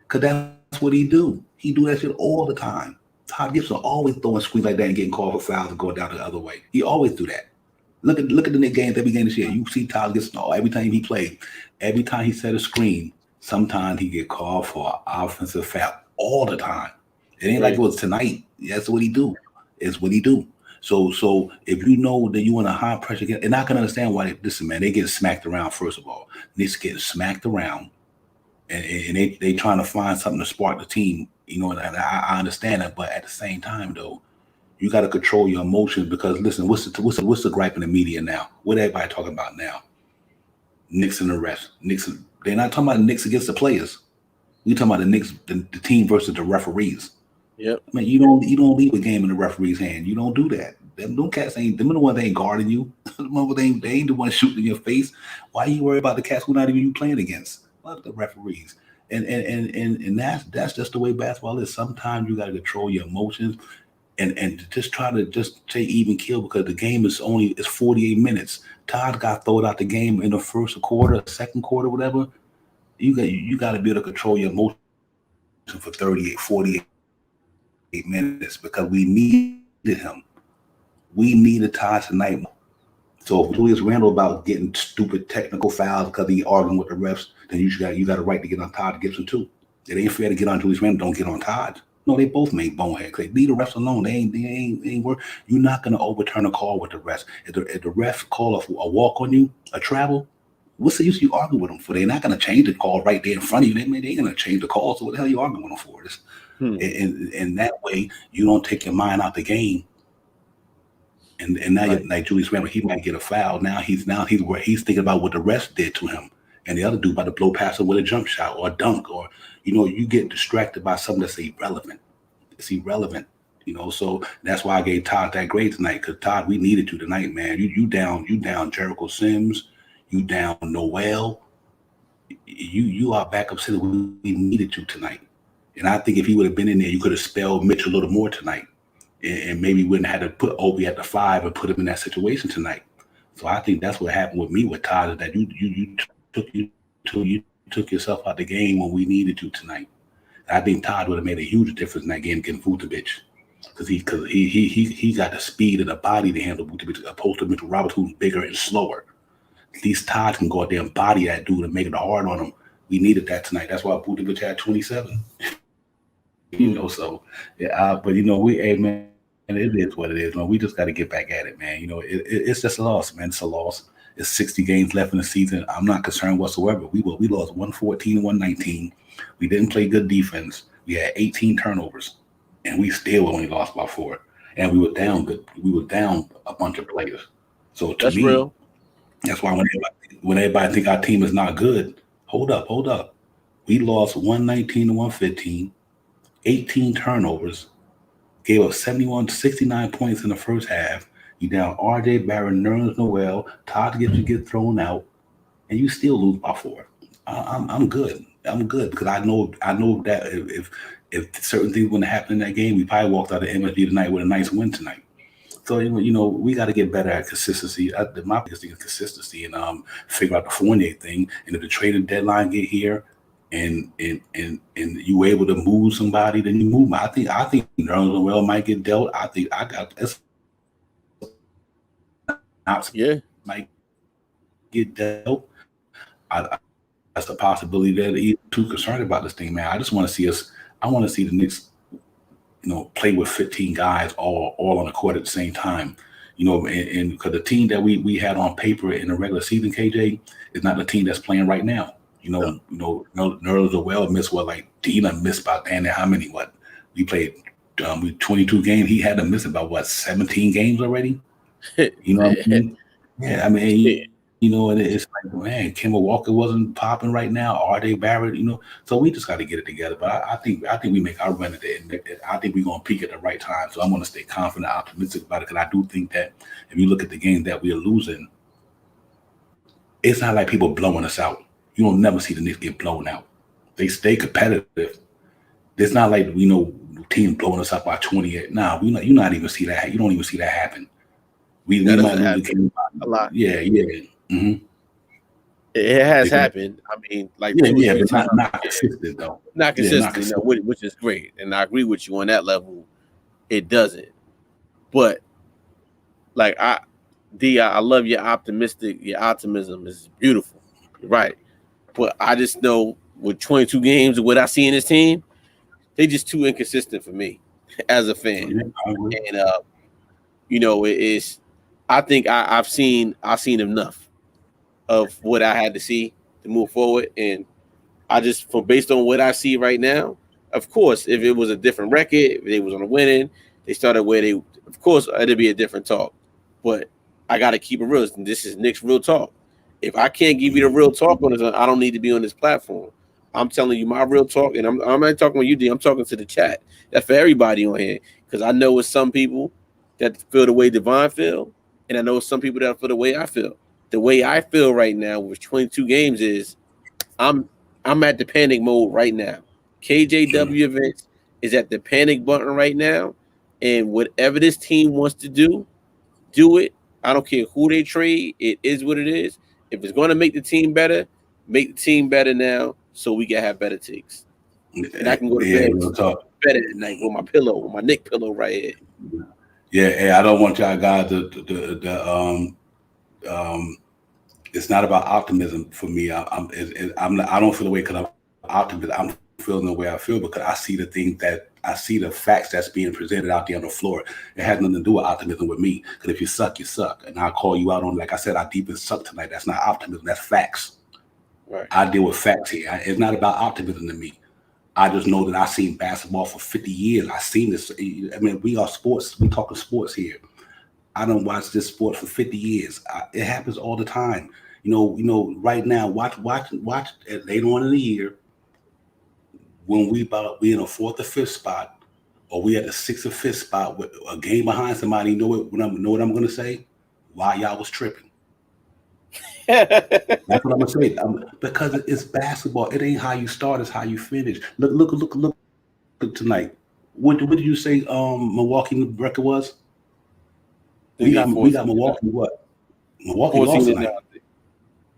Cause that's what he do. He do that shit all the time. Todd Gibson always throwing screens like that and getting called for fouls and going down the other way. He always do that. Look at the Knicks games every game this year. You see Todd Gibson every time he played, every time he set a screen. Sometimes he get called for an offensive foul all the time. It ain't like it was tonight. That's what he do. It's what he do. So if you know that you in a high pressure game, and I can understand why. Listen, man, they get smacked around. First of all, Knicks get smacked around, and they trying to find something to spark the team. And I understand that, but at the same time, though, you got to control your emotions because listen, what's the gripe in the media now? What everybody talking about now? Knicks and the refs. They're not talking about the Knicks against the players. We talking about the Knicks, the team versus the referees. Yep. I mean, you don't leave a game in the referee's hand. You don't do that. Them cats ain't them the ones that ain't guarding you. They ain't the ones shooting in your face. Why you worry about the cats who not even you playing against? Fuck the referees. And that's just the way basketball is. Sometimes you gotta control your emotions and just try to just take even kill because the game is 48 minutes. Todd got thrown out the game in the first quarter, second quarter, whatever. You got to be able to control your emotions for 38, 48 minutes because we needed him. We needed Todd tonight. So if Julius Randle about getting stupid technical fouls because he arguing with the refs, then you got a right to get on Todd Gibson too. It ain't fair to get on Julius Randle. Don't get on Todd. No, they both made bonehead. They leave the refs alone. They ain't work. You're not gonna overturn a call with the refs. If the refs call a walk on you, a travel, what's the use you argue with them for? They're not gonna change the call right there in front of you. They ain't gonna change the call. So what the hell you arguing with them for? This, and that way you don't take your mind out the game. And now right. Like Julius Randle, he might get a foul. Now he's thinking about what the refs did to him, and the other dude about to blow past him with a jump shot or a dunk, or you get distracted by something that's irrelevant. It's irrelevant, So that's why I gave Todd that grade tonight. Because Todd, we needed you tonight, man. You down Jericho Sims, you down Noel. You are backup center. We needed you tonight, and I think if he would have been in there, you could have spelled Mitch a little more tonight. And maybe wouldn't have had to put Obi at the 5 and put him in that situation tonight. So I think that's what happened with me with Todd is that you took yourself out the game when we needed you tonight. I think Todd would have made a huge difference in that game against Vucevic. because he got the speed and the body to handle opposed to Mitchell Roberts, who's bigger and slower. At least Todd can go out there and body that dude and make it hard on him. We needed that tonight. That's why Vucevic had 27. So yeah. But hey man, it is what it is, man. We just got to get back at it, man. It's just a loss, man. It's a loss. It's 60 games left in the season. I'm not concerned whatsoever. We lost 114 and 119. We didn't play good defense. We had 18 turnovers, and we still only lost by 4. And we were down good. We were down a bunch of players. So to That's me, real. that's why when everybody think our team is not good, hold up. We lost 119 to 115, 18 turnovers, gave up 69 points in the first half. You down R.J. Barrett, Nerlens Noel, Todd gets to get thrown out, and you still lose by 4. I'm good. I'm good because I know that if certain things wouldn't happen in that game, we probably walked out of MSG tonight with a nice win tonight. So we got to get better at consistency. My biggest thing is consistency and figure out the Fournier thing. And if the trading deadline get here, and you were able to move somebody, then you move. I think Nerlens Noel might get dealt. I think I got this. Yeah, might get dealt. That's a possibility that he's too concerned about this thing, man. I just want to see us. I want to see the Knicks, play with 15 guys all on the court at the same time. And because the team that we had on paper in the regular season, KJ, is not the team that's playing right now. Nerlens Noel missed Dina missed about how many? We played 22 games. He had to miss about 17 games already. You know what I mean? Yeah, I mean, and it's like, man, Kemba Walker wasn't popping right now. R.J. Barrett, so we just got to get it together. But I think we make our run at the end. I think we're going to peak at the right time. So I'm going to stay confident, optimistic about it because I do think that if you look at the games that we're losing, it's not like people blowing us out. You don't never see the Knicks get blown out. They stay competitive. It's not like team blowing us up by 28. Nah, you not even see that. You don't even see that happen. We might lose the game a lot. Yeah. Mm-hmm. It has happened. I mean, but not consistent though. Not consistent, which is great, and I agree with you on that level. It doesn't, but I love your optimism is beautiful. You're right, but I just know with 22 games of what I see in this team, they just too inconsistent for me as a fan, and it is. I think I've seen enough of what I had to see to move forward, and I just based on what I see right now. Of course, if it was a different record, if they was on a winning, they started where they. Of course, it'd be a different talk, but I got to keep it real. This is Nick's real talk. If I can't give you the real talk on this, I don't need to be on this platform. I'm telling you my real talk, and I'm not talking with you, D. I'm talking to the chat. That's for everybody on here because I know it's some people that feel the way Devon feel. And I know some people that feel the way I feel. The way I feel right now with 22 games is I'm at the panic mode right now. KJW Events is at the panic button right now. And whatever this team wants to do it. I don't care who they trade. It is what it is. If it's going to make the team better now so we can have better takes. And I can go to bed better at night with my pillow, with my Nick pillow right here. Yeah, hey, I don't want y'all guys to it's not about optimism for me. I don't feel the way because I'm optimistic. I'm feeling the way I feel because I see the things that I see the facts that's being presented out there on the floor. It has nothing to do with optimism with me. Because if you suck, you suck, and I'll call you out on. Like I said, I deep and suck tonight. That's not optimism. That's facts. Right. I deal with facts here. It's not about optimism to me. I just know that I've seen basketball for 50 years. I've seen this. I mean, we are sports. We talking sports here. I don't watch this sport for 50 years. It happens all the time. Right now, watch later on in the year when we in a fourth or fifth spot, or we at the sixth or fifth spot with a game behind somebody. Know what I'm going to say? Why y'all was tripping? That's what I'm gonna say. Because it's basketball. It ain't how you start; it's how you finish. Look tonight. What did you say? Milwaukee record was. We got Milwaukee. What? Milwaukee lost tonight.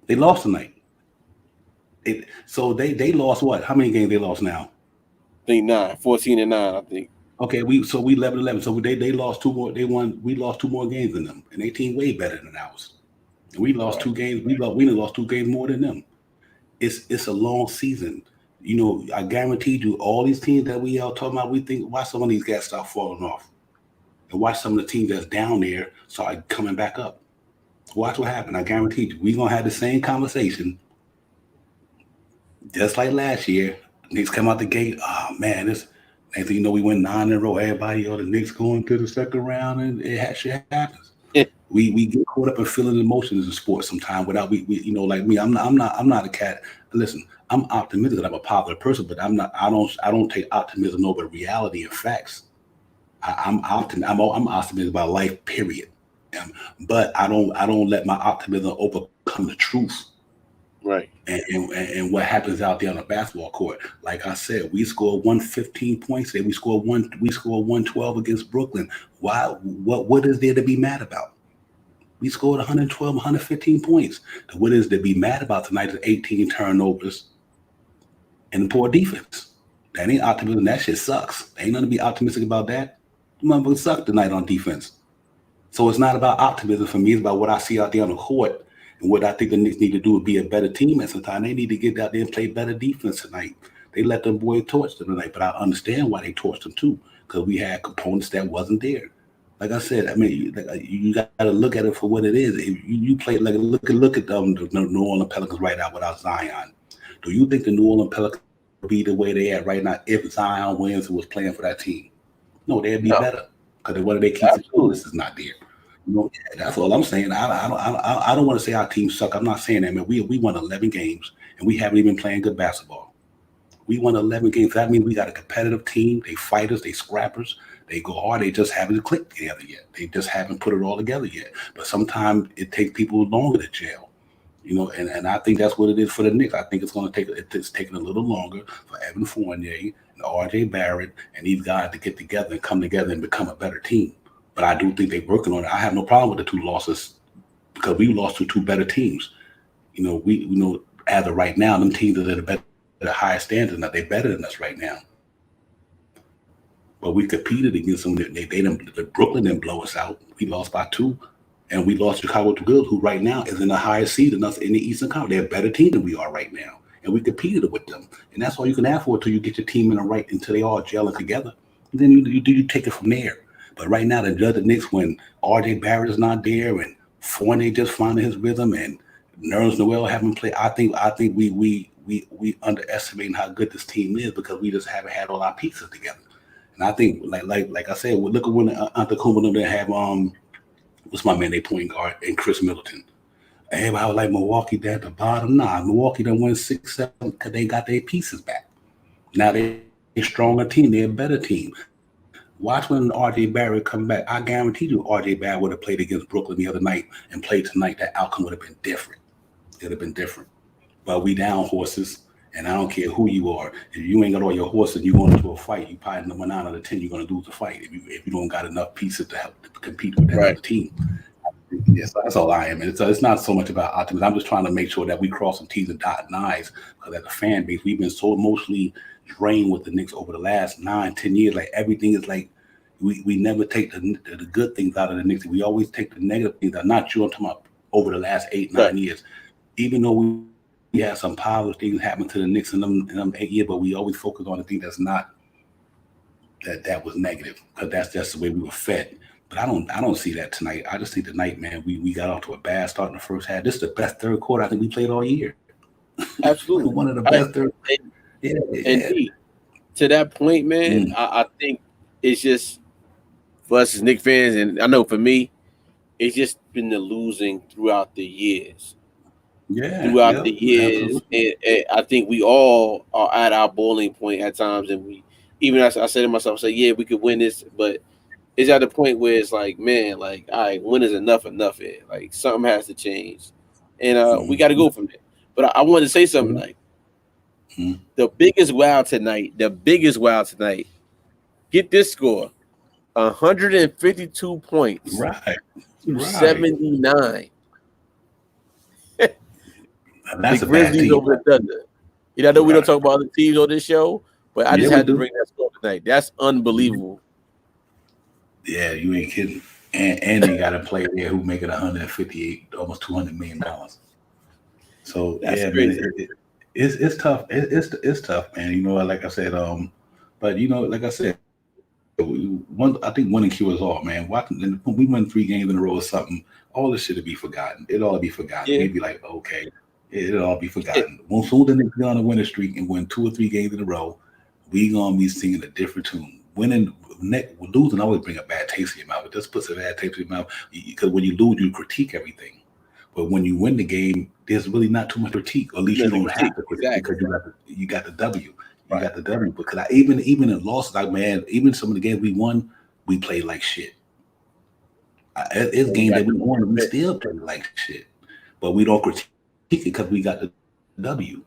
They lost tonight. So they lost what? How many games they lost now? I think 9, 14 and 9. I think. Okay, we 11-11. So they lost two more. We lost two more games than them, and they team way better than ours. And we lost Right. two games. We done lost two games more than them. It's a long season. I guaranteed you, all these teams that we all talking about, we think watch some of these guys start falling off, and watch some of the teams that's down there start coming back up. Watch what happened. I guarantee you, we gonna have the same conversation just like last year. Knicks come out the gate. Oh man, this next thing you know, we went 9 in a row. Everybody, the Knicks going to the second round, and shit happens. We get caught up in feeling emotions in sports sometimes without we like me. I'm not a cat. Listen, I'm optimistic. I'm a positive person, but I'm not. I don't take optimism over reality and facts. I'm optimistic about life. Period. But I don't let my optimism overcome the truth. Right. And what happens out there on the basketball court. Like I said, we scored 115 points today. We scored 112 against Brooklyn. Why? What is there to be mad about? We scored 112, 115 points. What is to be mad about tonight is 18 turnovers and poor defense. That ain't optimism. That shit sucks. Ain't nothing to be optimistic about that. The motherfucker sucked tonight on defense. So it's not about optimism for me. It's about what I see out there on the court and what I think the Knicks need to do to be a better team at some time. They need to get out there and play better defense tonight. They let them boys torch them tonight, but I understand why they torched them too, because we had components that wasn't there. Like I said, I mean, you got to look at it for what it is. If you play like look at the New Orleans Pelicans right now without Zion. Do you think the New Orleans Pelicans would be the way they at right now if Zion Williamson was playing for that team? No, they'd be better because one of their key components is not there. That's all I'm saying. I don't want to say our team suck. I'm not saying that, man. We won 11 games and we haven't even playing good basketball. We won 11 games. That means we got a competitive team. They fighters. They scrappers. They go hard. They just haven't clicked together yet. They just haven't put it all together yet. But sometimes it takes people longer to gel. And I think that's what it is for the Knicks. I think it's taking a little longer for Evan Fournier and R.J. Barrett and these guys to get together and come together and become a better team. But I do think they're working on it. I have no problem with the two losses because we lost to two better teams. As of right now, them teams that are the highest standards, they're better than us right now. But we competed against them. Brooklyn didn't blow us out. We lost by 2. And we lost Chicago to Bulls, who right now is in the highest seed than us in the Eastern Conference. They're a better team than we are right now. And we competed with them. And that's all you can ask for until you get your team in the right, until they all gelling together. And then you take it from there. But right now, the Knicks, when R.J. Barrett is not there and Fournier just finding his rhythm and Nerlens Noel haven't played, I think we underestimating how good this team is because we just haven't had all our pieces together. And I think, like I said, look at when Antetokounmpo they have what's my man, they point guard, and Chris Middleton. Everybody was like Milwaukee there at the bottom. Nah, Milwaukee done won 6, 7 because they got their pieces back. Now they're a stronger team. They're a better team. Watch when R.J. Barrett come back. I guarantee you R.J. Barrett would have played against Brooklyn the other night and played tonight. That outcome would have been different. It would have been different. But we down horses, and I don't care who you are. If you ain't got all your horses, you going into a fight, you probably number 9 out of 10, you're going to lose the fight if you don't got enough pieces to help to compete with that other team. Yes, that's all I am. It's not so much about optimism. I'm just trying to make sure that we cross some T's and dot I's because as a fan base, we've been so emotionally drained with the Knicks over the last 9, 10 years. Like everything is like we never take the good things out of the Knicks. We always take the negative things out. Not you, I'm talking about over the last 8, 9 years. Even though we had some positive things happen to the Knicks in them 8 years, but we always focus on the thing that's not that was negative because that's just the way we were fed. But I don't see that tonight. I just think tonight, man, we got off to a bad start in the first half. This is the best third quarter I think we played all year. Absolutely. One of the best third. Indeed. To that point, man, I think it's just for us as Knicks fans, and I know for me, it's just been the losing throughout the years. Throughout the years, and I think we all are at our boiling point at times, and we even as I said to myself, yeah, we could win this, but it's at the point where it's like, man, like, all right, when is enough here? Like, something has to change, and we got to go from there. But I wanted to say something like the biggest wow tonight. Get this score: 152 points, right. 79. That's the a bad Grizzlies team. over the Thunder. I know we don't talk about other teams on this show, but I just had to bring that score tonight. That's unbelievable. Yeah, you ain't kidding. And they got a player there who making 158, almost $200 million. So That's yeah, man, crazy. it's tough. It's tough, man. You know, like I said, but like I said, I think winning cures all, man. When we win 3 games in a row or something, all this shit will be forgotten. It'll all be forgotten. We'd Yeah. be like, okay, it'll all be forgotten. When soon the Knicks go on a winning streak and win 2 or 3 games in a row, we gonna be singing a different tune. Losing always bring a bad taste in your mouth. It just puts a bad taste in your mouth because when you lose, you critique everything. But when you win the game, there's really not too much critique. Or at least you Nothing don't have critique. to critique Exactly. because you got the W. You Right. got the W. Because even in losses, like man, even some of the games we won, we played like shit. It's So we games got that we to won, we admit. still play like shit. But we don't critique it because we got the W.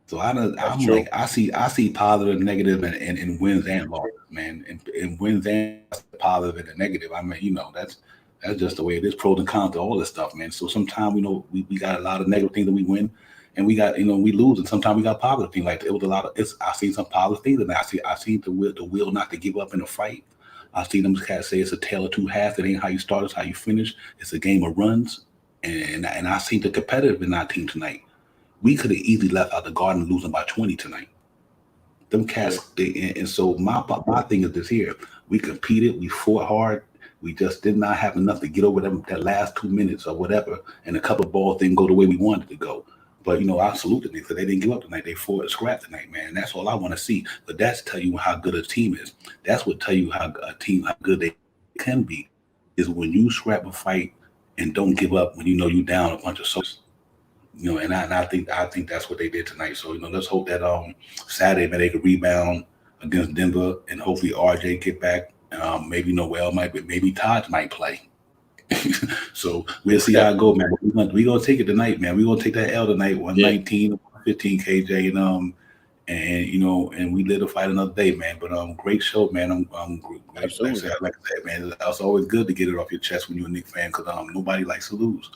So That's I'm like true. I see positive and negative in wins and losses, man. In wins and losses, positive and the negative. I mean, that's just the way it is. Pros and cons to all this stuff, man. So sometimes we got a lot of negative things that we win, and we got we lose, and sometimes we got positive things. Like it was a lot of it's. I seen some positive things, and I seen the will not to give up in a fight. I seen them cats say it's a tale of two halves. It ain't how you start, it's how you finish. It's a game of runs, and I seen the competitive in our team tonight. We could have easily left out the Garden losing by 20 tonight. Them Yeah. cats, and so my thing is this here. We competed, we fought hard. We just did not have enough to get over them that last 2 minutes or whatever, and a couple of balls didn't go the way we wanted to go. But I salute them because they didn't give up tonight. They fought and scrapped tonight, man. That's all I want to see. But that's tell you how good a team is. That's what tell you how a team how good they can be. Is when you scrap a fight and don't give up when you know you down a bunch of soldiers. And I think that's what they did tonight. So let's hope that Saturday man they could rebound against Denver and hopefully RJ get back. Maybe Noel might, but maybe Taj might play. So we'll see how it go, man. But we gonna take it tonight, man. We gonna take that L tonight, Yeah. 119, 15 KJ, and we live to fight another day, man. But great show, man. I'm great. Absolutely. Like I said, man, it's always good to get it off your chest when you're a Knicks fan because nobody likes to lose.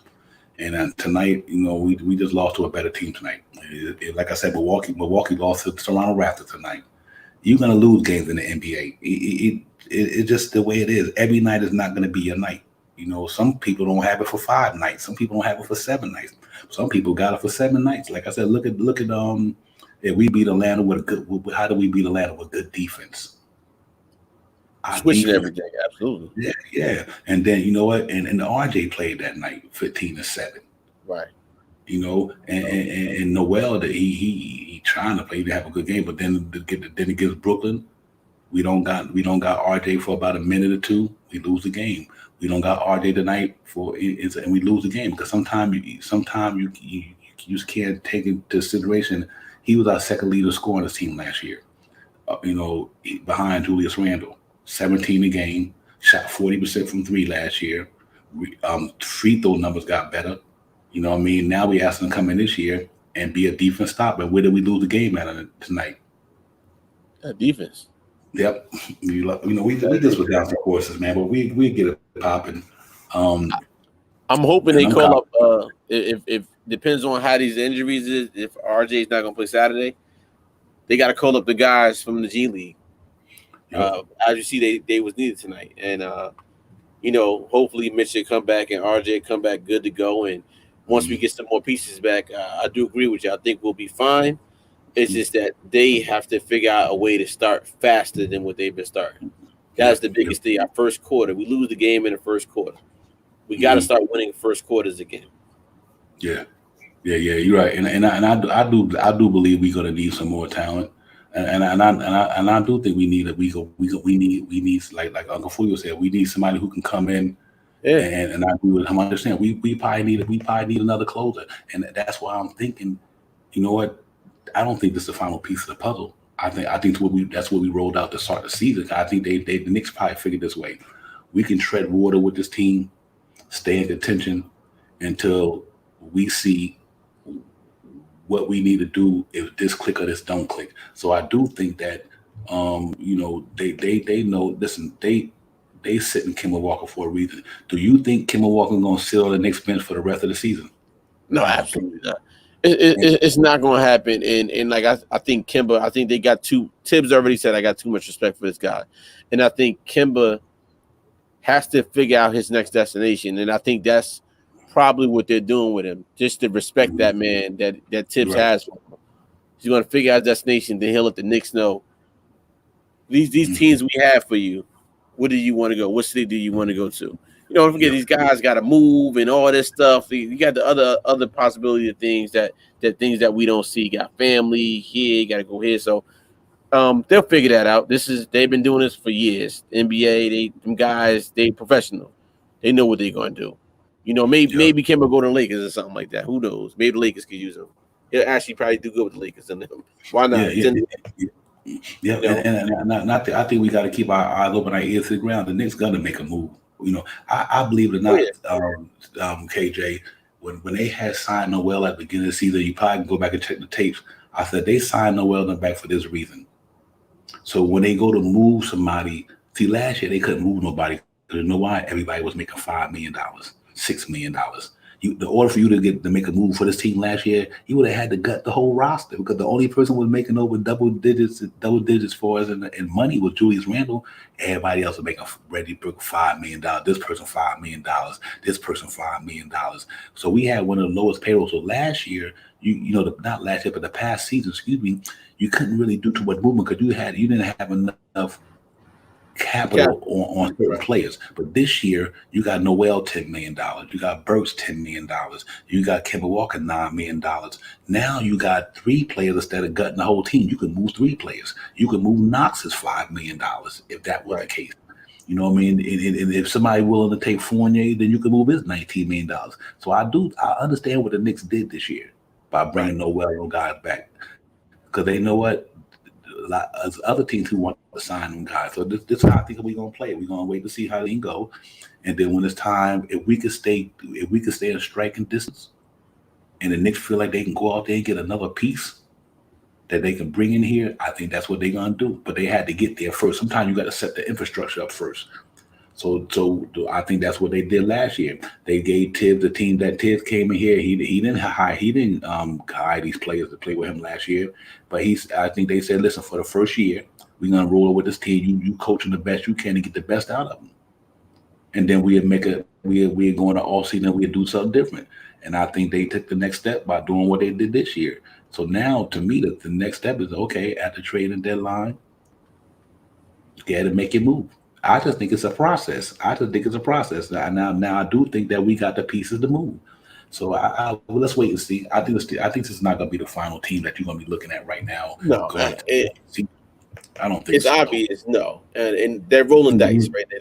And tonight, we just lost to a better team tonight. Like I said, Milwaukee lost to Toronto Raptors tonight. You're gonna lose games in the NBA. It's just the way it is. Every night is not gonna be your night. Some people don't have it for 5 nights. Some people don't have it for 7 nights. Some people got it for 7 nights. Like I said, look at if we beat Atlanta with a good. How do we beat Atlanta with good defense? Our Switching defense. everything. Absolutely. Yeah. And then you know what? And the RJ played that night, 15-7. Right. And Noel that he trying to play to have a good game, but then against Brooklyn, we don't got RJ for about a minute or two, we lose the game. We don't got RJ tonight and we lose the game because sometimes you just can't take into consideration he was our second leader scorer on this team last year. Behind Julius Randle, 17 a game, shot 40% from three last year. Free throw numbers got better. You know what I mean? Now we asked him to come in this year and be a defense stopper. Where did we lose the game at tonight? Defense. Yep. We That just is. was down some courses, man, but we get it popping. Um, I'm hoping and they I'm call confident. up. If depends on how these injuries is. If RJ is not gonna play Saturday, they got to call up the guys from the G League. Yep. As you see, they was needed tonight, and hopefully Mitchell come back and RJ come back good to go. And once we Mhm. get some more pieces back, I do agree with you. I think we'll be fine. It's just that they have to figure out a way to start faster than what they've been starting. That's Yep. the Yep. biggest thing. Our first quarter, we lose the game in the first quarter. We got to Mhm. start winning first quarters again. Yeah. Yeah. You're right, and I do believe we're gonna need some more talent, and I do think we need like Uncle Fulio said, we need somebody who can come in. Yeah, And I agree with him. I understand. We probably need another closer, and that's why I'm thinking. You know what? I don't think this is the final piece of the puzzle. I think that's what we rolled out to start the season. I think the Knicks probably figured this way. We can tread water with this team, stay in contention until we see what we need to do if this click or this don't click. So I do think that they know. Listen, they sitting Kimmel Walker for a reason. Do you think Kimmel Walker gonna sit on the Knicks bench for the rest of the season? no, I don't think. absolutely not. It's not going to happen. And like I think Kimba, I think they got too. Tibbs already said I got too much respect for this guy, and I think Kimba has to figure out his next destination, and I think that's probably what they're doing with him, just to respect that man that Tibbs Right. has for him. He's going to figure out his destination, then he'll let the Knicks know these teams we have for you. Where do you want to go? What city do you want to go to? Don't forget these guys got to move and all this stuff. You got the other possibility of things that we don't see. You got family here, you got to go here. So they'll figure that out. They've been doing this for years. NBA, them guys, they professional. They know what they're going to do. Maybe Kemba go to the Lakers or something like that. Who knows? Maybe the Lakers could use him. He'll actually probably do good with the Lakers than them. Why not? Yeah, and I think we got to keep our eyes open, our ears to the ground. The Knicks gonna make a move. I believe it or not, KJ. When they had signed Noel at the beginning of the season, you probably can go back and check the tapes. I said they signed Noel back for this reason. So when they go to move somebody, see last year they couldn't move nobody because you know why? Everybody was making $5 million, $6 million. The order for you to make a move for this team last year, you would have had to gut the whole roster because the only person who was making over double digits for us and money was Julius Randle. Everybody else was making Reggie Brooke $5 million. This person $5 million. This person $5 million. So we had one of the lowest payrolls. So last year, not last year, but the past season, you couldn't really do too much movement because you didn't have enough capital on certain players. But this year, you got Noel $10 million. You got Burks $10 million. You got Kemba Walker $9 million. Now you got 3 players instead of gutting the whole team. You can move 3 players. You can move Knox's $5 million if that was the case. You know what I mean? And if somebody willing to take Fournier, then you can move his $19 million. So I understand what the Knicks did this year by bringing Noel guys back. Because they know what? Other teams who want to sign them guys. So this is how I think we're gonna play. We're gonna wait to see how they can go, and then when it's time, if we could stay in striking distance, and the Knicks feel like they can go out there and get another piece that they can bring in here, I think that's what they're gonna do. But they had to get there first. Sometimes you got to set the infrastructure up first. So I think that's what they did last year. They gave Tibbs the team that Tibbs came in here. He didn't hire these players to play with him last year, but I think they said, listen, for the first year, we're gonna roll with this team. You coach them the best you can and get the best out of them, and then we're going to all season and we'll do something different. And I think they took the next step by doing what they did this year. So now, to me, the next step is okay at the trading deadline. You got to make it move. I just think it's a process. Now I do think that we got the pieces to move. So let's wait and see. I think this is not going to be the final team that you're going to be looking at right now. No, I don't think it's obvious. No, and they're rolling dice right there.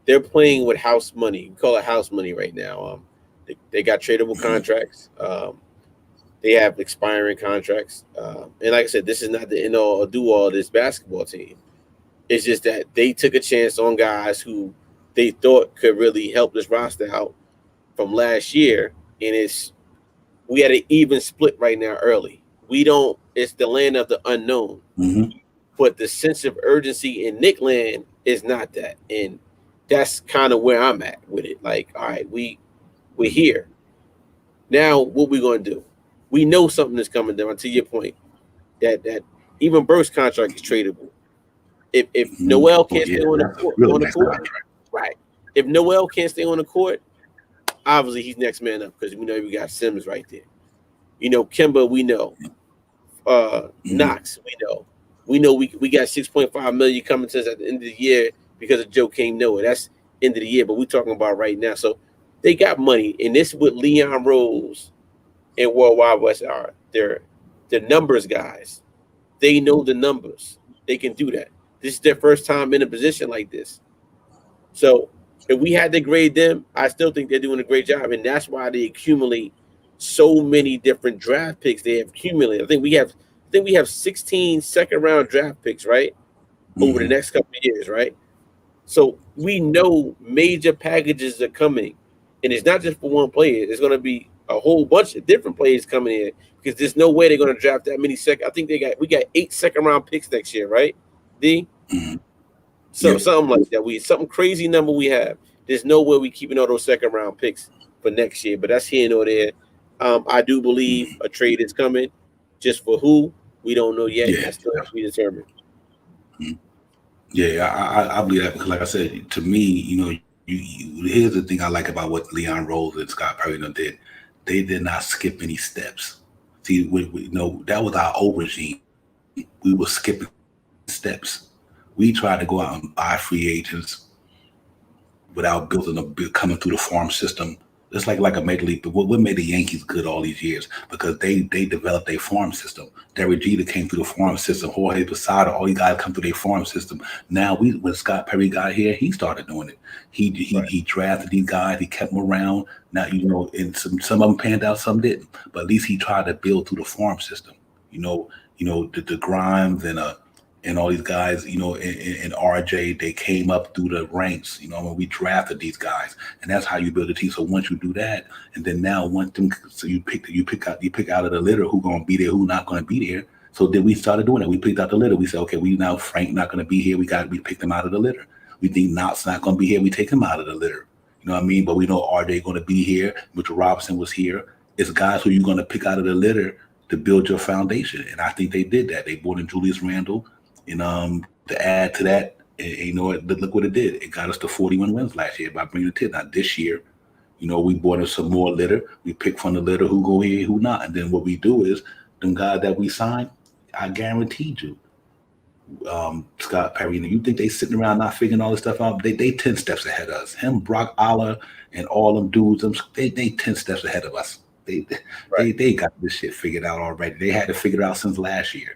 They're playing with house money. We call it house money right now. They got tradable contracts. They have expiring contracts. And like I said, this is not the end all or do all of this basketball team. It's just that they took a chance on guys who they thought could really help this roster out from last year. And we had an even split right now early. It's the land of the unknown. Mm-hmm. But the sense of urgency in Knick land is not that. And that's kind of where I'm at with it. Like, all right, we're here. Now what we going to do? We know something is coming down, to your point, that even Burks' contract is tradable. If Noel can't stay on the court, right? If Noel can't stay on the court, obviously he's next man up because we know we got Simmons right there. Kemba, we know. Knox, we know we got $6.5 million coming to us at the end of the year because of Joe King Noah. That's end of the year, but we're talking about right now. So they got money, and this is what Leon Rose and Worldwide West are. They're numbers guys. They know the numbers. They can do that. This is their first time in a position like this. So if we had to grade them, I still think they're doing a great job. And that's why they accumulate so many different draft picks they have accumulated. I think we have 16 second round draft picks, right? Over the next couple of years, right? So we know major packages are coming. And it's not just for one player. It's going to be a whole bunch of different players coming in because there's no way they're going to draft that many I think we got 8 second round picks next year, right? Something like that. Something crazy number we have. There's no way we keeping all those second round picks for next year, but that's here and over there. I do believe Mhm. a trade is coming. Just for who, we don't know yet. Yeah, That's still to be determined. mhm. Yeah, I believe that because, like I said, to me, here's the thing I like about what Leon Rose and Scott Perry did. They did not skip any steps. See, that was our old regime. We were skipping steps. We tried to go out and buy free agents without coming through the farm system. It's like a major league. But what made the Yankees good all these years? Because they developed a farm system. Derek Jeter came through the farm system. Jorge Posada, all these guys come through their farm system. Now when Scott Perry got here, he started doing it. He Right. drafted these guys. He kept them around. Now and some of them panned out, some didn't. But at least he tried to build through the farm system. You know, the Grimes and all these guys, and RJ, they came up through the ranks, when we drafted these guys. And that's how you build a team. So once you do that, and then now once them so you pick out of the litter who gonna be there, who not gonna be there. So then we started doing that. We picked out the litter. We said, okay, we now Frank not gonna be here. We picked him out of the litter. We think Knott's not gonna be here, we take him out of the litter. You know what I mean? But we know RJ gonna be here, Mitchell Robinson was here. It's guys who you're gonna pick out of the litter to build your foundation. And I think they did that. They brought in Julius Randle. And to add to that, and you know what? Look what it did. It got us to 41 wins last year by bringing it to. Now this year, we brought in some more litter. We pick from the litter who go here, who not. And then what we do is them guys that we signed, I guaranteed you, Scott Perry, you think they sitting around not figuring all this stuff out? They 10 steps ahead of us. Him, Brock Allah, and all them dudes, they 10 steps ahead of us. They Right. they got this shit figured out already. They had to figure it out since last year.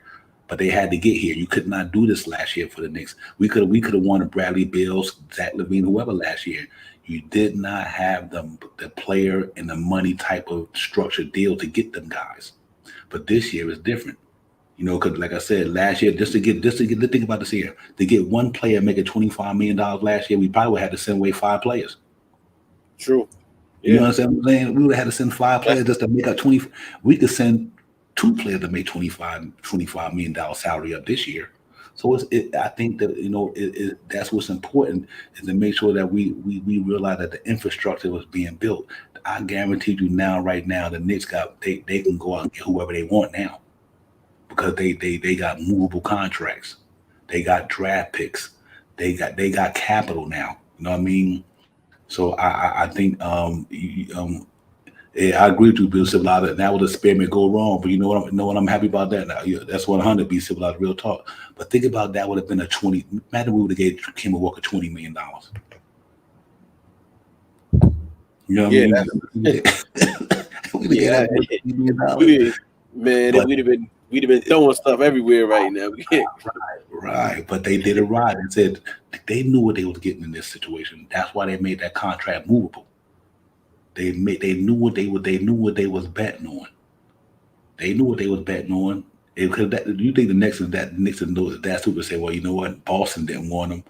But they had to get here. You could not do this last year for the Knicks. We could have won a Bradley Bills, Zach Levine, whoever last year. You did not have the player and the money type of structured deal to get them guys. But this year is different. Because like I said, last year, just to get the think about this here, to get one player making $25 million last year, we probably would have had to send away 5 players. True. You Yeah. understand what I'm saying? We would have had to send five That's players just to make up 20. We could send two players to make $25 million salary up this year. So I think that that's what's important is to make sure that we realize that the infrastructure was being built. I guarantee you now, right now, the Knicks they can go out and get whoever they want now because they got movable contracts, they got draft picks, they got capital now. You know what I mean? So I think yeah, I agree with you, Bill Civilized. That would experiment go wrong, but you know what I'm happy about that. Now, yeah, that's 100 be civilized, real talk. But think about that would have been a 20. Imagine we would have gave Kemba Walker $20 million. You know what I yeah. mean? That's We'd have gave yeah. that boy $20 million. We man, But we'd have been throwing stuff everywhere right now. right, but they did it right and said they knew what they was getting in this situation. That's why they made that contract movable. They knew what they was betting on. They knew what they was betting on. Because you think the next is that Nixon knows that super say, well, you know what? Boston didn't want him.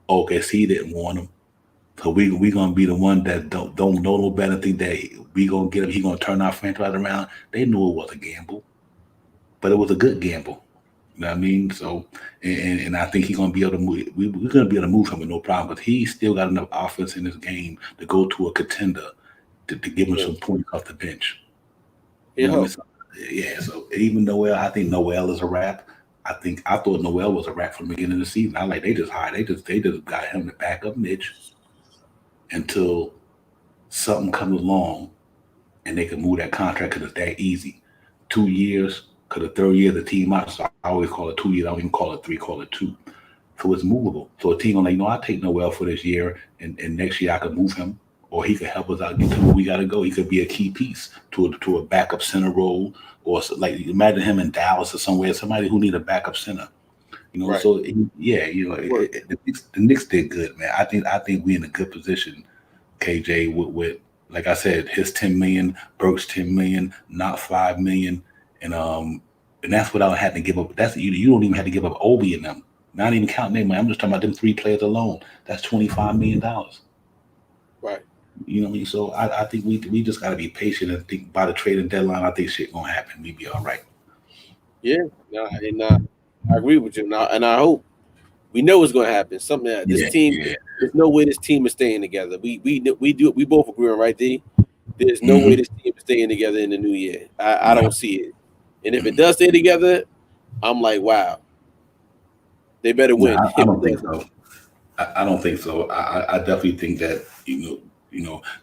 OKC didn't want him. So we gonna be the one that don't know no better. Think that we gonna get him. He gonna turn our franchise around. They knew it was a gamble, but it was a good gamble. You know what I mean? So and I think he's gonna be able to move. We're gonna be able to move him with no problem. But he still got enough offense in his game to go to a contender to give him Yeah. some points off the bench. You know what I Yeah. mean? So, yeah. So even Noel, I think Noel is a wrap. I thought Noel was a wrap from the beginning of the season. I like they just hired. They just got him to back up Mitch until something comes along and they can move that contract because it's that easy. 2 years, because the third year the team out. So I always call it 2 years. I don't even call it three, call it two. So it's movable. So a team like, I'll take Noel for this year, and next year I could move him, or he could help us out get to where we got to go. He could be a key piece to a backup center role, or like imagine him in Dallas or somewhere, somebody who need a backup center. Right. So yeah, Work. the Knicks did good, man. I think we in a good position, KJ, with like I said, his 10 million, Burks 10 million, not 5 million, and that's without having to give up. That's you don't even have to give up Obi and them. Not even counting them. I'm just talking about them three players alone. That's $25 million. Right. You know what I mean? So I think we just gotta be patient and think by the trading deadline. I think shit gonna happen. We be all right. Yeah. Nah, and I agree with you. Now, and I hope we know what's going to happen. Something that this Yeah, team, yeah, there's no way this team is staying together. We both agree on right there There's no way this team is staying together in the new year. I don't see it. And if it does stay together, I'm like, wow, they better No, win. I If don't it think doesn't, so. I don't think so. I definitely think that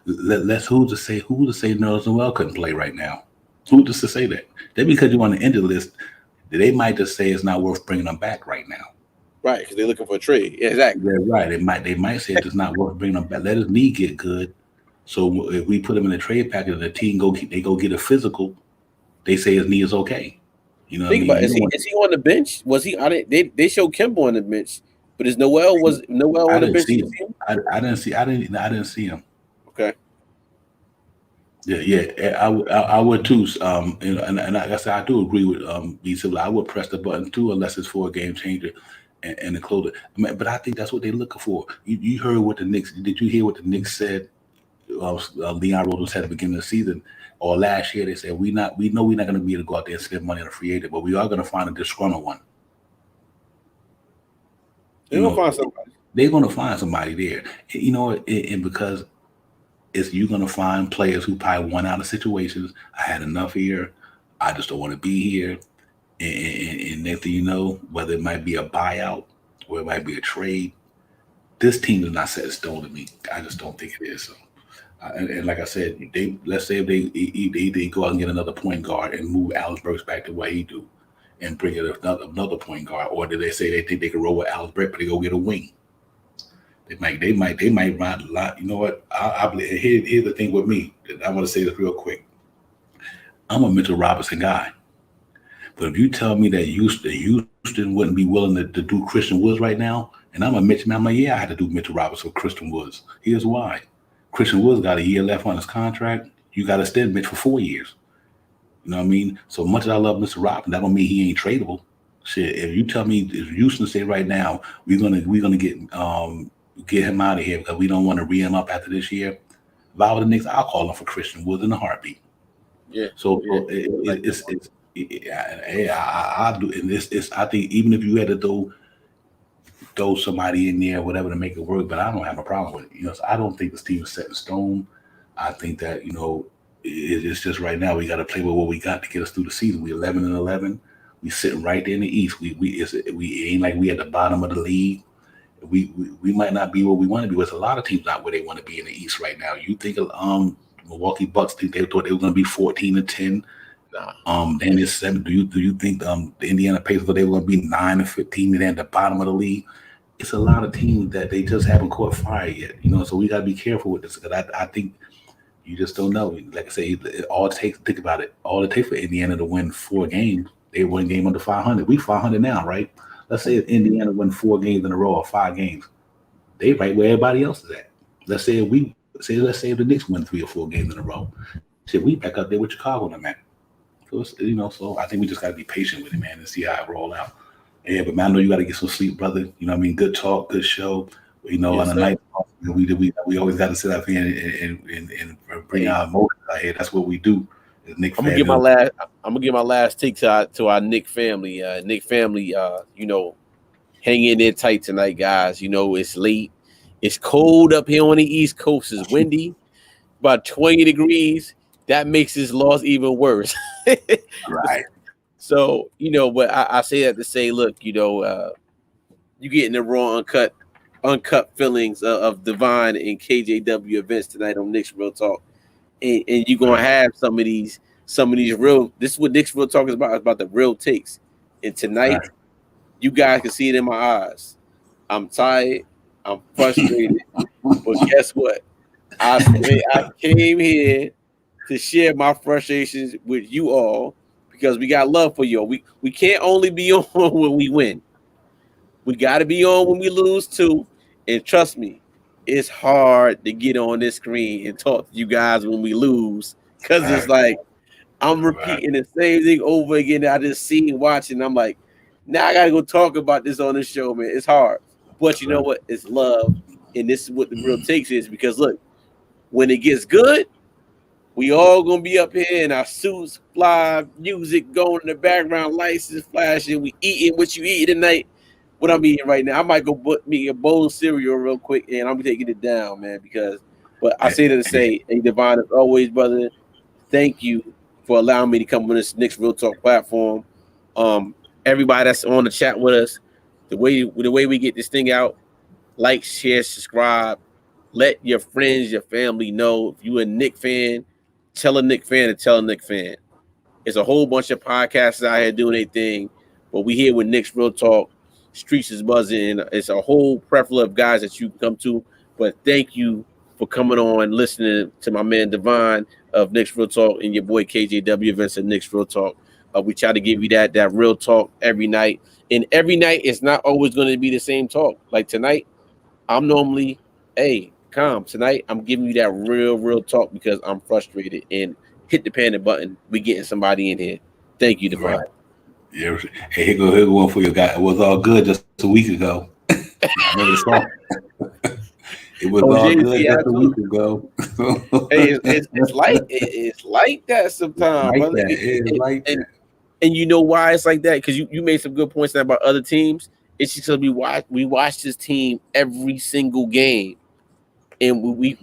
let's who to say Nerlens Noel couldn't play right now. Who just to say that? That because you're on the injured list, they might just say it's not worth bringing them back right now. right? Because they're looking for a trade. Yeah, exactly. They're right. They might say it's not worth bringing them back. Let his knee get good. So if we put him in a trade package and the team go get a physical, they say his knee is okay. You know what I Think mean? about it. You don't want. Is he on the bench? Was he on it? They showed Kimbo on the bench, but is Noel I on the didn't bench? see You him. see him? I didn't see him. Okay. Yeah. I would too. And like I said, I do agree with B. Civil. I would press the button too, unless it's for a game changer and include it. I mean, but I think that's what they're looking for. You heard what the Knicks? Did you hear what the Knicks said? Leon Rose said at the beginning of the season or last year. They said we know we're not going to be able to go out there and spend money on a free agent, but we are going to find a disgruntled one. They're You gonna know, find somebody. they're going to find somebody there. And because you're going to find players who probably won out of situations. I had enough here. I just don't want to be here. And next thing you know, whether it might be a buyout or it might be a trade, this team is not set in stone to me. I just don't think it is. So, and like I said, let's say if they go out and get another point guard and move Alex Burks back to what he do, and bring in another point guard, or do they say they think they can roll with Alex Burks, but they go get a wing? They might ride a lot. You know what? Here's the thing with me. I want to say this real quick. I'm a Mitchell Robinson guy, but if you tell me that Houston wouldn't be willing to do Christian Woods right now, and I'm a Mitchell man, I'm like, yeah, I had to do Mitchell Robinson with Christian Woods. Here's why: Christian Woods got a year left on his contract. You got to extend Mitch for 4 years. You know what I mean? So much as I love Mr. Robinson, that don't mean he ain't tradable. Shit, if you tell me if Houston say right now we're gonna get him out of here because we don't want to re him up after this year. If I were the Knicks, I'll call him for Christian Woods in a heartbeat. Yeah. So Yeah. I do, and it's I think even if you had to throw somebody in there, whatever to make it work, but I don't have a problem with it. So I don't think this team is set in stone. I think that it's just right now we got to play with what we got to get us through the season. We 11-11. We sitting right there in the East. We ain't like we at the bottom of the league. We might not be where we want to be. There's a lot of teams not where they want to be in the East right now. You think Milwaukee Bucks think they thought they were going to be 14-10. Nah. Then it's 7. Do you think the Indiana Pacers thought they were going to be 9-15 and then at the bottom of the league? It's a lot of teams that they just haven't caught fire yet. So we got to be careful with this because I think you just don't know. Like I say, think about it. All it takes for Indiana to win 4 games, they win game under 500. We 500 now, right? Let's say if Indiana win 4 games in a row or 5 games, they right where everybody else is at. Let's say if the Knicks win 3 or 4 games in a row, shit, we back up there with Chicago in a minute. So so I think we just got to be patient with it, man, and see how it roll out. Yeah, but man, I know you got to get some sleep, brother. You know what I mean? Good talk, good show. Yes, on a sir. night we always got to sit up here and bring our emotions out here. That's what we do. As Nick I'm gonna give my last take to our Nick family. Nick family, hang in there tight tonight, guys. It's late. It's cold up here on the East Coast. It's windy, about 20 degrees. That makes this loss even worse. Right. So, but I say that to say, look, you getting the raw, uncut feelings of Divine and KJW events tonight on Nick's Real Talk. And you're gonna have some of these real. This is what Nick's Real Talk is about. It's about the real takes. And tonight, you guys can see it in my eyes. I'm tired. I'm frustrated. But guess what? I came here to share my frustrations with you all because we got love for you all. We can't only be on when we win. We got to be on when we lose too. And trust me, it's hard to get on this screen and talk to you guys when we lose because it's like I'm repeating the same thing over again that I just seen watching. I'm like, now I got to go talk about this on this show, man. It's hard. But you know what? It's love. And this is what the real takes is because look, when it gets good, we all gonna be up here in our suits, fly, music going in the background, lights is flashing. We eating what you eat tonight. What I'm eating right now, I might go put me a bowl of cereal real quick, and I'm taking it down, man, because But I say that to say, hey, Devon, as always, brother, thank you for allowing me to come on this Knicks Real Talk platform. Everybody that's on the chat with us, the way we get this thing out, like, share, subscribe. Let your friends, your family know. If you a Knick fan, tell a Knick fan to tell a Knick fan. There's a whole bunch of podcasts out here doing their thing, but we here with Knicks Real Talk. Streets is buzzing. It's a whole plethora of guys that you can come to. But thank you for coming on, listening to my man Devon of Knicks Real Talk and your boy KJW Events of Knicks Real Talk. We try to give you that real talk every night, and every night it's not always going to be the same talk. Like tonight, I'm normally, hey, calm. Tonight, I'm giving you that real talk because I'm frustrated and hit the panic button. We getting somebody in here. Thank you, Devon. Right. Yeah. Hey, here go one for you guy. It was all good just a week ago. Remember the song? It was all good just a week ago. Hey, it's like that sometimes, like brother. That. It's like that. And you know why it's like that? Because you made some good points about other teams. It's just because we watch this team every single game, and we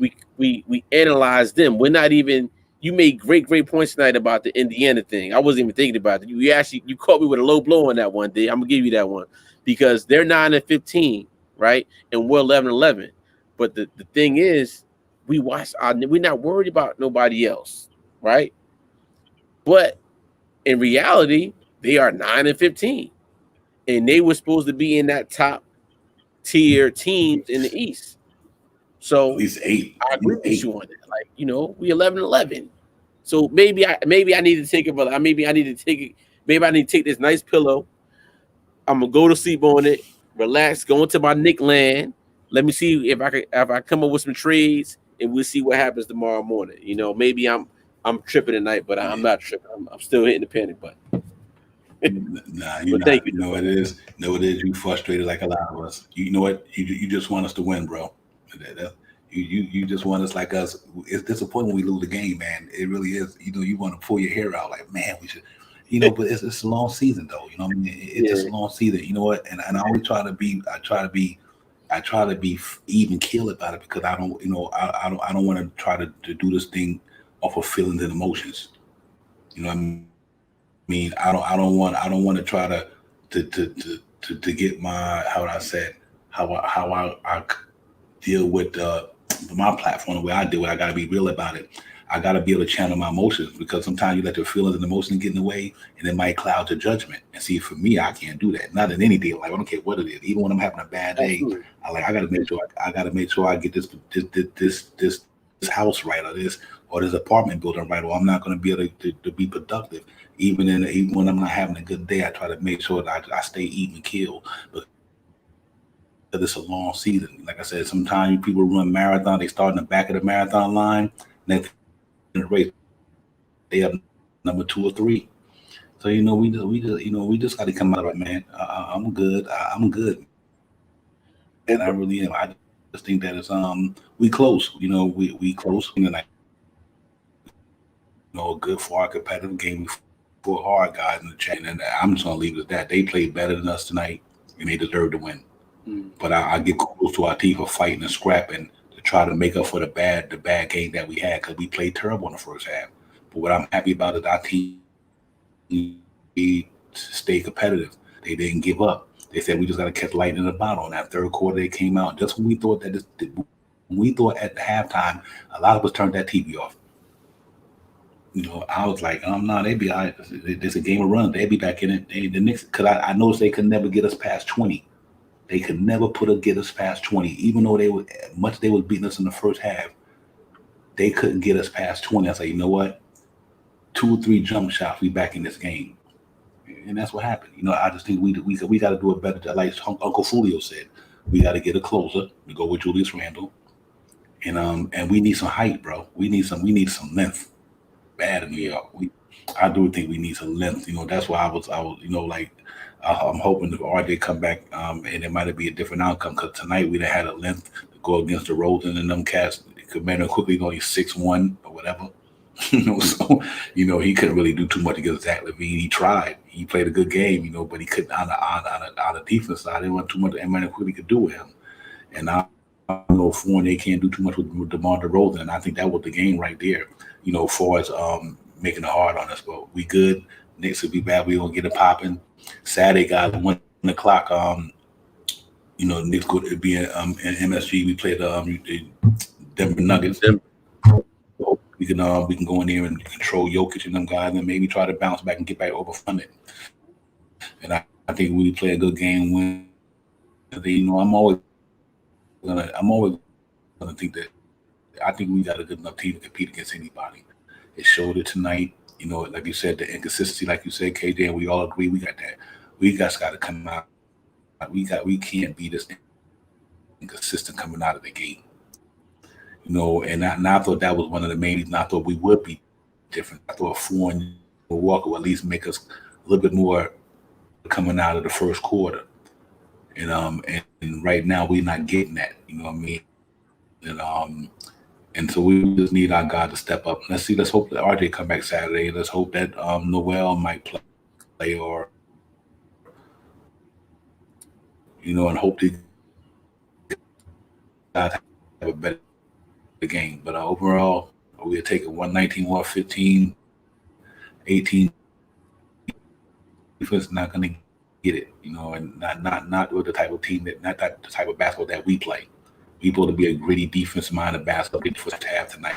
analyze them. We're not even. You made great points tonight about the Indiana thing. I wasn't even thinking about it. You caught me with a low blow on that one day. I'm gonna give you that one because they're 9-15, right, and we're 11-11. But the thing is, we're not worried about nobody else, right? But in reality, they are 9-15, and they were supposed to be in that top tier teams in the East. So at least 8. I agree with you on that. Like, we 11-11. So maybe I need to take it, brother. Maybe I need to take it. Maybe I need to take this nice pillow. I'm gonna go to sleep on it, relax, go into my Nick land. Let me see if I come up with some trades, and we'll see what happens tomorrow morning. Maybe I'm tripping tonight, but I'm not tripping. I'm still hitting the panic button. Nah, you're not. You know what it is. You frustrated like a lot of us. You know what? You just want us to win, bro. You just want us like us. It's disappointing when we lose the game, man. It really is. You want to pull your hair out, like, man, we should. But it's a long season, though. You know what I mean? It's just a long season. You know what? And I always try to be. I try to be even keel about it because I don't. I don't want to try to do this thing off of feelings and emotions. You know what I mean? I don't want to try to get my how I deal with my platform the way I do it. I got to be real about it. I got to be able to channel my emotions because sometimes you let your feelings and emotions get in the way, and it might cloud your judgment. And see, for me, I can't do that. Not in any deal. Like, I don't care what it is. Even when I'm having a bad day, I got to make sure I get this house right, or this apartment building right, or I'm not going to be able to be productive. Even when I'm not having a good day, I try to make sure that I stay even keel. But it's a long season. Like I said, sometimes people run marathon. They start in the back of the marathon line. Next in the race, they have number 2 or 3. So we just got to come out of it, man. I'm good. I'm good, and I really am. I just think that it's we close. We close. A good for our competitive game for hard guys in the chat, and I'm just gonna leave it at that. They played better than us tonight, and they deserve to win. But I get close to our team for fighting and scrapping to try to make up for the bad game that we had because we played terrible in the first half. But what I'm happy about is our team stayed competitive. They didn't give up. They said we just got to catch lightning in the bottle. In that third quarter, they came out just when we thought at the halftime, a lot of us turned that TV off. I was like, no, they be all right. There's a game of run. They'd be back in it. The Knicks, because I noticed they could never get us past 20. They could never get us past 20, even though they was beating us in the first half. They couldn't get us past 20. I said, you know what? 2 or 3 jump shots, we back in this game, and that's what happened. I just think we got to do a better job. Like Uncle Fulio said, we got to get a closer. We go with Julius Randle, and we need some height, bro. We need some length. Bad in New York. I do think we need some length. That's why I was I'm hoping if RJ come back and it might be a different outcome because tonight we done had a length to go against the Rosen and them cats. Commander quickly only 6'1" or whatever. So he couldn't really do too much against Zach LaVine. He tried. He played a good game, but he couldn't on the defense side. There wasn't too much Emmanuel quickly could do with him. And Fournier can't do too much with DeMar DeRozan, and I think that was the game right there. As far as making it hard on us, but we good. Knicks will be bad. We gonna get it popping. Saturday, guys, 1 o'clock. Knicks go to be in MSG. We play the Denver Nuggets. We can go in there and control Jokic and them guys, and maybe try to bounce back and get back over funded. And I think we play a good game. When I'm always gonna think that I think we got a good enough team to compete against anybody. It showed it tonight. Like you said, the inconsistency, like you said, KJ, and we all agree we got that. We got to come out. We can't be this inconsistent coming out of the gate. And I thought that was one of the main reasons I thought we would be different. I thought Foreign Walker would at least make us a little bit more coming out of the first quarter. And right now we're not getting that. You know what I mean? And so we just need our guy to step up. Let's hope that RJ come back Saturday. Let's hope that Noel might play, or and hope the guys have a better game. But overall, we'll take it 119, 115, 18. Defense not going to get it, and not with the type of team not that the type of basketball that we play. We supposed to be a gritty defense-minded basketball to have tonight.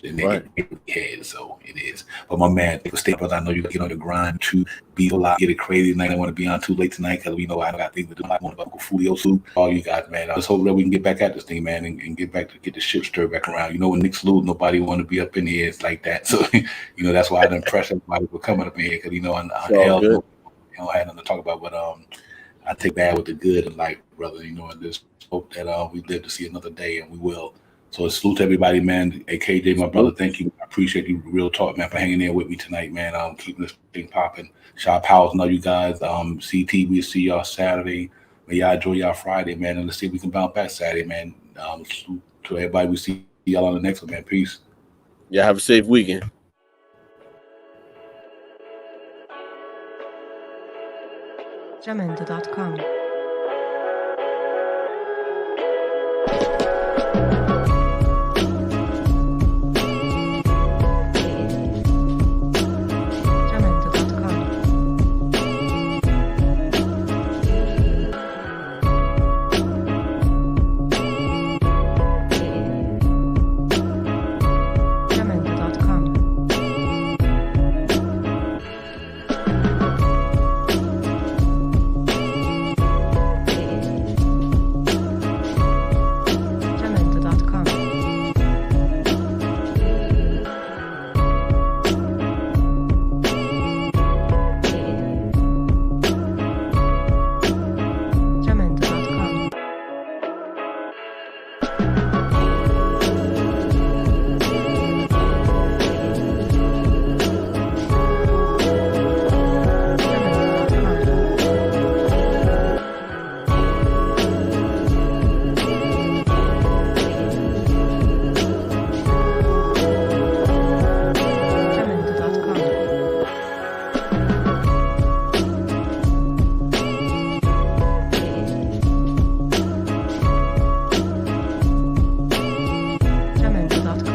And right. So it is. But my man, brother, I know you get on the grind to be a lot, get it crazy tonight. I don't want to be on too late tonight because we know I got things to do. I want to go Fulio soup. All you guys, man. I just hope that we can get back at this thing, man, and get the ship stirred back around. When Knicks lose, nobody want to be up in here. It's like that. So that's why I didn't press everybody for coming up in here because on L, I had nothing to talk about. But I take bad with the good and light, brother. And just hope that we live to see another day, and we will. So salute to everybody, man. Hey, KJ, my brother, thank you. I appreciate you, real talk, man, for hanging there with me tonight, man. Keeping this thing popping. Shop House, know you guys. CT, we'll see y'all Saturday. May y'all enjoy y'all Friday, man. And let's see if we can bounce back Saturday, man. Salute to everybody. We'll see y'all on the next one, man. Peace. Yeah, have a safe weekend. Jamendo.com